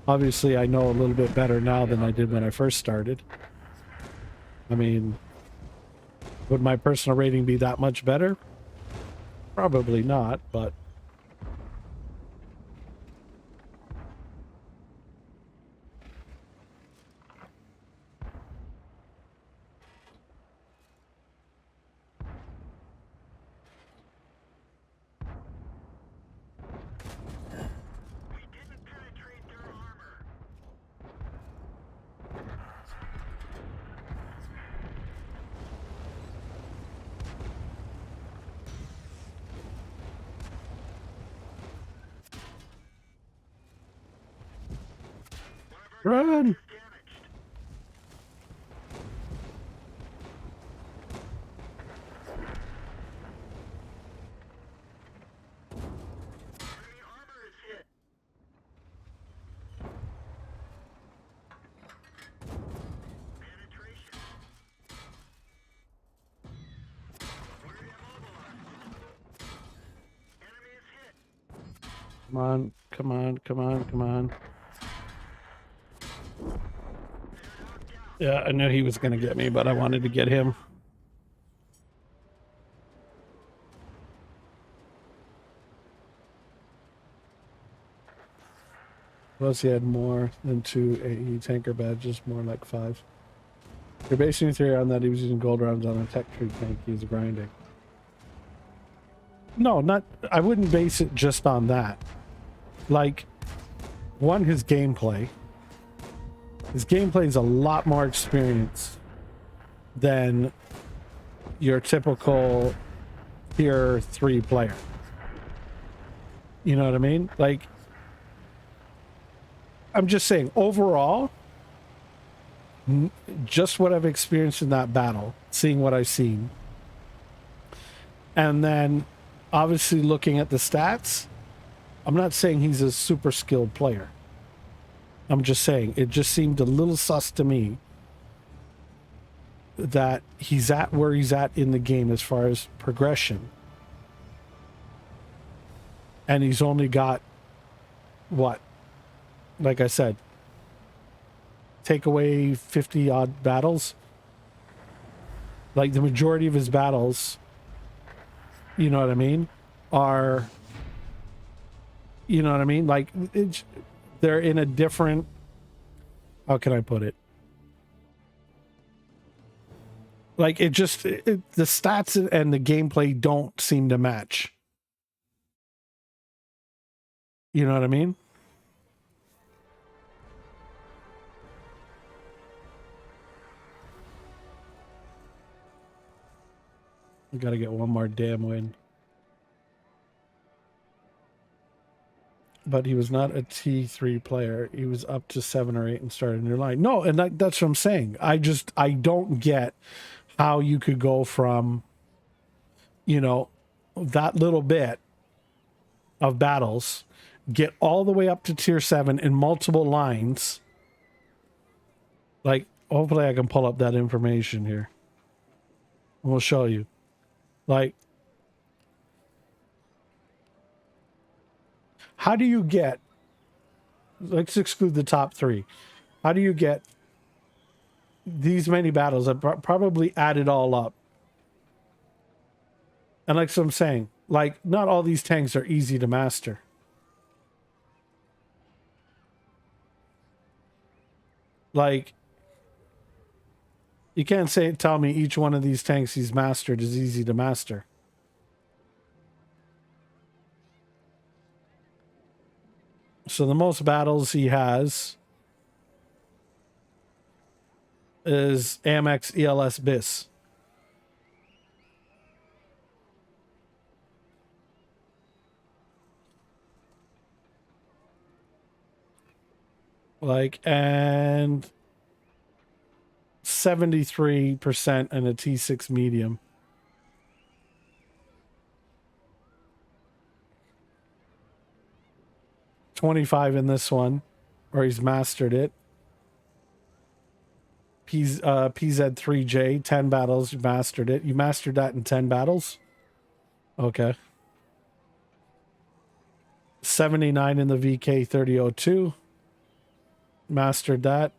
Obviously, I know a little bit better now than I did when I first started. I mean, would my personal rating be that much better? Probably not, but... We didn't penetrate their armor. Run! Enemy armor is hit. Penetration. We're immobilized. Enemy is hit. Come on, come on, come on, come on. Yeah, I knew he was going to get me, but I wanted to get him. Plus, he had more than 2 AE tanker badges, more like 5. You're basing your theory on that he was using gold rounds on a tech tree tank he's grinding. No, not. I wouldn't base it just on that. Like, one, his gameplay. His gameplay is a lot more experienced than your typical tier 3 player. You know what I mean? Like, I'm just saying, overall, just what I've experienced in that battle, seeing what I've seen, and then obviously looking at the stats, I'm not saying he's a super skilled player. I'm just saying it just seemed a little sus to me that he's at where he's at in the game as far as progression. And he's only got what? Like I said, take away 50 odd battles. Like the majority of his battles, you know what I mean, are, you know what I mean? Like they're in a different, how can I put it? Like it just, the stats and the gameplay don't seem to match. You know what I mean? We gotta get one more damn win. But he was not a T3 player. He was up to 7 or 8 and started a new line. No, and that's what I'm saying. I don't get how you could go from, you know, that little bit of battles, get all the way up to tier 7 in multiple lines. Like, hopefully I can pull up that information here. And we'll show you. Like, how do you get, let's exclude the top 3. How do you get these many battles that probably add it all up? And like so I'm saying, like, not all these tanks are easy to master. Like, you can't tell me each one of these tanks he's mastered is easy to master. So the most battles he has is Amex ELS BIS. Like, and 73% in a T6 medium. $25 in this one, or he's mastered it. PZ3J, 10 battles, you mastered it. You mastered that in 10 battles? Okay. 79 in the VK3002. Mastered that.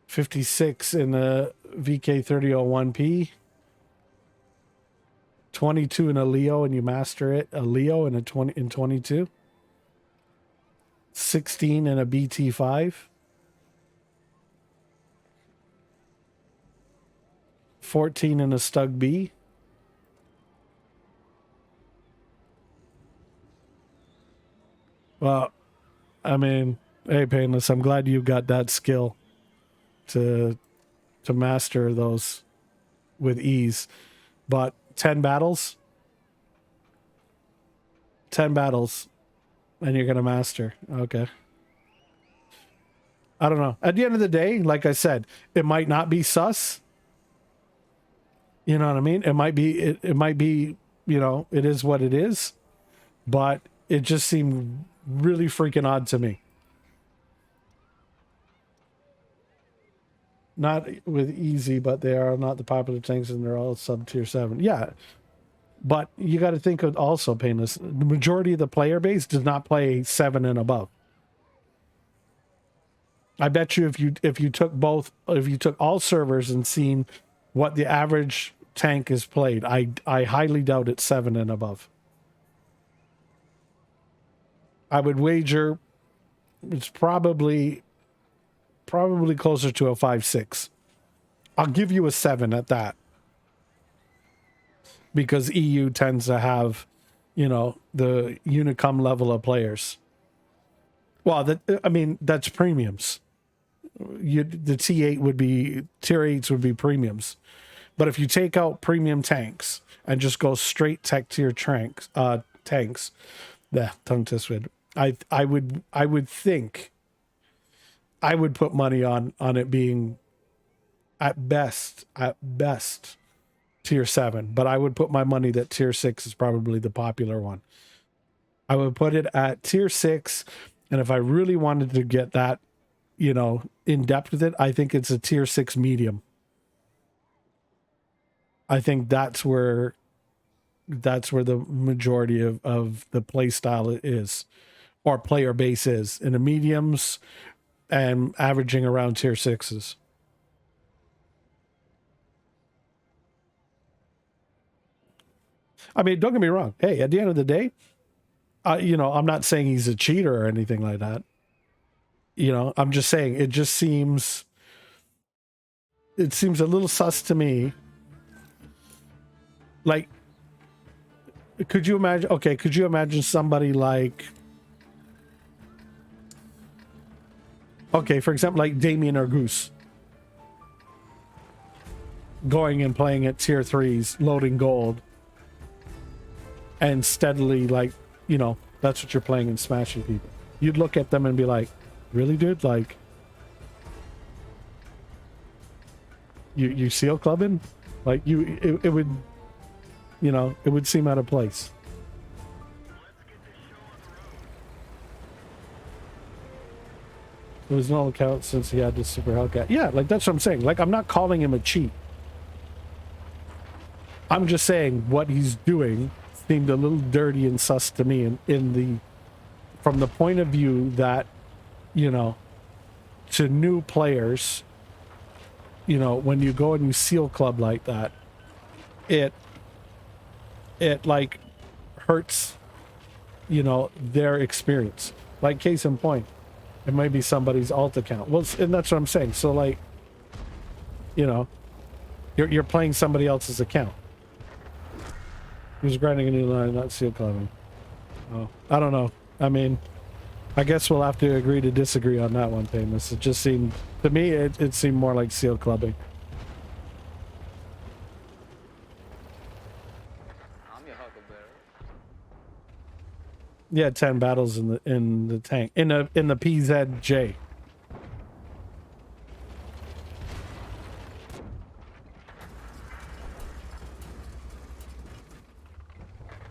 56 in the VK3001P. 22 in a Leo, and you master it. A Leo in 22. 16 in a BT5. 14 in a Stug B. Well, I mean, hey, Painless, I'm glad you got that skill to master those with ease. But 10 battles? 10 battles, and you're going to master. Okay. I don't know. At the end of the day, like I said, it might not be sus. You know what I mean? It might be, it might be, you know, it is what it is, but it just seemed really freaking odd to me. Not with easy, but they are not the popular tanks and they're all sub tier 7. Yeah. But you got to think of also, Painless, the majority of the player base does not play 7 and above. I bet you if you took both, if you took all servers and seen what the average tank is played, I highly doubt it's 7 and above. I would wager it's probably closer to a 5-6. I'll give you a 7 at that. Because EU tends to have, you know, the Unicum level of players. Well, I mean, that's premiums. The T8 would be, tier 8s would be premiums. But if you take out premium tanks and just go straight tech tier tanks, tongue twisted. I would think, I would put money on it being at best tier 7, but I would put my money that tier 6 is probably the popular one. I would put it at tier 6, and if I really wanted to get that, you know, in depth with it, I think it's a tier 6 medium. I think that's where the majority of the play style is, or player base is, in the mediums and averaging around tier 6s. I mean, don't get me wrong. Hey, at the end of the day, you know, I'm not saying he's a cheater or anything like that. You know, I'm just saying it seems a little sus to me. Like, could you imagine? Okay, could you imagine somebody like, okay, for example, like Damien or Goose going and playing at tier 3s, loading gold, and steadily, like, you know, that's what you're playing and smashing people. You'd look at them and be like, really, dude? Like, you seal clubbing? Like, it would, you know, it would seem out of place. It was no account since he had this super Hellcat. Yeah, like, that's what I'm saying. Like, I'm not calling him a cheat. I'm just saying what he's doing seemed a little dirty and sus to me from the point of view that, you know, to new players, you know, when you go and you seal club like that, it like hurts, you know, their experience. Like, case in point, it might be somebody's alt account. Well, and that's what I'm saying. So, like, you know, you're playing somebody else's account. He was grinding a new line, not seal clubbing. Oh, I don't know. I mean, I guess we'll have to agree to disagree on that one, Famous. It just seemed, to me, it seemed more like seal clubbing. I'm your Huckleberry. Yeah, 10 battles in the tank, in the PZJ.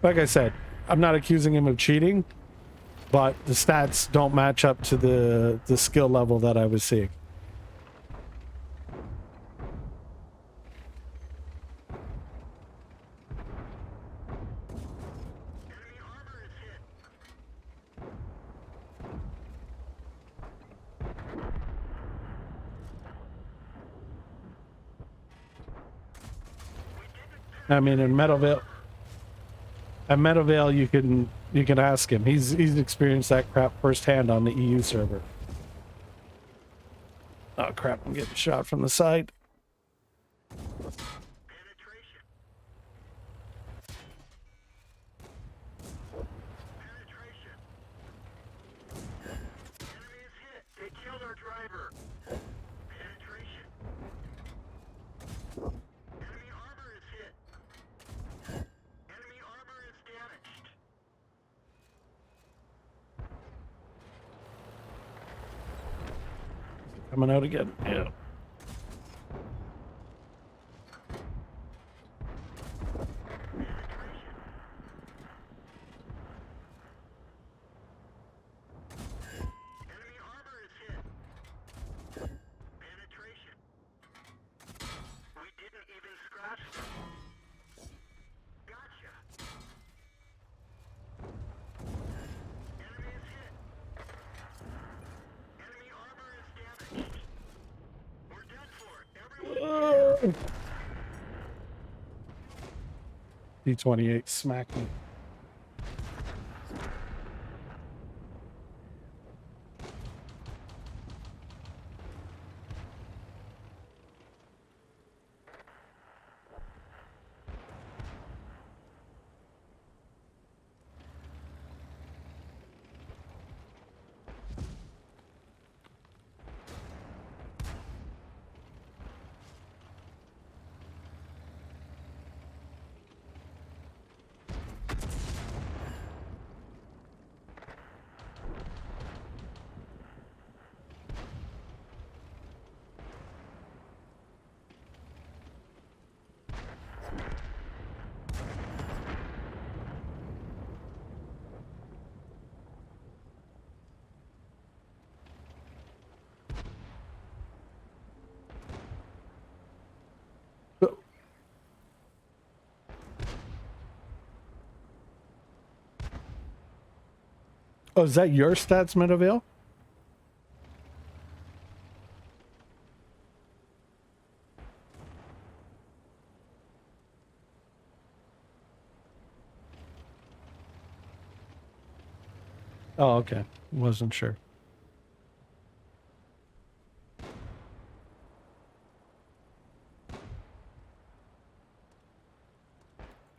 Like I said, I'm not accusing him of cheating, but the stats don't match up to the skill level that I was seeing. Enemy armor is hit. I mean, in Meadowvale, at Meadowvale, you can ask him. He's experienced that crap firsthand on the EU server. Oh crap! I'm getting shot from the side. Penetration. Penetration. Enemy is hit. They killed our driver. Penetration. Enemy armor is hit. Enemy armor is damaged. Coming out again. Yeah. Enemy armor is hit. Penetration. We didn't even scratch them. Gotcha. Enemy is hit. Enemy armor is damaged. We're dead for it. Everyone D28 smack me. Oh, is that your stats, Medavale? Oh, okay. Wasn't sure.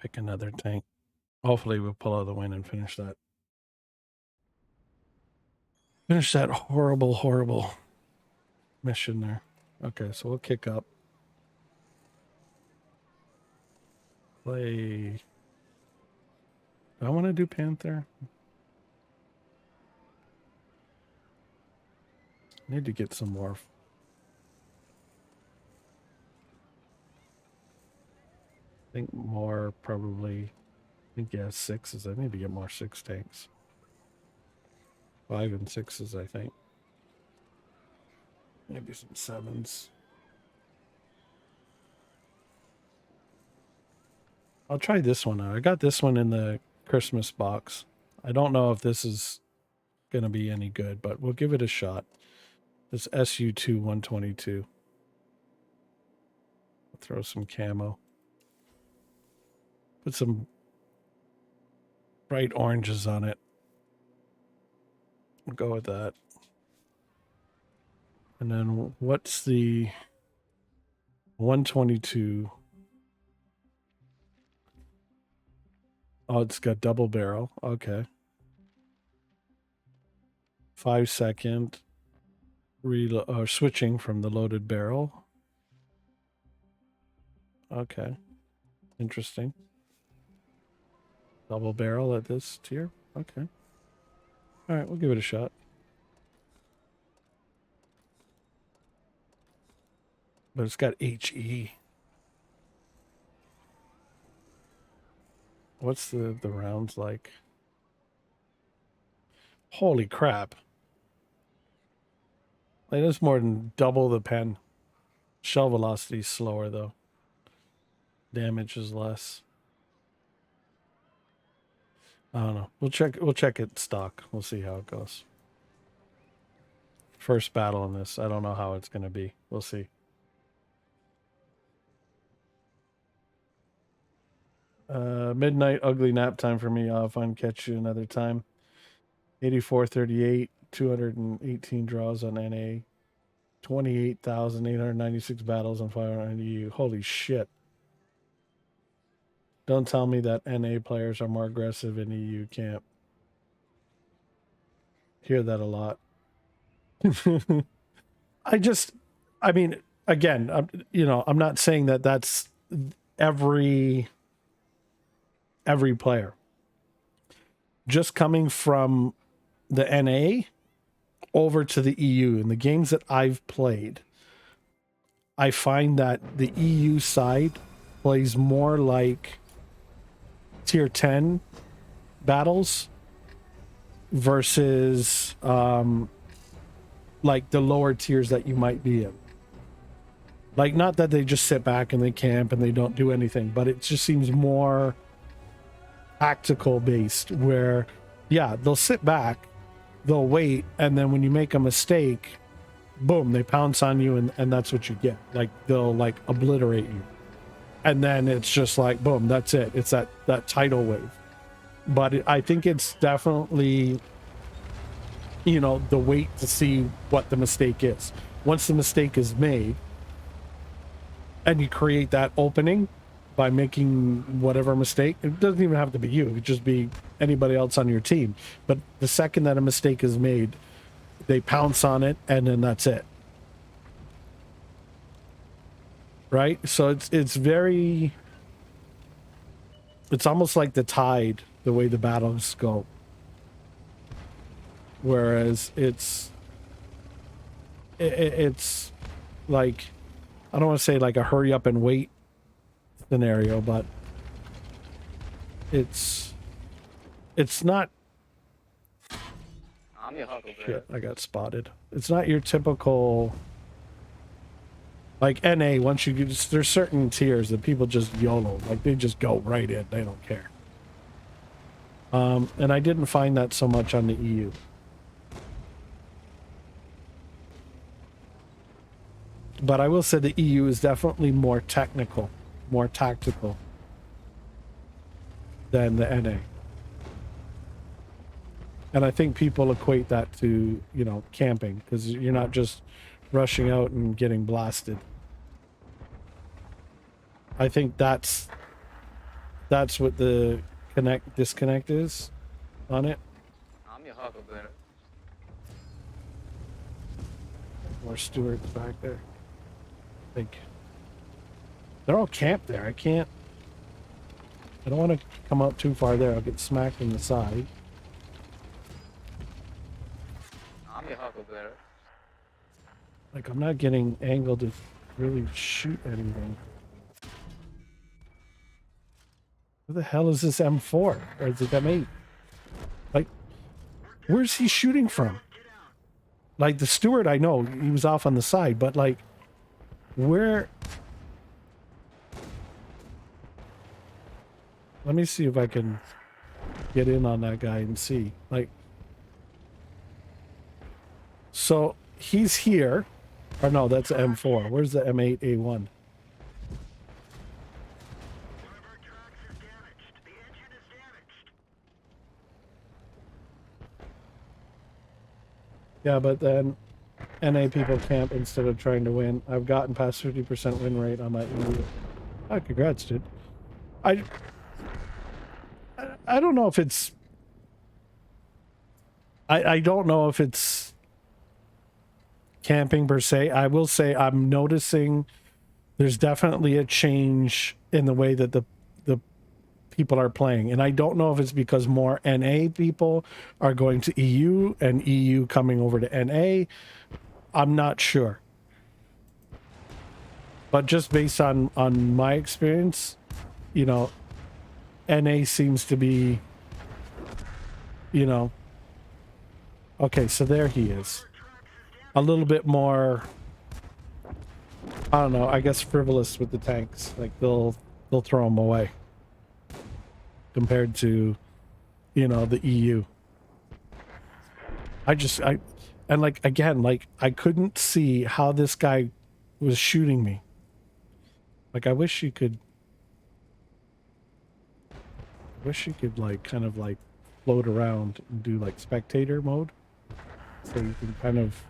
Pick another tank. Hopefully we'll pull out the win and finish that. Finish that horrible, horrible mission there. Okay, so we'll kick up. Play. Do I want to do Panther? Need to get some more. I think more probably. I think yeah, 6s. I need to get more 6 tanks. 5 and 6s, I think. Maybe some 7s. I'll try this one out. I got this one in the Christmas box. I don't know if this is going to be any good, but we'll give it a shot. This SU-2 122. I'll throw some camo. Put some bright oranges on it. We'll go with that. And then what's the 122? Oh, it's got double barrel. Okay. 5-second reload or switching from the loaded barrel. Okay. Interesting. Double barrel at this tier. Okay. All right, we'll give it a shot. But it's got HE. What's the rounds like? Holy crap. Like, that's more than double the pen. Shell velocity is slower though. Damage is less. I don't know. We'll check it stock. We'll see how it goes. First battle in this. I don't know how it's gonna be. We'll see. Midnight ugly nap time for me. I'll find catch you another time. 8438, 218 draws on NA, 28,896 battles on 500 EU. Holy shit. Don't tell me that NA players are more aggressive in EU camp. Hear that a lot. I mean, again, I'm not saying that that's every player. Just coming from the NA, over to the EU. In the games that I've played, I find that the EU side plays more like tier 10 battles versus like the lower tiers that you might be in. Like, not that they just sit back and they camp and they don't do anything, but it just seems more tactical based, where yeah, they'll sit back, they'll wait, and then when you make a mistake, boom, they pounce on you, and that's what you get. Like, they'll like obliterate you, and then it's just like boom, that's it. It's that tidal wave. But I think it's definitely, you know, the wait to see what the mistake is. Once the mistake is made and you create that opening by making whatever mistake, it doesn't even have to be you, it could just be anybody else on your team. But the second that a mistake is made, they pounce on it, and then that's it. Right? So it's very, it's almost like the tide, the way the battles go. Whereas it's like, I don't want to say like a hurry up and wait scenario, but it's not. I'm your huckleberry. Shit, I got spotted. It's not your typical like NA. Once you get, there's certain tiers that people just YOLO, like they just go right in, they don't care. And I didn't find that so much on the EU. But I will say the EU is definitely more technical, more tactical than the NA. And I think people equate that to, you know, camping, because you're not just rushing out and getting blasted. I think that's what the disconnect is on it. I'm your huckleberry. More stewards back there. I think they're all camped there. I don't want to come out too far there. I'll get smacked in the side. I'm your huckleberry. Like, I'm not getting angled to really shoot anything. Where the hell is this M4? Or is it M8? Like, where's he shooting from? Like, the steward, I know, he was off on the side, but like, where? Let me see if I can get in on that guy and see. Like, so he's here. Or no, that's M4. Where's the M8A1? One of our tracks is damaged. The engine is damaged. Yeah, but then NA people camp instead of trying to win. I've gotten past 50% win rate on my EU. Oh, congrats, dude. I don't know if it's... I don't know if it's camping per se. I will say I'm noticing there's definitely a change in the way that the people are playing, and I don't know if it's because more NA people are going to EU and EU coming over to NA. I'm not sure, but just based on my experience, you know, NA seems to be, you know, okay, so there he is. A little bit more, I don't know, I guess frivolous with the tanks. Like, they'll throw them away compared to, you know, the EU. And like, again, like, I couldn't see how this guy was shooting me. Like, I wish you could like kind of like float around and do like spectator mode, so you can kind of,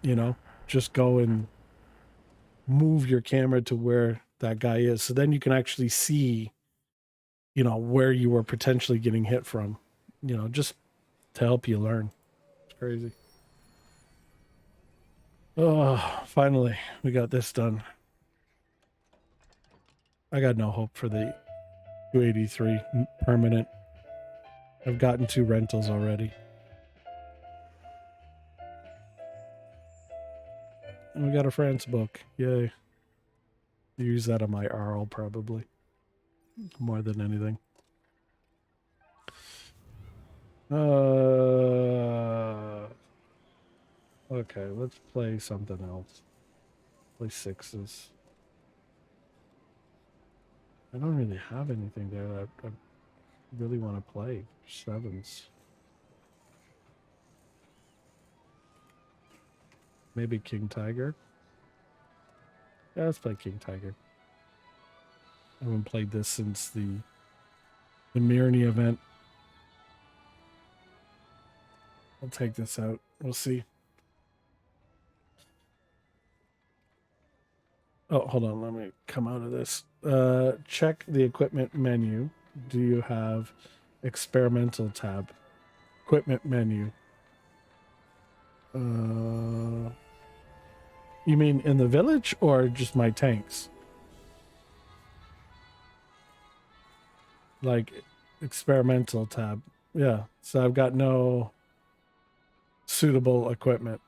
you know, just go and move your camera to where that guy is, so then you can actually see, you know, where you were potentially getting hit from, you know, just to help you learn. It's crazy. Oh, finally we got this done. I got no hope for the 283 permanent. I've gotten 2 rentals already. we got a France book. Yay. Use that on my Arl probably. More than anything. Okay, let's play something else. Play sixes. I don't really have anything there that I really want to play. Sevens. Maybe King Tiger. Yeah, let's play King Tiger. I haven't played this since the Mirny event. I'll take this out. We'll see. Oh, hold on. Let me come out of this. Check the equipment menu. Do you have experimental tab? Equipment menu. You mean in the village or just my tanks? Like experimental tab. Yeah. So I've got no suitable equipment.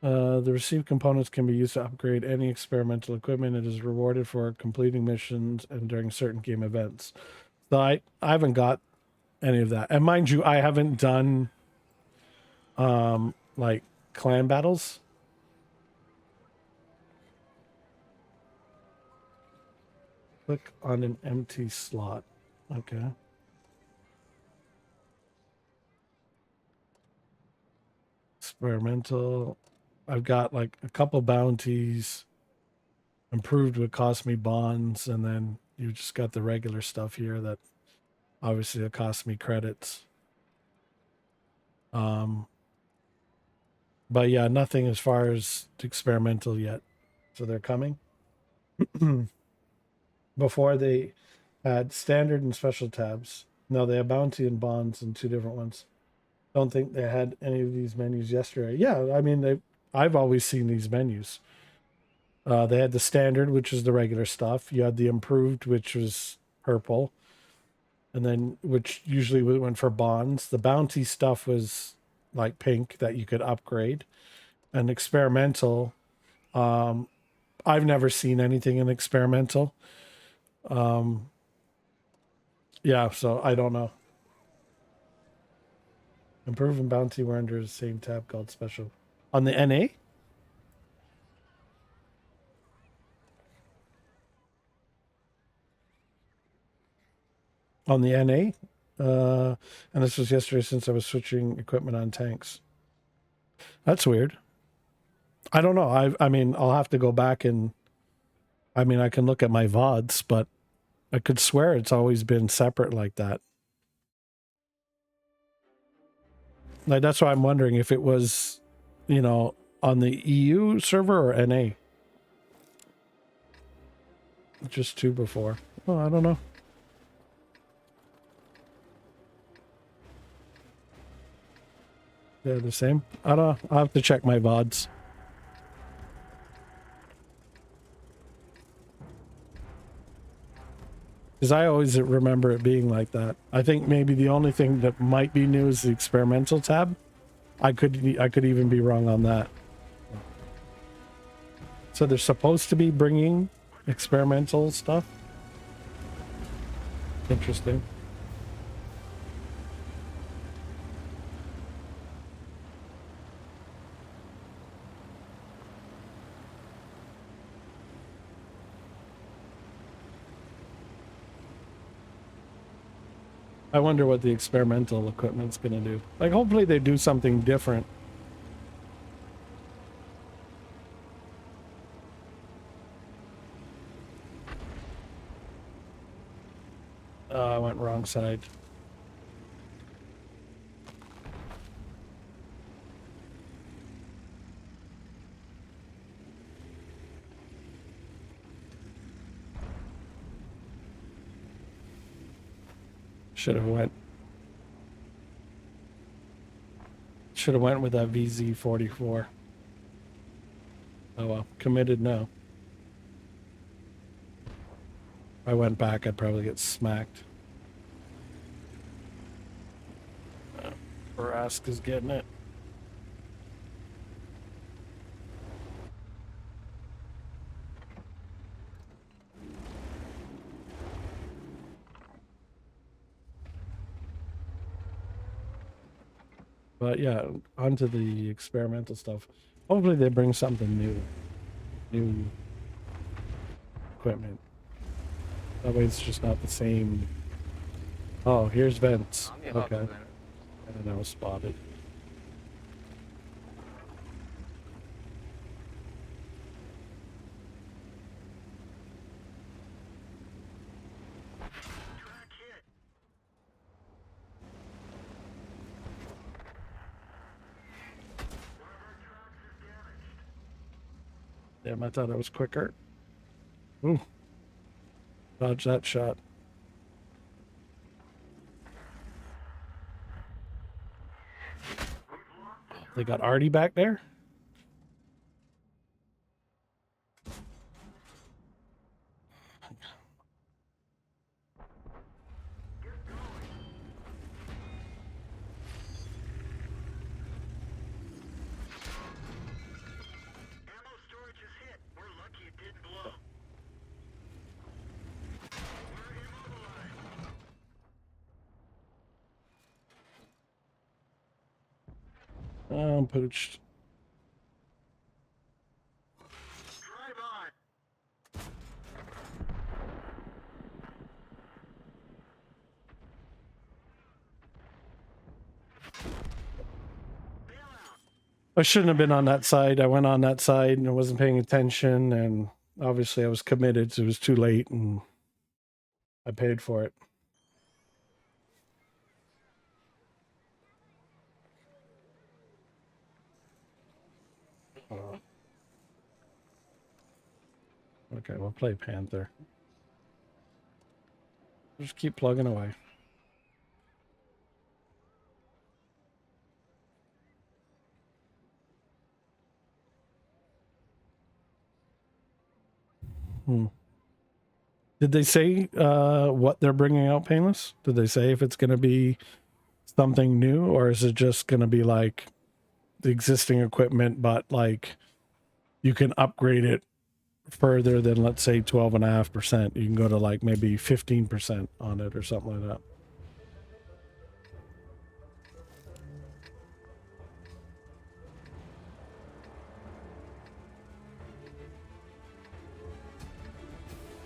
The received components can be used to upgrade any experimental equipment. It is rewarded for completing missions and during certain game events. So I haven't got any of that. And mind you, I haven't done like clan battles. Click on an empty slot. Okay. Experimental. I've got like a couple bounties. Improved would cost me bonds, and then you just got the regular stuff here that obviously it cost me credits. But yeah, nothing as far as experimental yet. So they're coming. Before they had standard and special tabs. No, they have bounty and bonds and two different ones. Don't think they had any of these menus yesterday. Yeah, I mean I've always seen these menus. They had the standard, which is the regular stuff. You had the improved, which was purple, and then which usually went for bonds. The bounty stuff was like pink that you could upgrade, and experimental. I've never seen anything in experimental. Yeah, so I don't know. Improve and bounty were under the same tab called special. On the NA? On the NA? And this was yesterday since I was switching equipment on tanks. That's weird. I don't know. I mean, I'll have to go back and I mean, I can look at my VODs, but I could swear it's always been separate like that. Like that's why I'm wondering if it was, you know, on the EU server or NA. Just two before. Oh, I don't know. They're the same. I don't know. I'll have to check my VODs. Because I always remember it being like that. I think maybe the only thing that might be new is the experimental tab. I could even be wrong on that. So they're supposed to be bringing experimental stuff. Interesting. I wonder what the experimental equipment's gonna do. Like, hopefully they do something different. I went wrong side. Should have went with that VZ44. Oh well, committed now. If I went back, I'd probably get smacked. Trask is getting it. But yeah, onto the experimental stuff. Hopefully they bring something new equipment. That way it's just not the same. Oh, here's vents. I'm your Okay, Huckleberry. and I was spotted. Track hit. One of our tracks is damaged. Damn, I thought I was quicker. Ooh, dodge that shot. They got Artie back there. Ammo storage is hit. We're lucky it didn't blow. We're immobilized. Oh, I'm pooched. Drive on. Bail out. I shouldn't have been on that side. I went on that side and I wasn't paying attention, and obviously I was committed, so it was too late, and I paid for it. Okay, we'll play Panther. Just keep plugging away. Did they say what they're bringing out, Painless? Did they say if it's going to be something new, or is it just going to be like the existing equipment, but like you can upgrade it further than, let's say, 12.5%? You can go to like maybe 15% on it or something like that.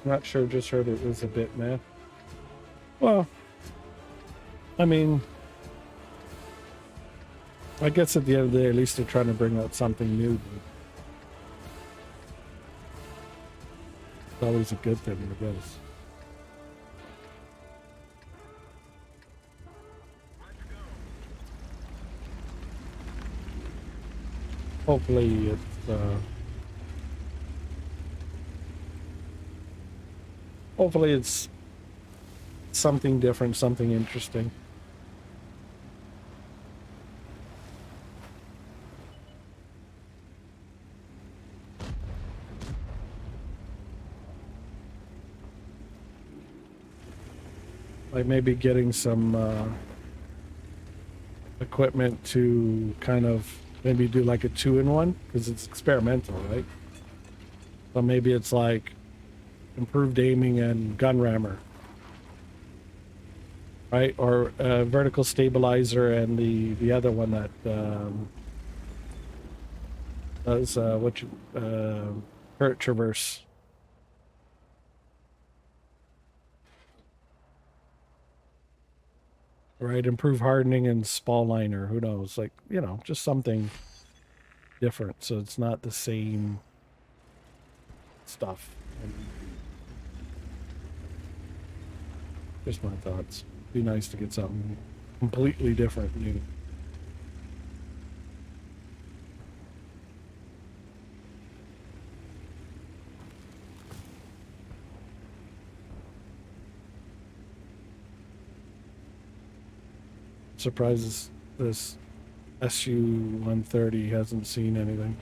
Not sure, just heard it was a bit, man. Well, I mean, I guess at the end of the day, at least they're trying to bring out something new. It's always a good thing, I guess. Hopefully it's something different, something interesting. Like maybe getting some equipment to kind of maybe do like a 2-in-1, because it's experimental, right? So maybe it's like improved aiming and gun rammer, right? Or vertical stabilizer and the other one that does hurt traverse. Right, improve hardening and spall liner. Who knows? Like, you know, just something different, so it's not the same stuff. And just my thoughts. Be nice to get something completely different, new. Surprises this SU-130 hasn't seen anything.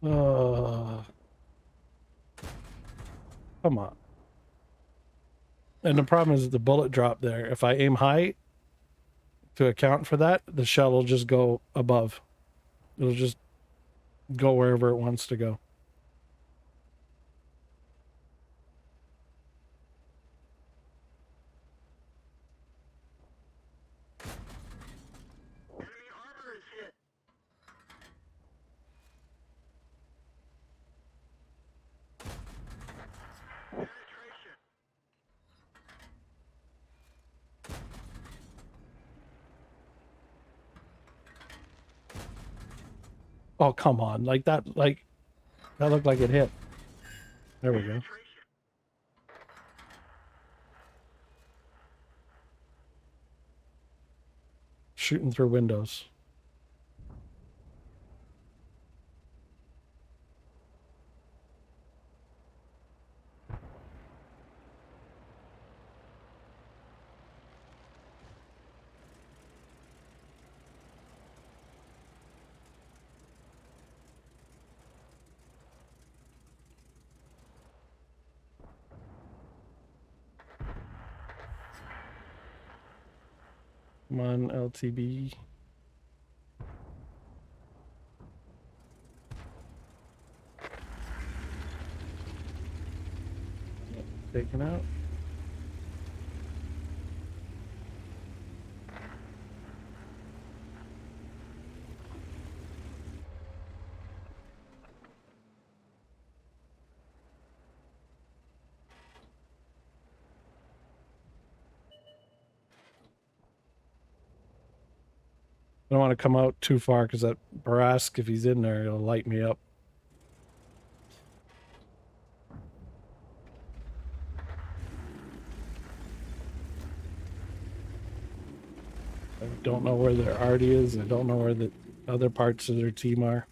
Uh, come on. And the problem is the bullet drop there. If I aim high to account for that, the shell will just go above. It'll just go wherever it wants to go. Enemy armor is hit. Penetration. Oh, come on. Like that looked like it hit. There we go. Penetration. Shooting through windows. Come on, LTB. Taken out. I don't want to come out too far because that Barask, if he's in there, he'll light me up. I don't know where their Artie is. I don't know where the other parts of their team are.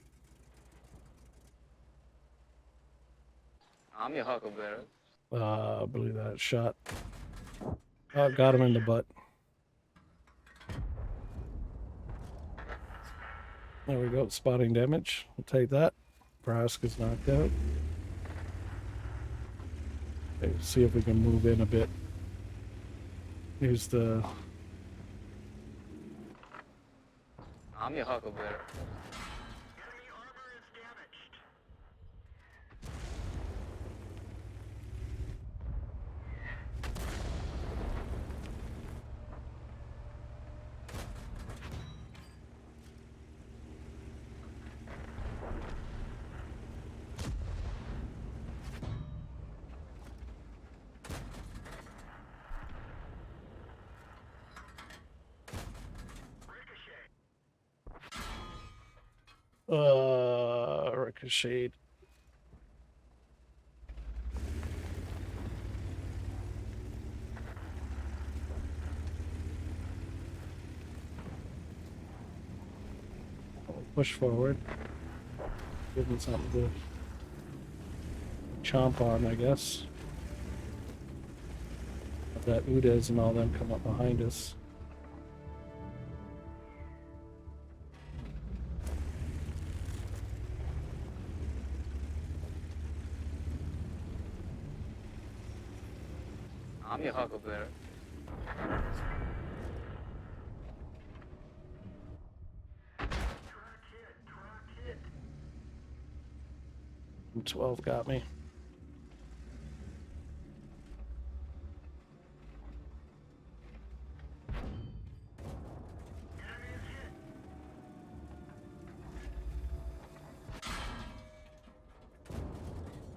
I'm your Huckleberry. I believe that shot. Oh, got him in the butt. There we go. Spotting damage. We'll take that. Brask is knocked out. Okay, see if we can move in a bit. Here's the... I'm your Huckleberry. Enemy armor is damaged. Ricochet. Ricocheted. Push forward. Give them something to chomp on, I guess. Have that Udez and all them come up behind us. I'm your Huckleberry. Track hit. Track hit. 12 got me. Enemy is hit.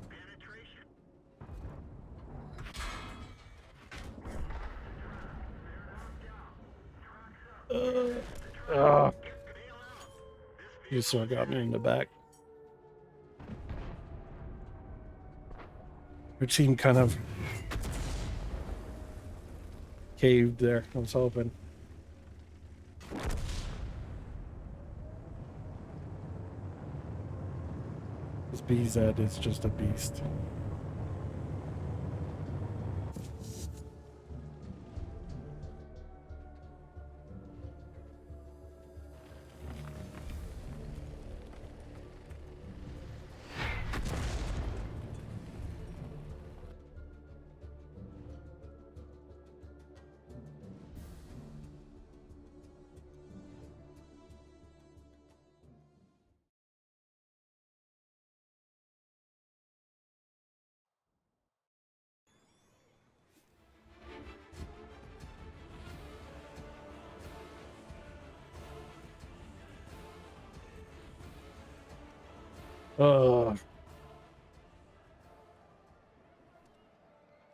Penetration. You sort of got me in the back. Your team kind of caved there. I was hoping. This BZ is just a beast.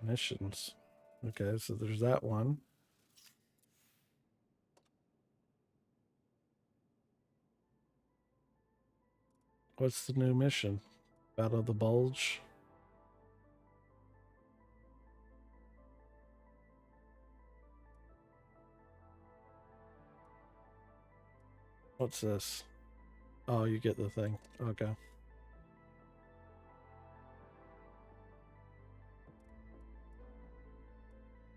Missions. Okay, so there's that one. What's the new mission? Battle of the Bulge. What's this? Oh, you get the thing. Okay.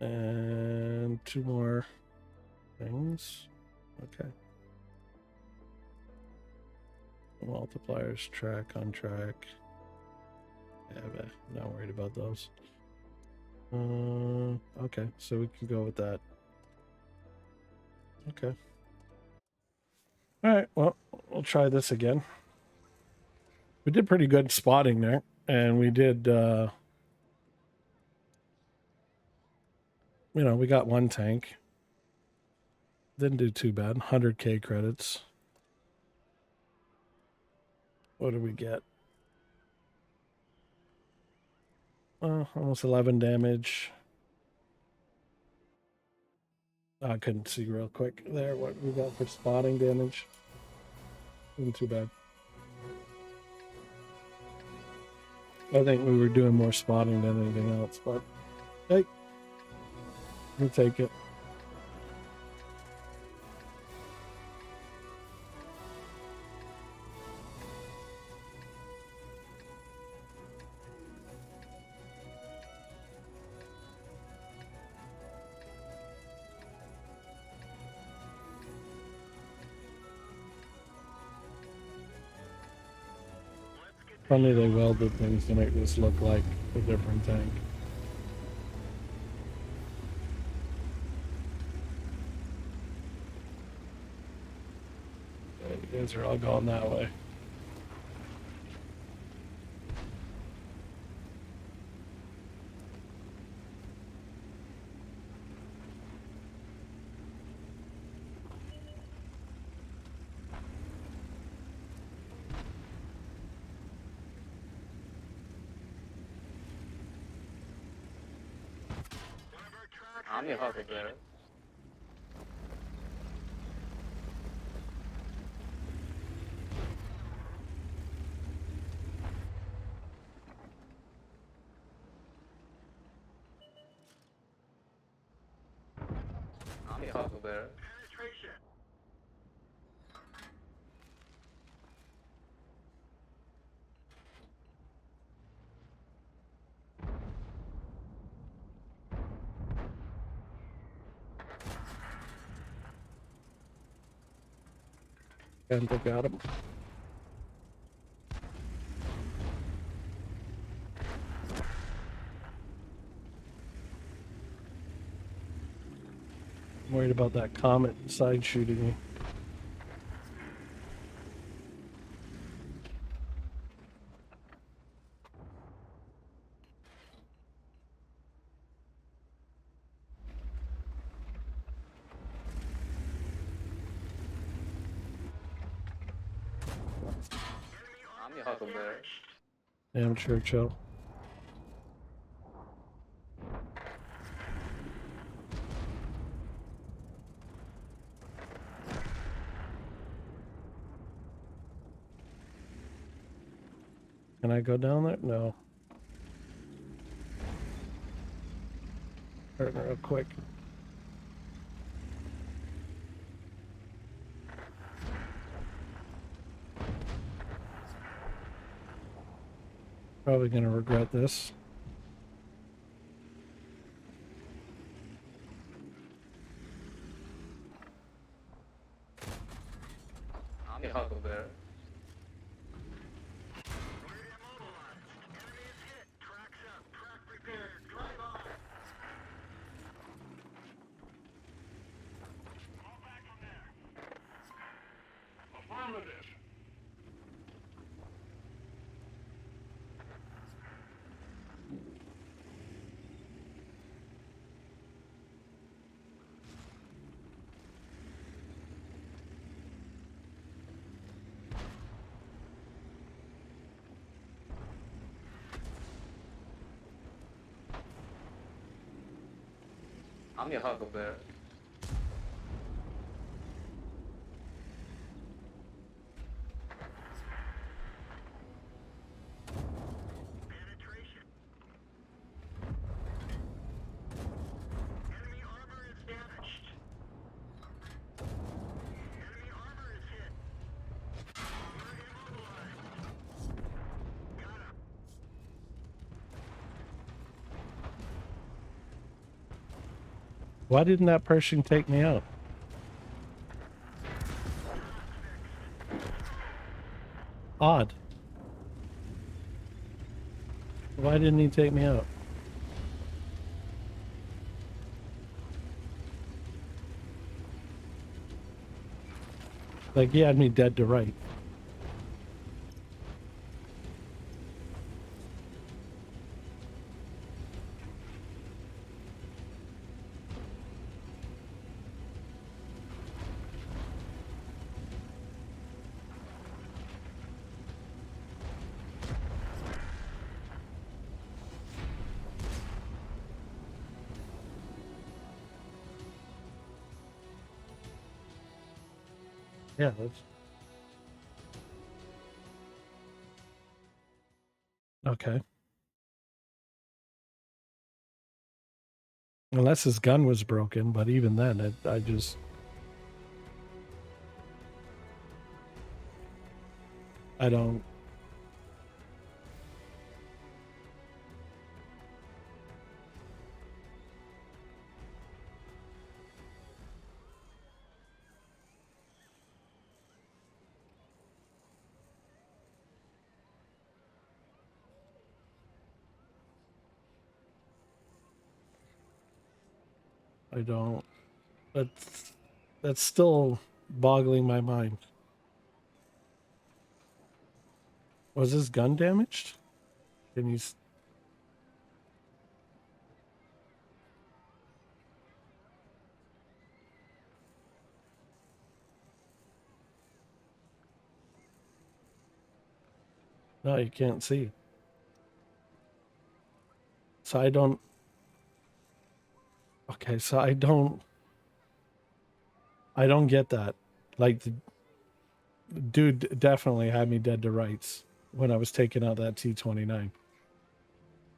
And 2 more things. Okay. Multipliers, track, on track. Yeah, but not worried about those. Okay, so we can go with that. Okay. All right, well, we'll try this again. We did pretty good spotting there, and we did, we got 1 tank. Didn't do too bad. 100k credits. What did we get? Almost 11 damage. I couldn't see real quick there what we got for spotting damage. Wasn't too bad. I think we were doing more spotting than anything else, but hey, we'll take it. Funny they welded things to make this look like a different tank. You guys are all going that way. I'm your Huckleberry. I'm your Huckleberry. Penetration. And they got him. I'm worried about that comet side shooting me. I'm your Huckleberry. Damn Churchill. Can I go down there? No. Hurting real quick. Probably gonna regret this. I'm your Huckleberry. Ready immobilized. Enemy is hit. Tracks up. Track repaired. Drive on. Fall back from there. Affirmative. I'm your Huckleberry. Penetration. Enemy armor is damaged. Enemy armor is hit. We're immobilized. Got him. Why didn't that person take me out? Odd. Why didn't he take me out? Like, he had me dead to right. Yeah, that's... Okay. Unless his gun was broken, but even then, I just... I don't... I don't... That's still boggling my mind. Was his gun damaged? Can you... No, you can't see. So I don't... Okay, so I don't get that. Like, the dude definitely had me dead to rights when I was taking out that T-29.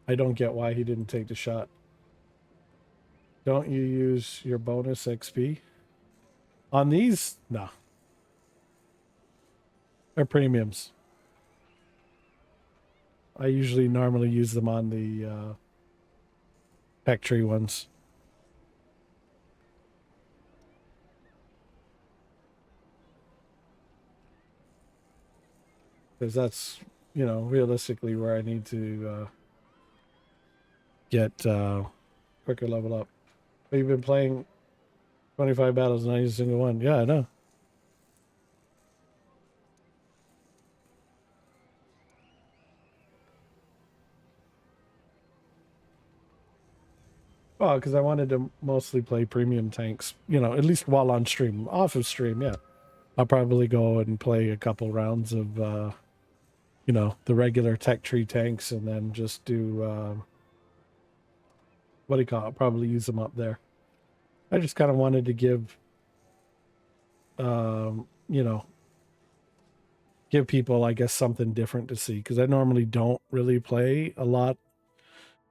I don't get why he didn't take the shot. Don't you use your bonus XP? On these? No. They're premiums. I usually normally use them on the tech tree ones. Because that's, you know, realistically where I need to get quicker level up. But you've been playing 25 battles, not a single one. Yeah, I know. Well, because I wanted to mostly play premium tanks, you know, at least while on stream. Off of stream, yeah. I'll probably go and play a couple rounds of, you know, the regular tech tree tanks and then just do, what do you call it? Probably use them up there. I just kind of wanted to give, you know, give people, I guess, something different to see. Because I normally don't really play a lot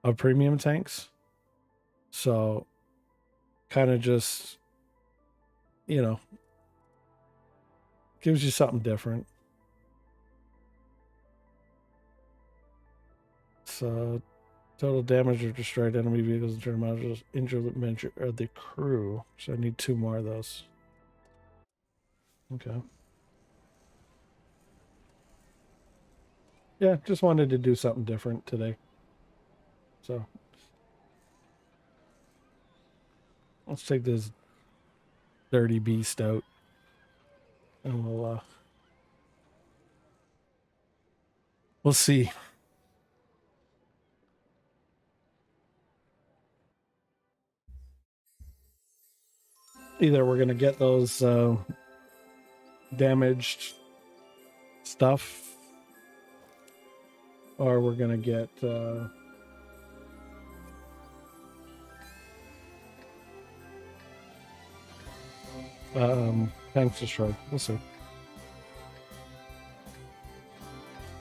of premium tanks. So, kind of just, you know, gives you something different. So, total damage or destroyed enemy vehicles and turn modules, injure the measure of the crew. So I need 2 more of those. Okay. Yeah, just wanted to do something different today. So let's take this dirty beast out, and we'll see. Either we're gonna get those damaged stuff, or we're gonna get Tanks destroyed. We'll see.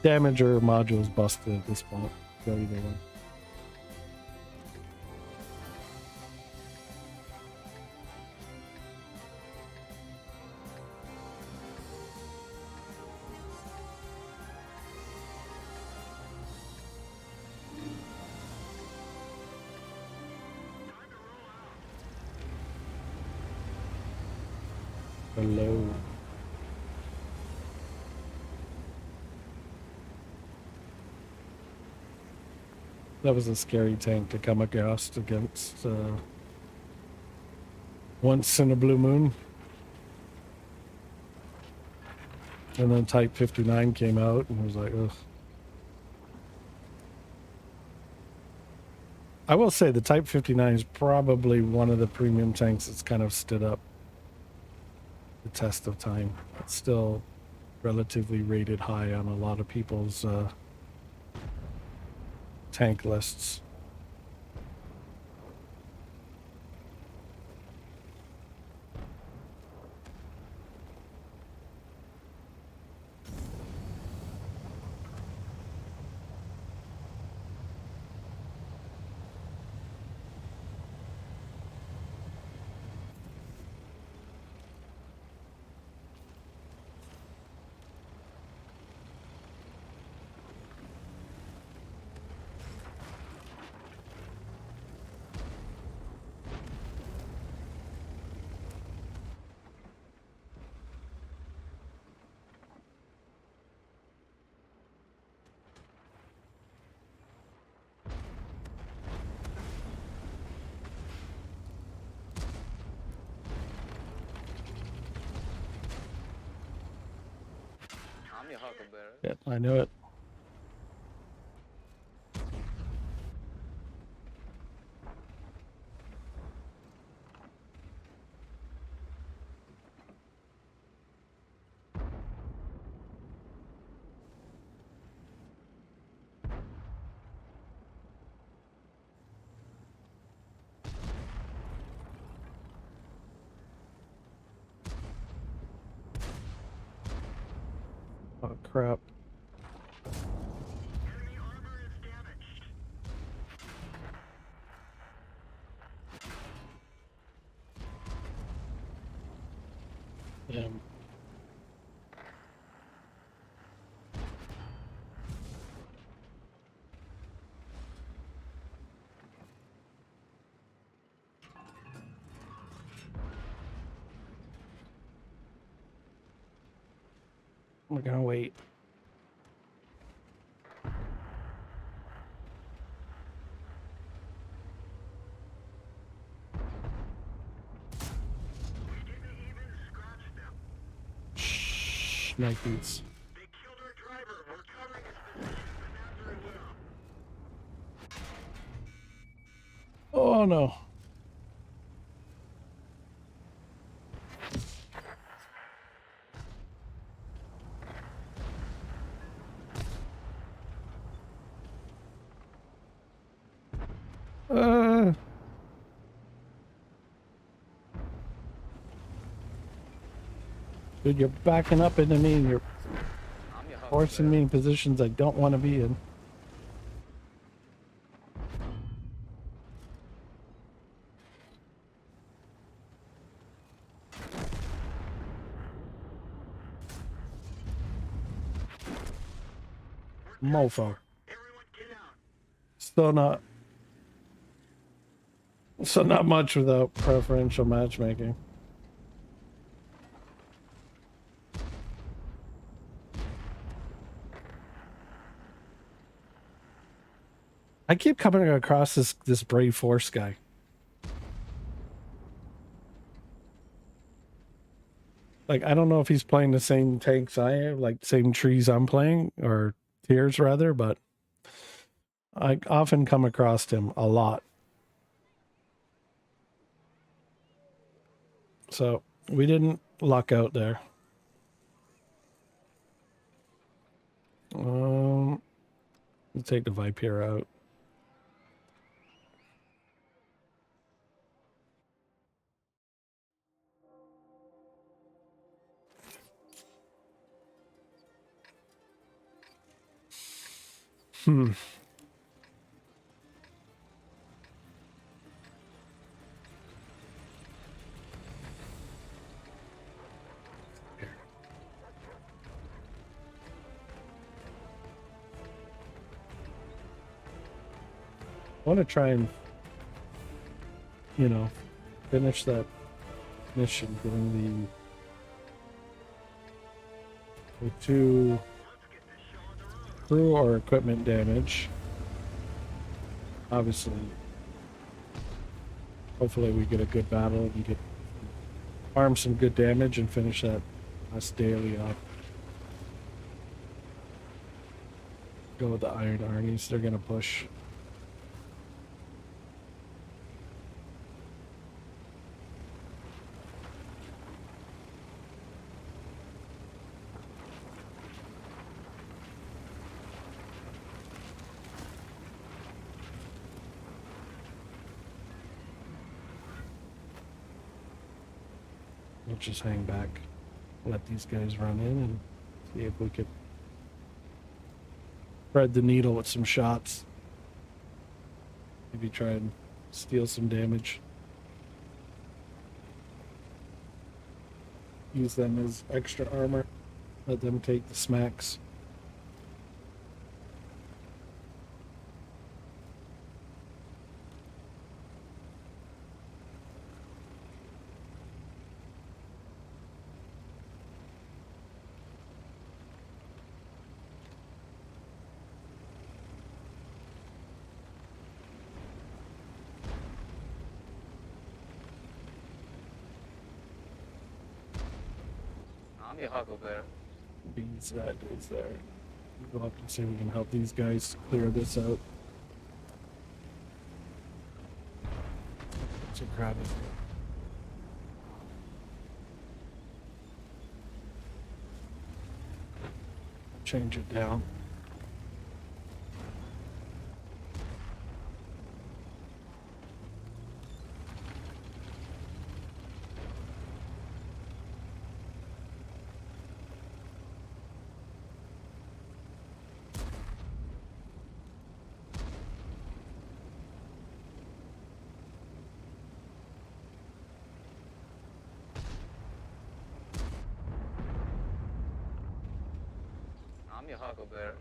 Damage or modules busted at this point. Go either way. Hello. That was a scary tank to come against once in a blue moon. And then Type 59 came out and was like, ugh. I will say the Type 59 is probably one of the premium tanks that's kind of stood up the test of time. It's still relatively rated high on a lot of people's tank lists. I'm your Huckleberry. Yeah, I knew it. Oh crap. Enemy armor is damaged. Damn. We're gonna wait. We didn't even scratch them. Shh, Nikes. They killed our driver. We're covering his position, but not very well. Oh no. Dude, you're backing up into me and you're I'm your forcing me in positions I don't want to be in. Mofo. Everyone get out. So not much without preferential matchmaking. I keep coming across this Brave Force guy. Like, I don't know if he's playing the same tanks I am, like same trees I'm playing, or tiers rather, but I often come across him a lot. So we didn't luck out there. We'll take the Viper out. Hmm. I want to try and, finish that mission, getting the 2 crew or equipment damage. Obviously, hopefully we get a good battle and farm some good damage and finish that last daily off. Go with the Iron Armies. They're gonna push. We'll just hang back, let these guys run in, and see if we could thread the needle with some shots. Maybe try and steal some damage. Use them as extra armor. Let them take the smacks. I'm your Huckleberry. Bees that is there. We'll have to see if we can help these guys clear this out. It's a crowd. Change it down. I'm your Huckleberry.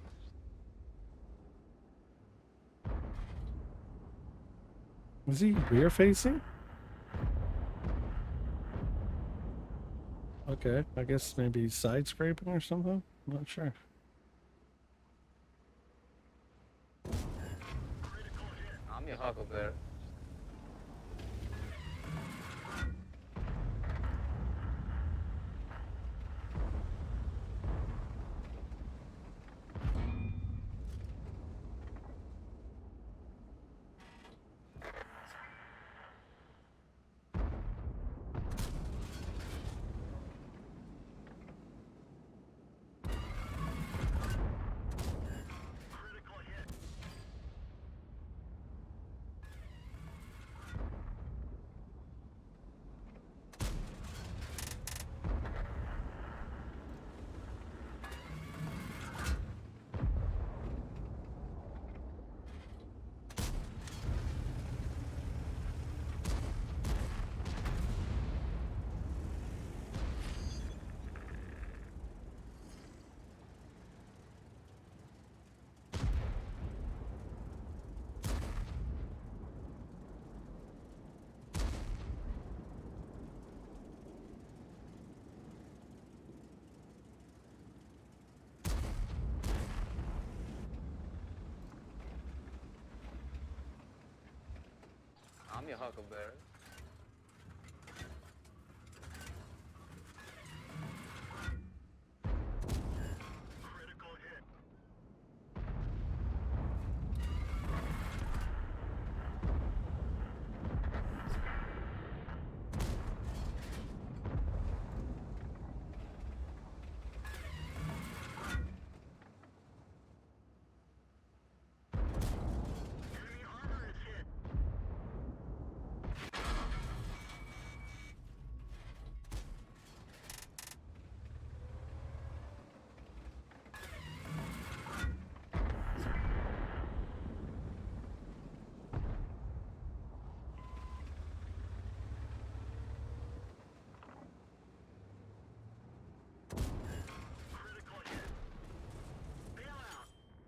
Was he rear facing? Okay, I guess maybe side scraping or something? I'm not sure. I'm your Huckleberry. Critical hit. I'm your Huckleberry. Critical hit. Enemy armor is hit.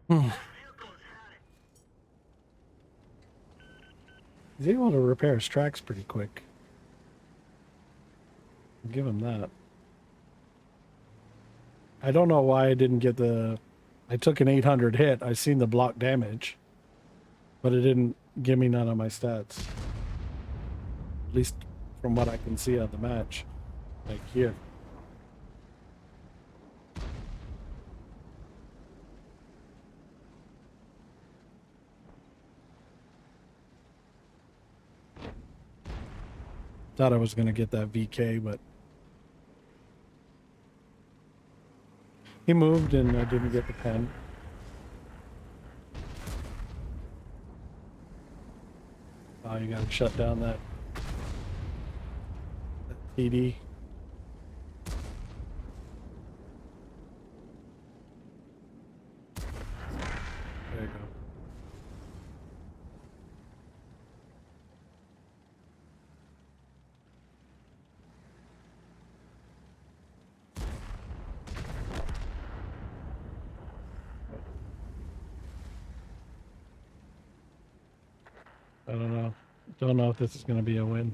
Hmm. That vehicle has had it. He's able to repair his tracks pretty quick. I'll give him that. I don't know why I didn't get the... I took an 800 hit. I seen the block damage, but it didn't give me none of my stats. At least from what I can see on the match. Like here. Thought I was going to get that VK, but he moved and I didn't get the pen. Oh, you got to shut down that TD. There you go. I don't know. Don't know if this is going to be a win.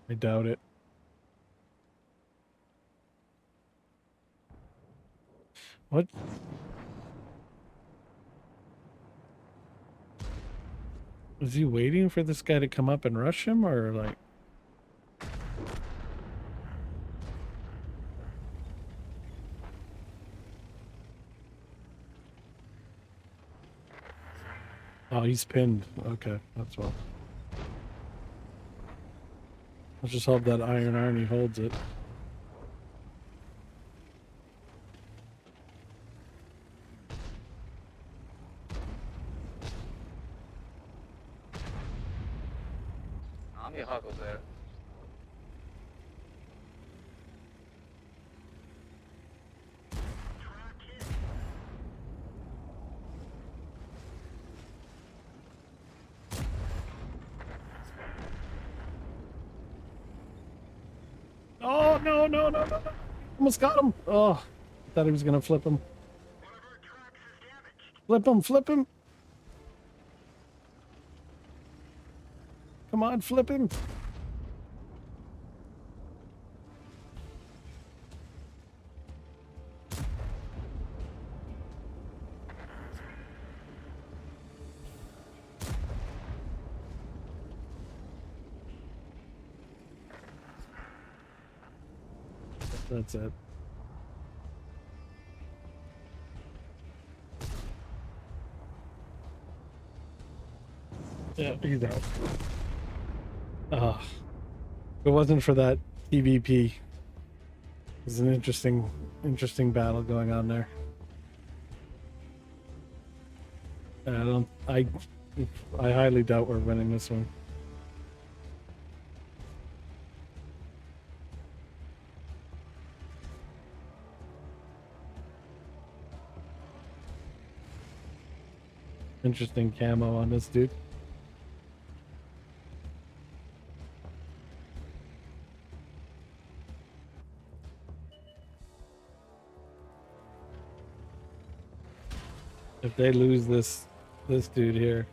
I doubt it. What? Is he waiting for this guy to come up and rush him, or like? Oh, he's pinned. Okay, that's well. Let's just hope that Iron Army holds it. I'm your Huckleberry. Track hit. Oh no no no no no! Almost got him. Oh, thought he was gonna flip him. One of our tracks is damaged. Flip him! Flip him! Come on, flip him! That's it. Yeah, he's out. Ah, if it wasn't for that TVP, there's an interesting battle going on there. I highly doubt we're winning this one. Interesting camo on this dude. If they lose this dude here.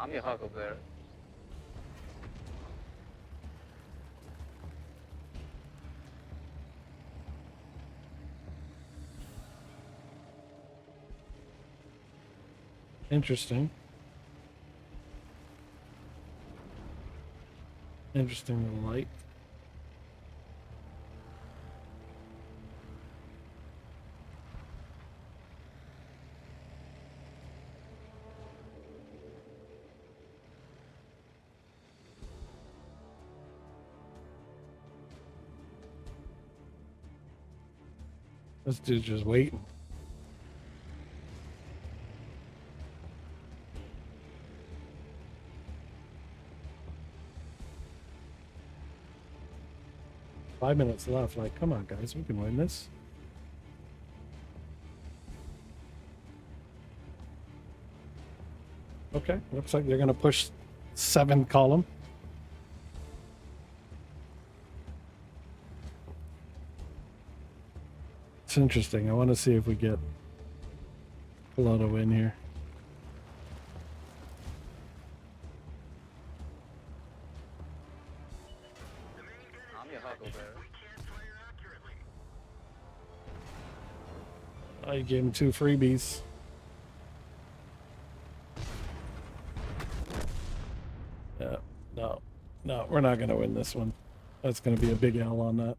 I'm your Huckleberry. Interesting. Interesting little light. This dude's just waiting. Five minutes left. Like, come on, guys, we can win this. Okay, looks like they're going to push 7 column. It's interesting. I want to see if we get a lot of win here. I'm your Huckleberry. We can't fire accurately. I gave him 2 freebies. Yeah, no, we're not going to win this one. That's going to be a big L on that.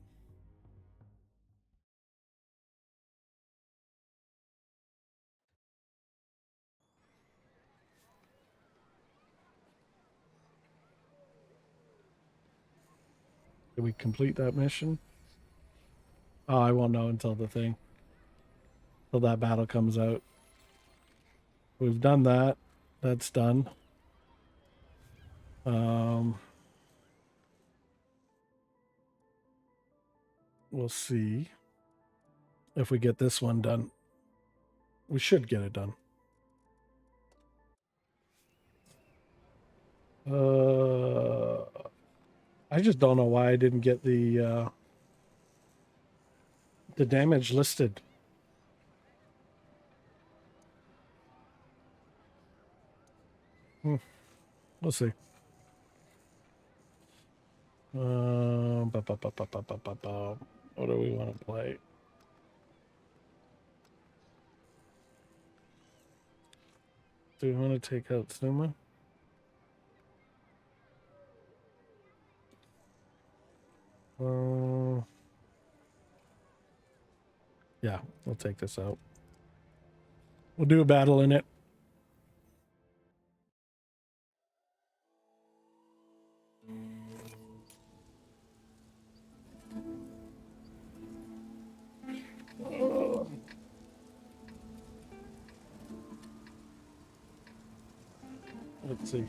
Did we complete that mission? Oh, I won't know until till that battle comes out. We've done that. That's done. We'll see if we get this one done. We should get it done. I just don't know why I didn't get the damage listed. We'll see. What do we want to play? Do we want to take out Snuma? Yeah, we'll take this out. We'll do a battle in it. Let's see.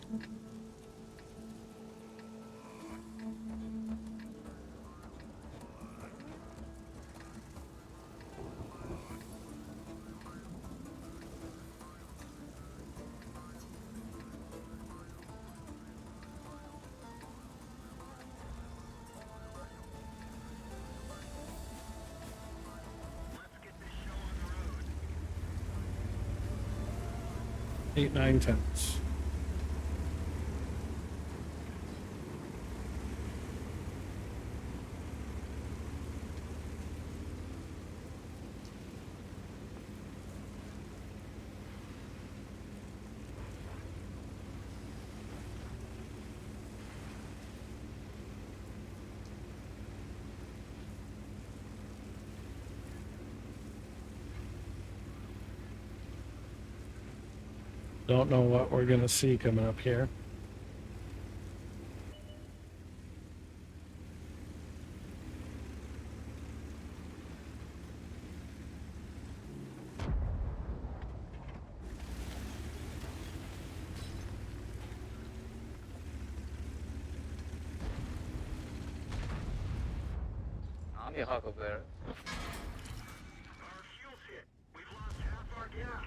Let's get this show on the road. 8, 9, 10s. Don't know what we're gonna see coming up here. I'm your Huckleberry. Our fuel's hit. We've lost half our gas.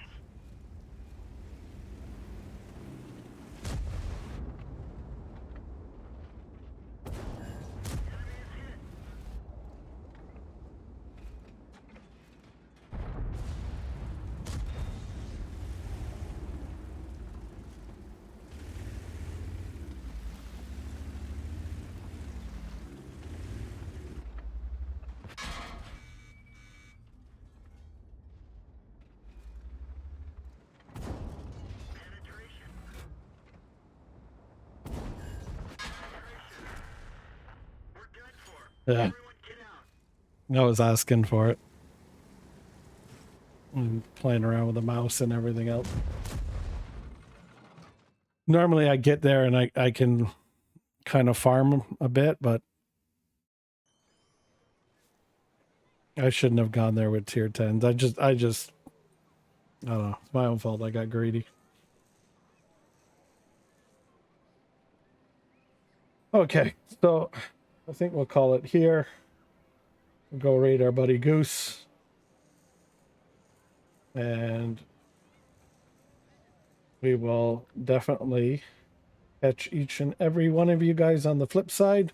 Enemy is hit. Penetration. We're done for. Yeah, Everyone get out. I was asking for it. And playing around with the mouse and everything else. Normally I get there and I can kind of farm a bit, but I shouldn't have gone there with tier 10s. I don't know. It's my own fault. I got greedy. Okay, so I think we'll call it here. We'll go raid our buddy Goose. And we will definitely catch each and every one of you guys on the flip side.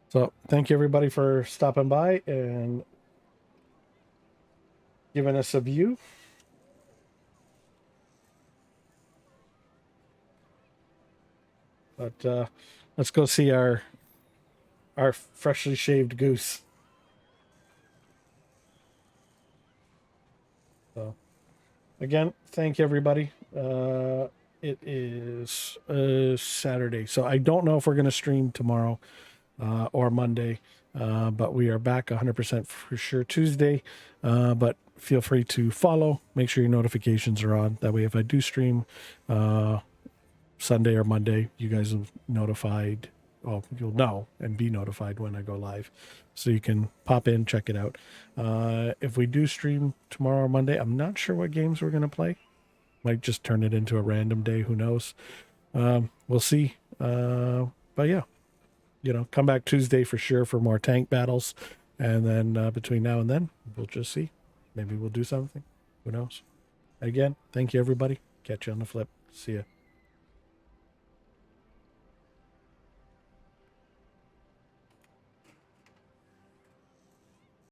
So thank you everybody for stopping by and giving us a view. But let's go see our freshly shaved goose. So again, thank you everybody. It is Saturday, so I don't know if we're going to stream tomorrow or Monday, but we are back 100% for sure Tuesday. But feel free to follow. Make sure your notifications are on. That way, if I do stream Sunday or Monday, you guys are notified. Oh, you'll know and be notified when I go live, so you can pop in, check it out. If we do stream tomorrow or Monday, I'm not sure what games we're going to play. Might just turn it into a random day. Who knows? We'll see. But yeah, come back Tuesday for sure for more tank battles. And then between now and then, we'll just see. Maybe we'll do something. Who knows? Again, thank you, everybody. Catch you on the flip. See ya.